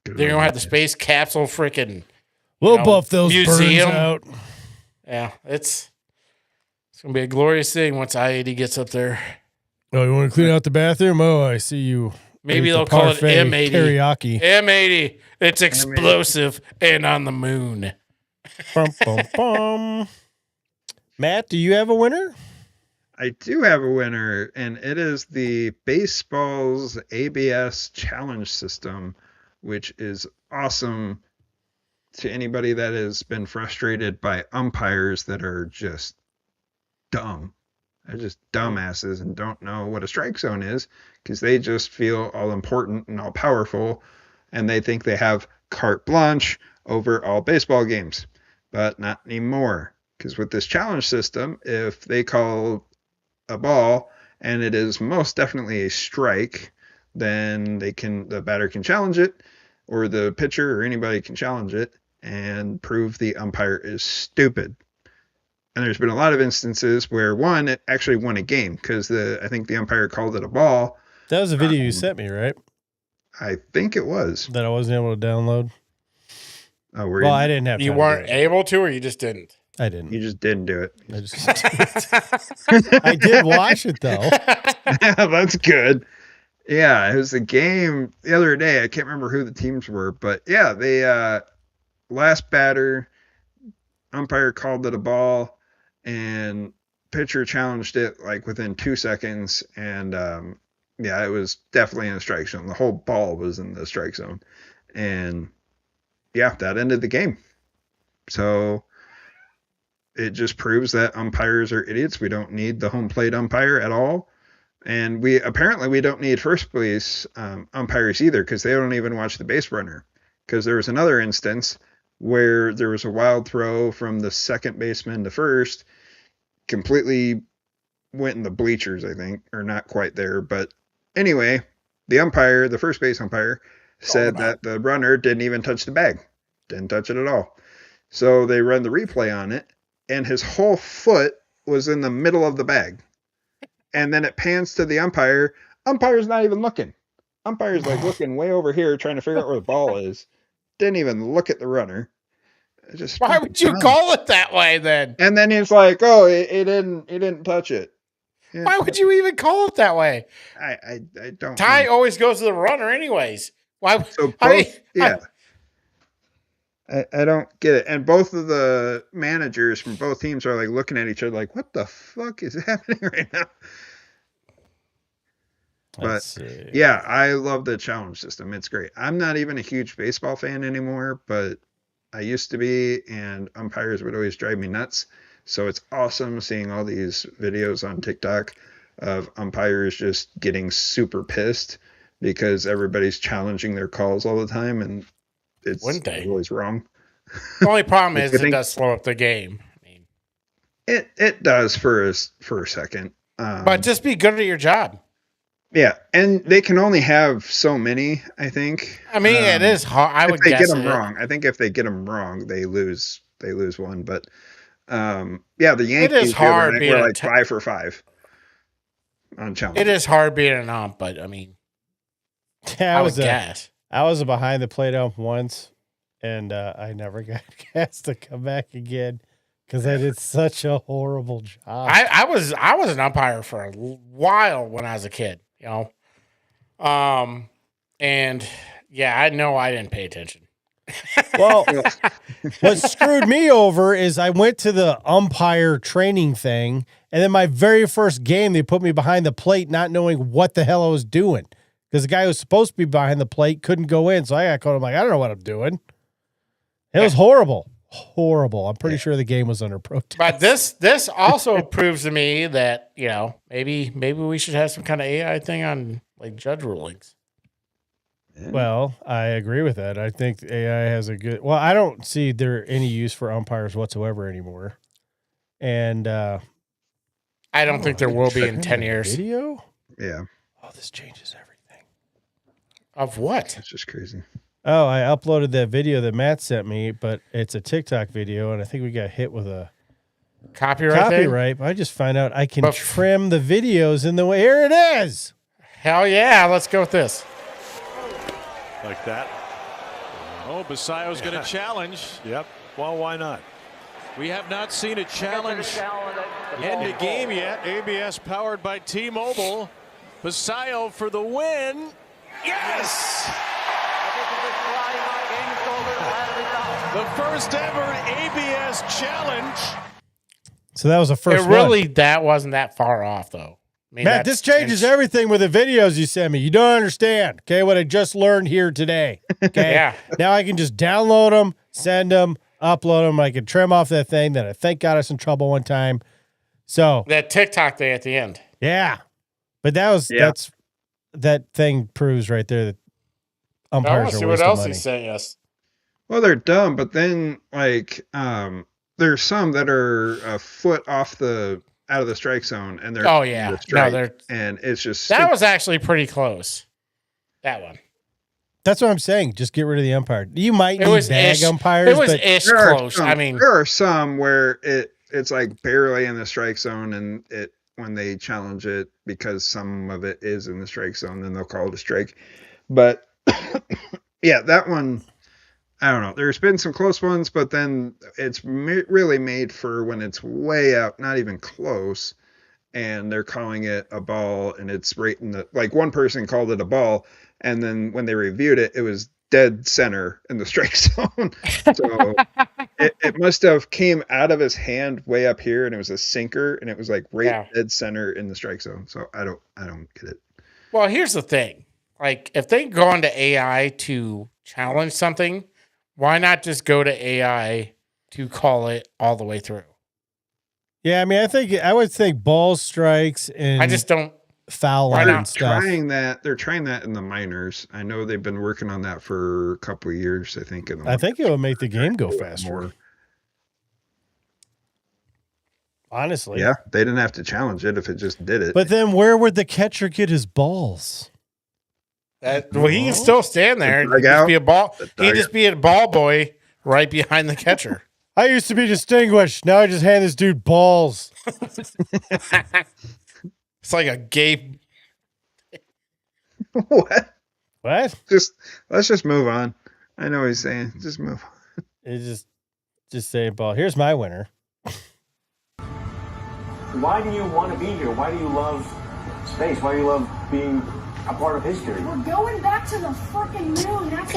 Then you're gonna have the space capsule freaking. We'll buff those museum burns out. Yeah, it's gonna be a glorious thing once I-80 gets up there. Oh, you want to clean out the bathroom? Oh, I see you. Maybe they'll call it M80. Teriyaki. M80. It's explosive and on the moon. Bum, bum, bum. Matt, do you have a winner? I do have a winner, and it is the Baseball's ABS challenge system, which is awesome to anybody that has been frustrated by umpires that are just dumb. They're just dumbasses and don't know what a strike zone is because they just feel all important and all powerful, and they think they have carte blanche over all baseball games, but not anymore. Because with this challenge system, if they call a ball and it is most definitely a strike, then the batter can challenge it, or the pitcher or anybody can challenge it and prove the umpire is stupid. And there's been a lot of instances where it actually won a game because I think the umpire called it a ball. That was a video you sent me, right? I think it was. That I wasn't able to download. Oh, well, I didn't have time. You weren't able to, or you just didn't? I didn't. You just didn't do it. I did watch it, though. That's good. Yeah, it was a game the other day. I can't remember who the teams were, but yeah, they last batter, umpire called it a ball, and pitcher challenged it like within 2 seconds, and yeah, it was definitely in the strike zone. The whole ball was in the strike zone, and yeah, that ended the game. So it just proves that umpires are idiots. We don't need the home plate umpire at all. And we don't need first base umpires either, because they don't even watch the base runner. Because there was another instance where there was a wild throw from the second baseman to first, completely went in the bleachers, I think, or not quite there. But anyway, the first base umpire, said that the runner didn't even touch the bag, didn't touch it at all. So they run the replay on it, and his whole foot was in the middle of the bag. And then it pans to the umpire. Umpire's not even looking. Umpire's like looking way over here, trying to figure out where the ball is. Didn't even look at the runner. Why would you call it that way then? And then he's like, "Oh, it didn't touch it." Yeah. Why would you even call it that way? I don't. Tie always goes to the runner, anyways. Why? So I don't get it. And both of the managers from both teams are like looking at each other like, what the fuck is happening right now? But yeah, I love the challenge system. It's great. I'm not even a huge baseball fan anymore, but I used to be, and umpires would always drive me nuts. So it's awesome seeing all these videos on TikTok of umpires just getting super pissed because everybody's challenging their calls all the time, and it's always wrong. The only problem is it does slow up the game. I mean, it does for a second. But just be good at your job. Yeah, and they can only have so many, I think. I mean, it is hard. I would guess get them wrong. I think if they get them wrong, they lose one. But yeah, the Yankees it is hard being were like 5 for 5 on challenge. It is hard being an ump, but I mean, I would guess. I was a behind the plate ump once, and I never got asked to come back again because I did such a horrible job. I was an umpire for a while when I was a kid, you know. And yeah, I know I didn't pay attention. Well, what screwed me over is I went to the umpire training thing, and then my very first game, they put me behind the plate not knowing what the hell I was doing. Because the guy who was supposed to be behind the plate couldn't go in. So I got caught. I'm like, I don't know what I'm doing. It was horrible. Horrible. I'm pretty sure the game was under protest. But this also proves to me that, you know, maybe we should have some kind of AI thing on like judge rulings. Well, I agree with that. I think AI has a good. Well, I don't see there any use for umpires whatsoever anymore. And I don't think there will be in 10 years. Video? Yeah. Oh, this changes everything. Of what? That's just crazy. Oh, I uploaded that video that Matt sent me, but it's a TikTok video, and I think we got hit with a copyright. But I just found out I can trim the videos in the way. Here it is. Hell yeah. Let's go with this. Like that. Oh, Basayo's going to challenge. Yep. Well, why not? We have not seen a challenge end a game yet. ABS powered by T-Mobile. Basayo for the win. Yes! The first ever ABS challenge. So that was the first one. That wasn't that far off, though. I mean, Matt, this changes everything with the videos you sent me. You don't understand, okay, what I just learned here today. Okay? Yeah. Now I can just download them, send them, upload them. I can trim off that thing that I think got us in trouble one time. So that TikTok thing at the end. Yeah. But that thing proves right there that umpires are wasting money. I want to see what else he sent us. Well, they're dumb, but then like there's some that are a foot off out of the strike zone, and they're Oh yeah, the strike, no, they're and it's just that was actually pretty close. That one. That's what I'm saying. Just get rid of the umpire. You might It need was bag ish. umpires. It was but ish there are close. some- I mean, there are some where it's like barely in the strike zone, and when they challenge it because some of it is in the strike zone, then they'll call it a strike. But yeah, that one, I don't know. There's been some close ones, but then it's really made for when it's way out, not even close, and they're calling it a ball, and it's right in the, like one person called it a ball, and then when they reviewed it, it was dead center in the strike zone. So it must have came out of his hand way up here, and it was a sinker, and it was like dead center in the strike zone. So I don't get it. well, here's the thing. Like, if they go into AI to challenge something, why not just go to AI to call it all the way through? yeah, I mean, I would think ball strikes and I just don't. foul Why line not? stuff. They're trying that in the minors. I know they've been working on that for a couple of years. I think. I think it will make the game go faster. Honestly. Yeah, they didn't have to challenge it if it just did it. But then where would the catcher get his balls? Well, he can still stand there and dugout. just be a ball. He just be a ball boy right behind the catcher. I used to be distinguished. Now I just hand this dude balls. It's like a gay. What? What? Let's just move on. I know what he's saying. Just move on. It's just saying ball. Here's my winner. Why do you want to be here? Why do you love space? Why do you love being a part of history? We're going back to the fucking moon. That's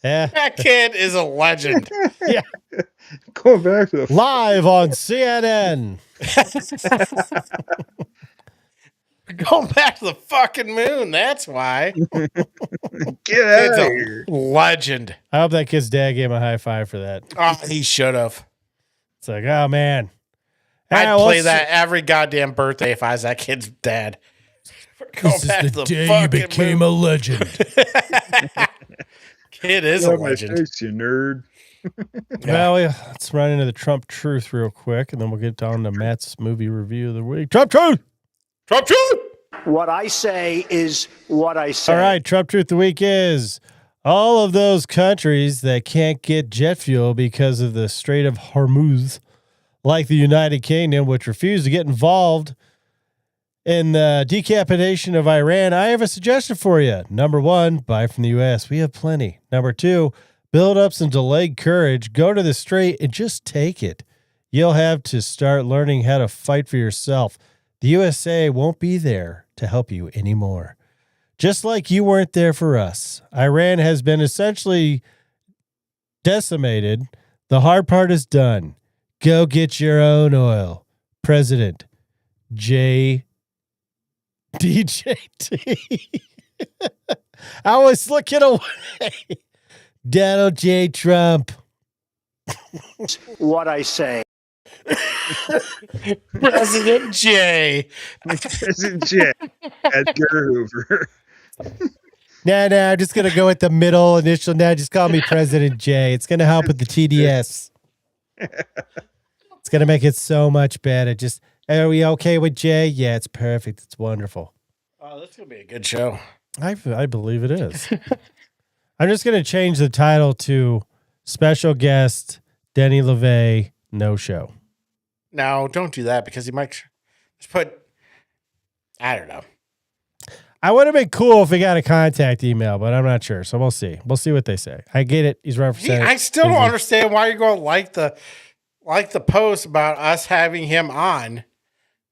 Yeah. That kid is a legend. Yeah. Going back to the Live on CNN. Going back to the fucking moon. That's why. Get out It's of a here. legend. I hope that kid's dad gave him a high five for that. Oh, he should have. It's like, oh man. I'd play that every goddamn birthday if I was that kid's dad. This is the day you became a legend. Kid is a legend. Face, you nerd. Well, let's run into the Trump truth real quick, and then we'll get on to Matt's movie review of the week. Trump truth! Trump truth! What I say is what I say. All right, Trump truth of the week is all of those countries that can't get jet fuel because of the Strait of Hormuz, like the United Kingdom, which refused to get involved in the decapitation of Iran, I have a suggestion for you. Number one, buy from the U.S. We have plenty. Number two, build up some delayed courage. Go to the strait and just take it. You'll have to start learning how to fight for yourself. The USA won't be there to help you anymore. Just like you weren't there for us. Iran has been essentially decimated. The hard part is done. Go get your own oil. President DJT. I was looking away. Donald J. Trump. What I say. President J. President J. Edgar Hoover. No, I'm just going to go with the middle initial. Now just call me President J. It's going to help with the TDS. It's going to make it so much better. Just, are we okay with J? Yeah, it's perfect. It's wonderful. Oh, that's going to be a good show. I believe it is. I'm just going to change the title to Special Guest Denny LaVey No Show. No, don't do that because he might just put, I don't know. I would have been cool if we got a contact email, but I'm not sure. So we'll see. We'll see what they say. I get it. He's running for Senate. I still don't understand why you're going to like the post about us having him on,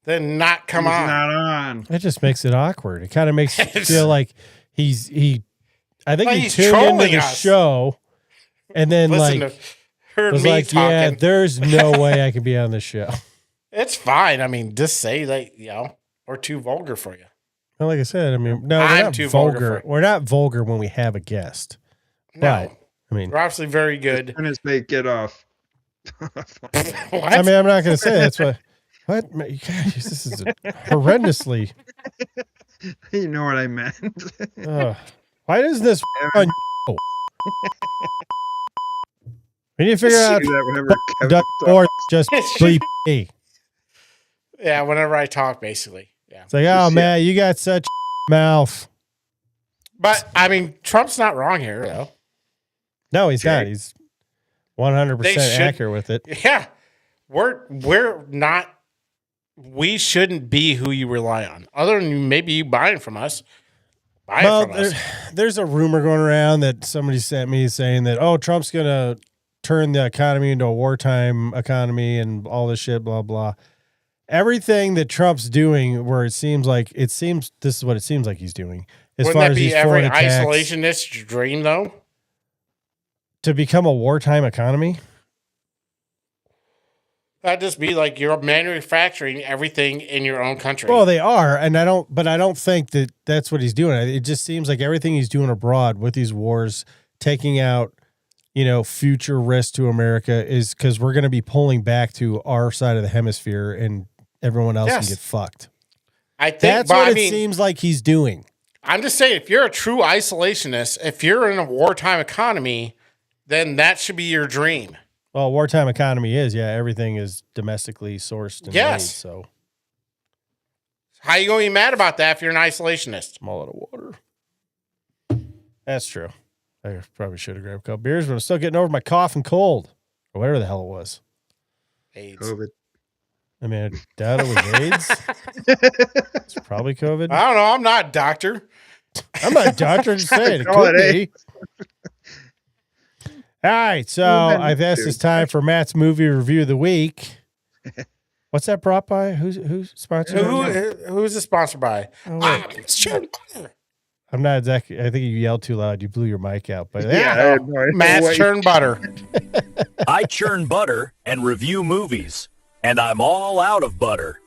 then not come on. Not on. It just makes it awkward. It kind of makes you feel like I think Like he he's tuned into trolling the us. show and then heard was me like, talking. yeah, there's no way I can be on this show. It's fine. I mean, just say that, we're too vulgar for you. Well, like I said, no, we're I'm not too vulgar. vulgar for- We're not vulgar when we have a guest. No. But, I mean, We're obviously very good. As soon as they get off. What? I mean, I'm not going to say that's what. What? Gosh, this is horrendously. You know what I meant. Why does this on We need to figure out Do that whenever Kevin or talks. just bleep me. Yeah, whenever I talk, basically. Yeah. It's like, oh man, you got such mouth. But I mean, Trump's not wrong here, though. No, he's not. He's 100% They should- accurate with it. Yeah, we're not. We shouldn't be who you rely on, other than maybe you buying from us. Buy it from us. There's a rumor going around that somebody sent me saying that, oh, Trump's going to turn the economy into a wartime economy and all this shit, blah, blah. Everything that Trump's doing, where this is what it seems like he's doing. As Wouldn't far that as be these every foreign attacks, isolationist dream, though? to become a wartime economy? That'd just be like you're manufacturing everything in your own country. Well, they are, and I don't think that that's what he's doing. It just seems like everything he's doing abroad with these wars, taking out, future risk to America, is because we're going to be pulling back to our side of the hemisphere, and everyone else can get fucked. I think That's what it seems like he's doing. I'm just saying, if you're a true isolationist, if you're in a wartime economy, then that should be your dream. Well, wartime economy is, everything is domestically sourced and made, so. How you going to be mad about that if you're an isolationist? I'm all out of water. That's true. I probably should have grabbed a couple beers, but I'm still getting over my cough and cold, or whatever the hell it was. AIDS. COVID. I mean, I doubt it was AIDS. It's probably COVID. I don't know. I'm not a doctor. I'm not a doctor. Just saying it could be. All right, so I guess it's time for Matt's movie review of the week. What's that brought by? Who's sponsored? Who's it sponsored by? I'm not exactly. I think you yelled too loud. You blew your mic out. But Matt's churn butter. I churn butter and review movies, and I'm all out of butter.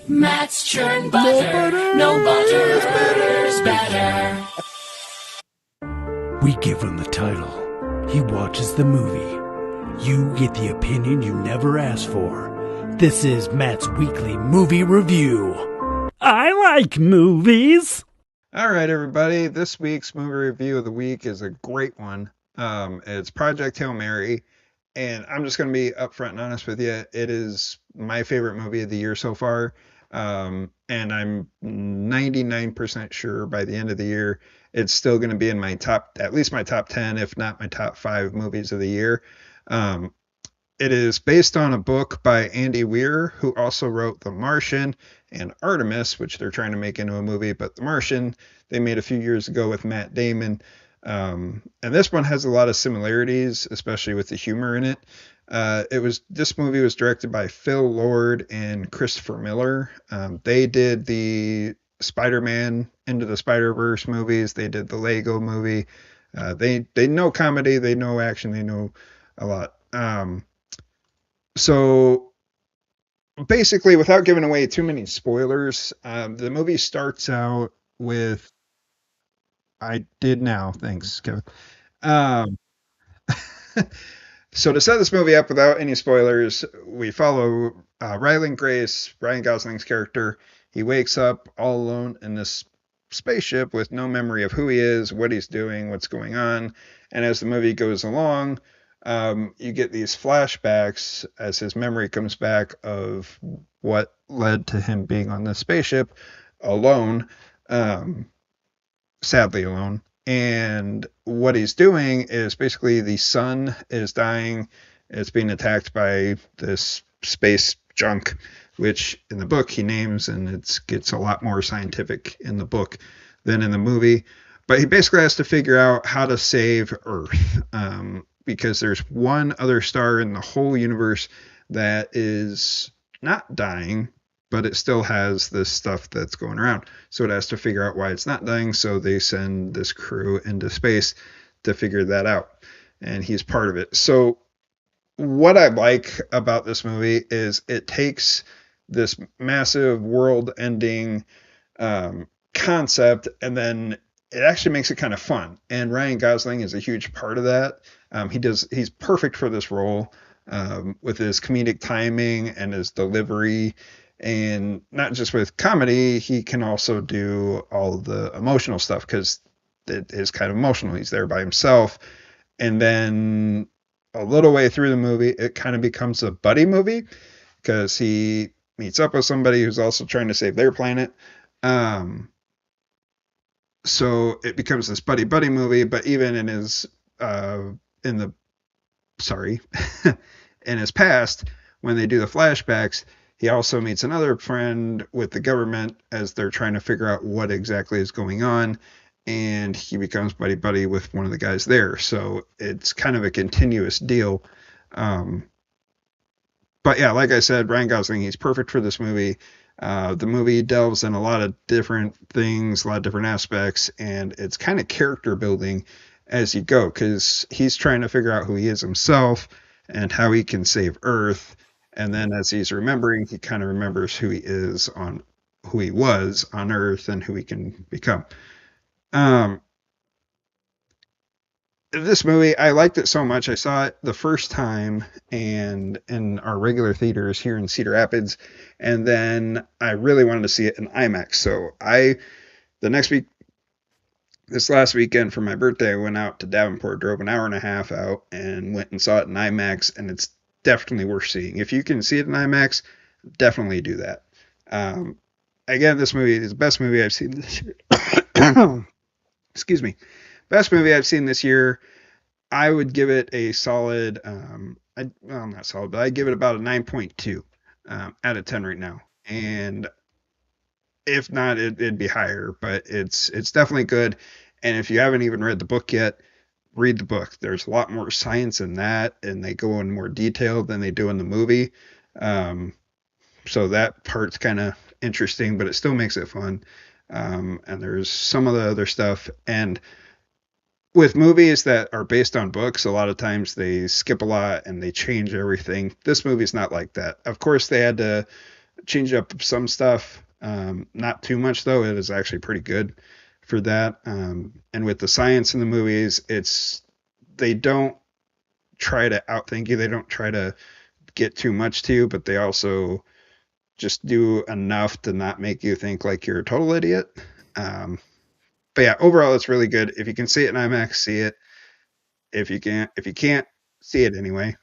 Matt's churn butter. No butter's better. We give him the title. He watches the movie. You get the opinion you never asked for. This is Matt's weekly movie review. I like movies. All right, everybody. This week's movie review of the week is a great one. It's Project Hail Mary. And I'm just going to be upfront and honest with you. It is my favorite movie of the year so far. And I'm 99% sure by the end of the year, it's still going to be in my at least my top 10, if not my top 5 movies of the year. It is based on a book by Andy Weir, who also wrote The Martian and Artemis, which they're trying to make into a movie. But The Martian, they made a few years ago with Matt Damon. And this one has a lot of similarities, especially with the humor in it. This movie was directed by Phil Lord and Christopher Miller. They did the Spider-Man Into the Spider-Verse movies. They did the Lego movie. They know comedy, they know action, they know a lot. So basically, without giving away too many spoilers, the movie starts out with, I did now, thanks, Kevin. So to set this movie up without any spoilers, we follow Ryland Grace, Ryan Gosling's character. He wakes up all alone in this spaceship with no memory of who he is, what he's doing, what's going on. And as the movie goes along, you get these flashbacks as his memory comes back of what led to him being on this spaceship alone, sadly alone. And what he's doing is basically the sun is dying. It's being attacked by this space junk, which in the book he names, and it gets a lot more scientific in the book than in the movie. But he basically has to figure out how to save Earth, because there's one other star in the whole universe that is not dying, but it still has this stuff that's going around. So it has to figure out why it's not dying. So they send this crew into space to figure that out. And he's part of it. So what I like about this movie is it takes this massive world-ending concept, and then it actually makes it kind of fun. And Ryan Gosling is a huge part of that. He's perfect for this role, with his comedic timing and his delivery. And not just with comedy, he can also do all the emotional stuff, because it is kind of emotional. He's there by himself. And then a little way through the movie, it kind of becomes a buddy movie because he meets up with somebody who's also trying to save their planet. So it becomes this buddy movie, but even in his in his past, when they do the flashbacks, he also meets another friend with the government as they're trying to figure out what exactly is going on, and he becomes buddy with one of the guys there. So it's kind of a continuous deal. But yeah, like I said, Ryan Gosling, he's perfect for this movie. The movie delves in a lot of different things, a lot of different aspects, and it's kind of character building as you go, because he's trying to figure out who he is himself and how he can save Earth. And then as he's remembering, he kind of remembers who he was on Earth and who he can become. This movie, I liked it so much. I saw it the first time and in our regular theaters here in Cedar Rapids, and then I really wanted to see it in IMAX. So this last weekend for my birthday, I went out to Davenport, drove an hour and a half out, and went and saw it in IMAX, and it's definitely worth seeing. If you can see it in IMAX, definitely do that. Again, this movie is the best movie I've seen this year. Excuse me. Best movie I've seen this year. I would give it a solid, not solid, but I'd give it about a 9.2 out of 10 right now. And if not, it'd be higher, but it's definitely good. And if you haven't even read the book yet, read the book. There's a lot more science in that, and they go in more detail than they do in the movie. So that part's kind of interesting, but it still makes it fun. And there's some of the other stuff. And with movies that are based on books, a lot of times they skip a lot and they change everything. This movie's not like that. Of course, they had to change up some stuff. Not too much, though. It is actually pretty good for that. And with the science in the movies, they don't try to outthink you. They don't try to get too much to you, but they also just do enough to not make you think like you're a total idiot. But yeah, overall, it's really good. If you can see it in IMAX, see it. If you can't, see it anyway.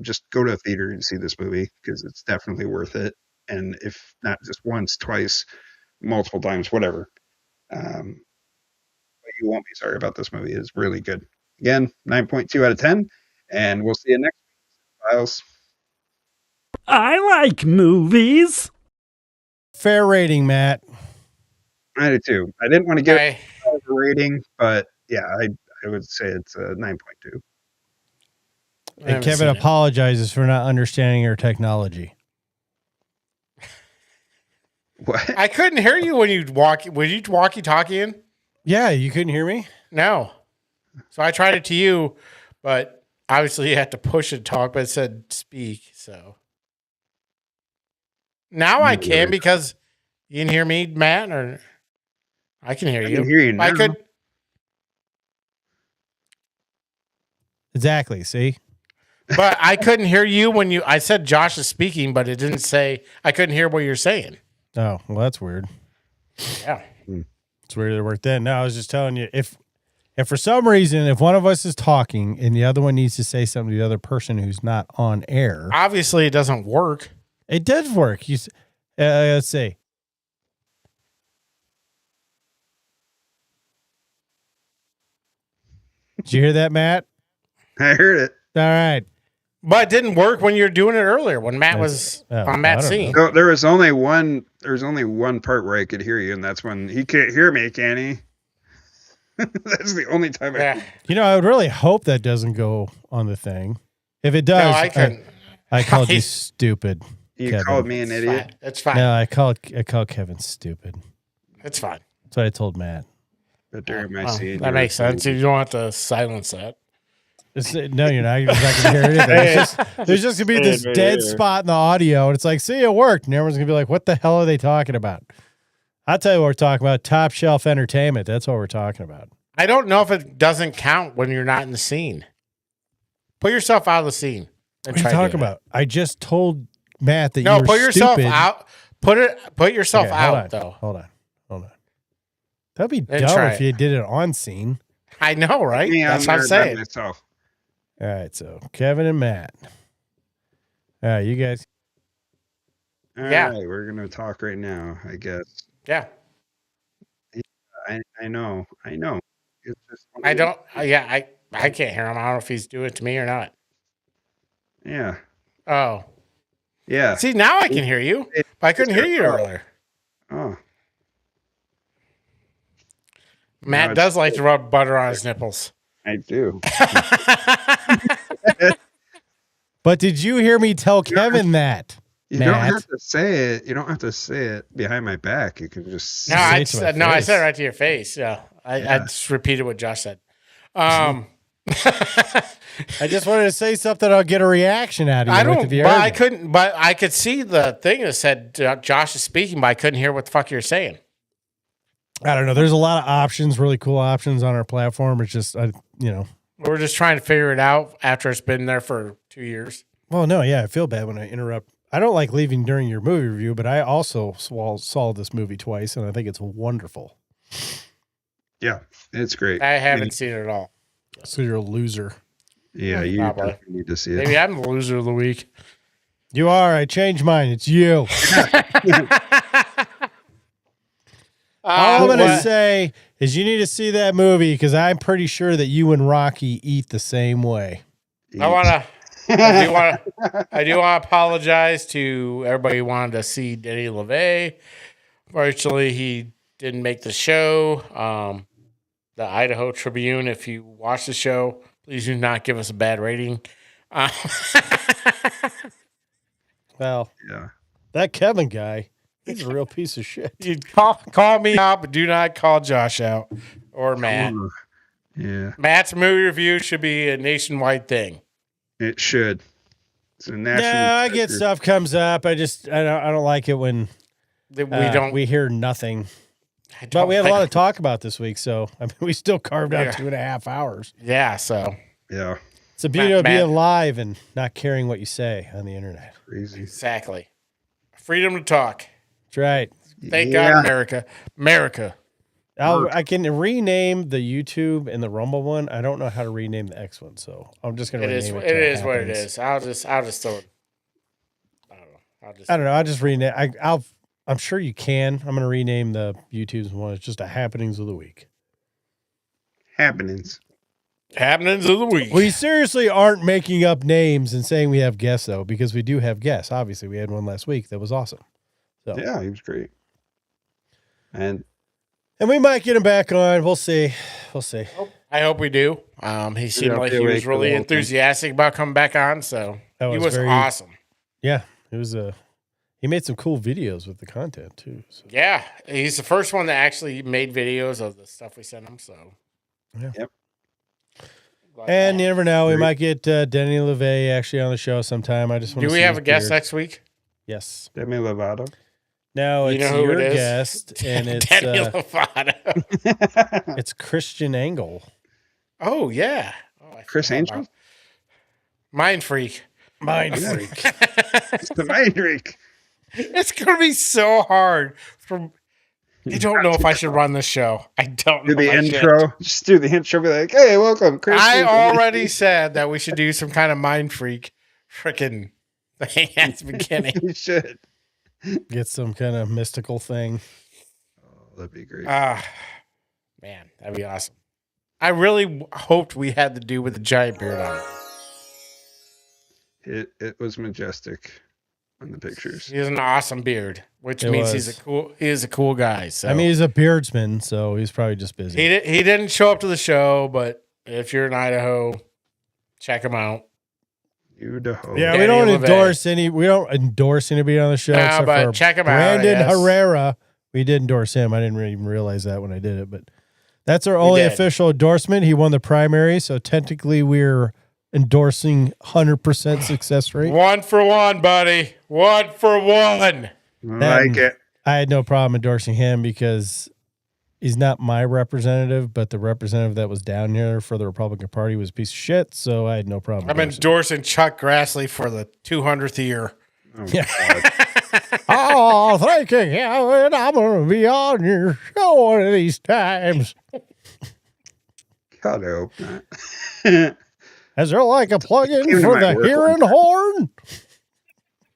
Just go to a theater and see this movie because it's definitely worth it. And if not just once, twice, multiple times, whatever. But you won't be sorry about this movie. It's really good. Again, 9.2 out of 10. And we'll see you next week, Files. I like movies. Fair rating, Matt. I do too. I didn't want to give it a rating, but yeah, I would say it's a 9.2. And Kevin apologizes for not understanding your technology. What? I couldn't hear you when you walkie-talkieing? Yeah, you couldn't hear me? No. So I tried it to you, but obviously you had to push it talk, but it said speak, so. Now I can because you can hear me, Matt, or I can hear you. I can hear you now. I could. Exactly, see? But I couldn't hear you when I said Josh is speaking, but it didn't say, I couldn't hear what you're saying. Oh, well, that's weird. Yeah. It's weird it worked then. No, I was just telling you, if for some reason, if one of us is talking and the other one needs to say something to the other person who's not on air. Obviously, it doesn't work. It does work. Let's see. Did you hear that, Matt? I heard it. All right. But it didn't work when you were doing it earlier, when Matt was on Matt's scene. So there was only one part where I could hear you, and that's when he can't hear me, can he? That's the only time I would really hope that doesn't go on the thing. If it does, no, I couldn't. I called you stupid. You Kevin. called me an idiot? It's fine. No, I called Kevin stupid. It's fine. That's what I told Matt. But during my scene, that makes sense. You don't have to silence that. No, you're not. You're not going to hear anything. There's just going to be this dead spot in the audio, and it's like, see, it worked. And everyone's going to be like, what the hell are they talking about? I'll tell you what we're talking about. Top shelf entertainment. That's what we're talking about. I don't know if it doesn't count when you're not in the scene. Put yourself out of the scene. What are you talking about? I just told Matt that you were put yourself stupid. out. Put yourself out, though. Hold on. That'd be Then dumb try if it. you did it on scene. I know, right? Me, That's what I'm there by saying. myself. All right, so Kevin and Matt. All right, you guys. All Yeah. right, we're gonna talk right now, I guess. Yeah. I know. It's just I don't. I can't hear him. I don't know if he's doing it to me or not. Yeah. Oh. Yeah. See, now I can hear you, but I couldn't hear you earlier. Oh. Matt it's does like to rub butter on his nipples. I do. But did you hear me tell Kevin that? You Matt? don't have to say it. You don't have to say it behind my back. You can just No, I said it right to your face. Yeah, I just repeated what Josh said. I just wanted to say something. I'll get a reaction out of you. I don't. if you But heard I me. couldn't. But I could see the thing that said Josh is speaking, but I couldn't hear what the fuck you're saying. I don't know. There's a lot of options, really cool options on our platform. It's just, We're just trying to figure it out after it's been there for 2 years. Well, no, yeah, I feel bad when I interrupt. I don't like leaving during your movie review, but I also saw this movie twice, and I think it's wonderful. Yeah, it's great. I haven't seen it at all. So you're a loser. Yeah, you Probably. definitely need to see it. Maybe I'm the loser of the week. You are. I changed mine. It's you. All I'm going to say is you need to see that movie because I'm pretty sure that you and Rocky eat the same way. I do want to apologize to everybody who wanted to see Denny LeVay. Fortunately, he didn't make the show. The Idaho Tribune, if you watch the show, please do not give us a bad rating. Well, yeah, that Kevin guy, he's a real piece of shit. You call me out, but do not call Josh out or Matt. Yeah, Matt's movie review should be a nationwide thing. it should. It's a national. No, I get treasure. stuff comes up. I don't like it when we hear nothing. But we had a lot of talk about this week, so I mean, we still carved out 2.5 hours. Yeah, so yeah, it's the beauty of being live and not caring what you say on the internet. Crazy. Exactly. Freedom to talk. That's right. Thank God, America. I can rename the YouTube and the Rumble one. I don't know how to rename the X one, so I'm just gonna rename it. It is what it is. I'll just throw it. I don't know. I don't know. I'll just rename. I'm sure you can. I'm gonna rename the YouTube's one. It's just a Happenings of the Week. Happenens of the week. We seriously aren't making up names and saying we have guests though, because we do have guests. Obviously, we had one last week that was awesome. So yeah, he was great. And we might get him back on. We'll see. I hope we do. He seemed like he was really enthusiastic about coming back on, so he was awesome. Yeah, it was he made some cool videos with the content too. So. Yeah, he's the first one that actually made videos of the stuff we sent him. So yeah. Yep. And you never know, we might get Denny LeVay actually on the show sometime. I just want to. Do we have a guest next week? Yes, Demi Lovato. No, it's your guest, and it's Denny Lovato. It's Christian Angle. Oh yeah, Chris Angel, Mind Freak. It's the Mind Freak. It's gonna be so hard. I don't know if I should run this show. I don't know. Do the intro. Just do the intro. Be like, hey, welcome, Chris. I already said that we should do some kind of Mind Freak freaking thing at the beginning. You should get some kind of mystical thing. Oh, that'd be great. Man, that'd be awesome. I really hoped we had to do with the giant beard on it. It was majestic on the pictures. He has an awesome beard, which means he is a cool guy. So I mean, he's a beardsman, so he's probably just busy. He didn't show up to the show, but if you're in Idaho, check him out. Idaho. Yeah, we don't endorse anybody on the show. No, except but for check him Brandon out. Herrera. We did endorse him. I didn't even realize that when I did it, but that's our only official endorsement. He won the primary, so technically we're endorsing 100% success rate. 1 for 1, buddy. 1 for 1. Like it. I had no problem endorsing him because he's not my representative, but the representative that was down here for the Republican Party was a piece of shit, so I had no problem. I'm endorsing Chuck Grassley for the 200th year. Oh, yeah. Oh, thank you, Kevin. I'm going to be on your show one of these times. God, I hope not. Is there like a plug-in for the hearing horn?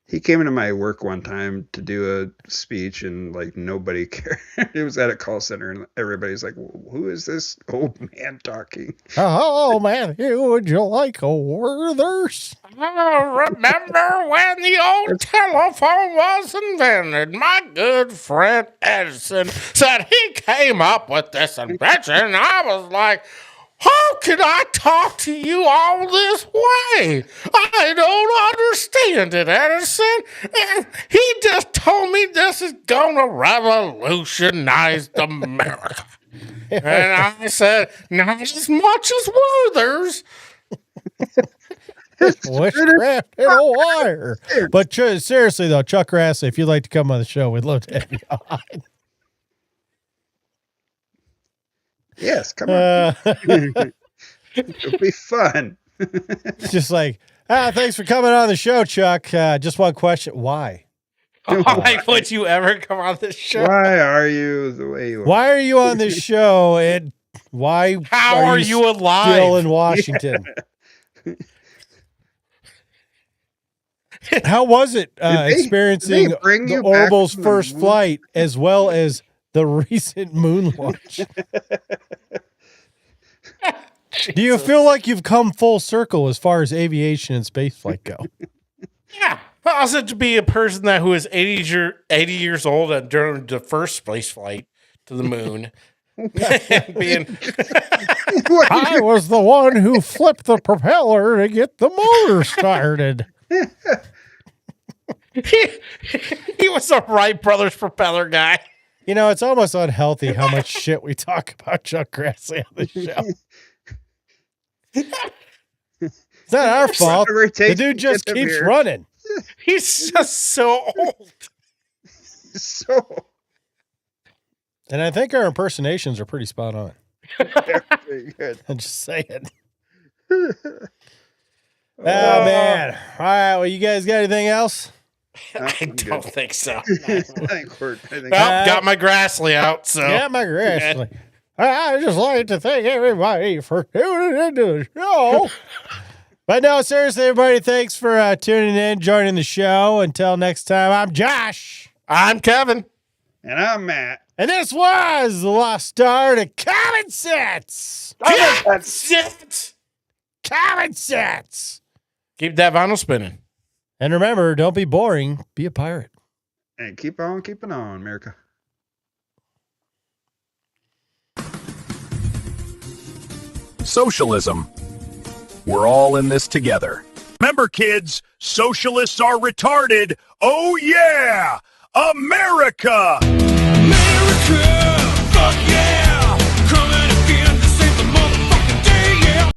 He came into my work one time to do a speech, and like nobody cared. It was at a call center, and everybody's like, "Who is this old man talking?" Oh, Matthew, would you like a Werther's? Oh, remember when the old telephone was invented? My good friend Edison said he came up with this invention, and I was like, how can I talk to you all this way? I don't understand it, Edison. And he just told me this is going to revolutionize America. And I said, not as much as Werther's. Witchcraft and a wire. But seriously, though, Chuck Grassley, if you'd like to come on the show, we'd love to have you on. Yes, come on. It'll be fun. Just like, thanks for coming on the show, Chuck. Just one question. Why? Why would you ever come on this show? Why are you the way you are? Why are you on this show? And why How are you alive? Still in Washington? How was it experiencing the Orville's first flight as well as the recent moon launch? Do you feel like you've come full circle as far as aviation and spaceflight go? Yeah. How's it to be a person who is 80 years old and during the first space flight to the moon? I was the one who flipped the propeller to get the motor started. He was a Wright Brothers propeller guy. You know, it's almost unhealthy how much shit we talk about Chuck Grassley on the show. It's not our fault. The dude just keeps running. He's just so old. And I think our impersonations are pretty spot on. Very good. I'm just saying. Oh, man. All right. Well, you guys got anything else? I don't think so. I think got my Grassley out. So yeah, my Grassley. I just like to thank everybody for tuning into the show. But no, seriously, everybody, thanks for tuning in, joining the show. Until next time, I'm Josh. I'm Kevin. And I'm Matt. And this was the Lost Art of Common Sense. Common Sense. Common Sense. Keep that vinyl spinning. And remember, don't be boring. Be a pirate. And keep on keeping on, America. Socialism. We're all in this together. Remember, kids, socialists are retarded. Oh, yeah! America! America! Fuck yeah! Coming again to save the motherfucking day, yeah!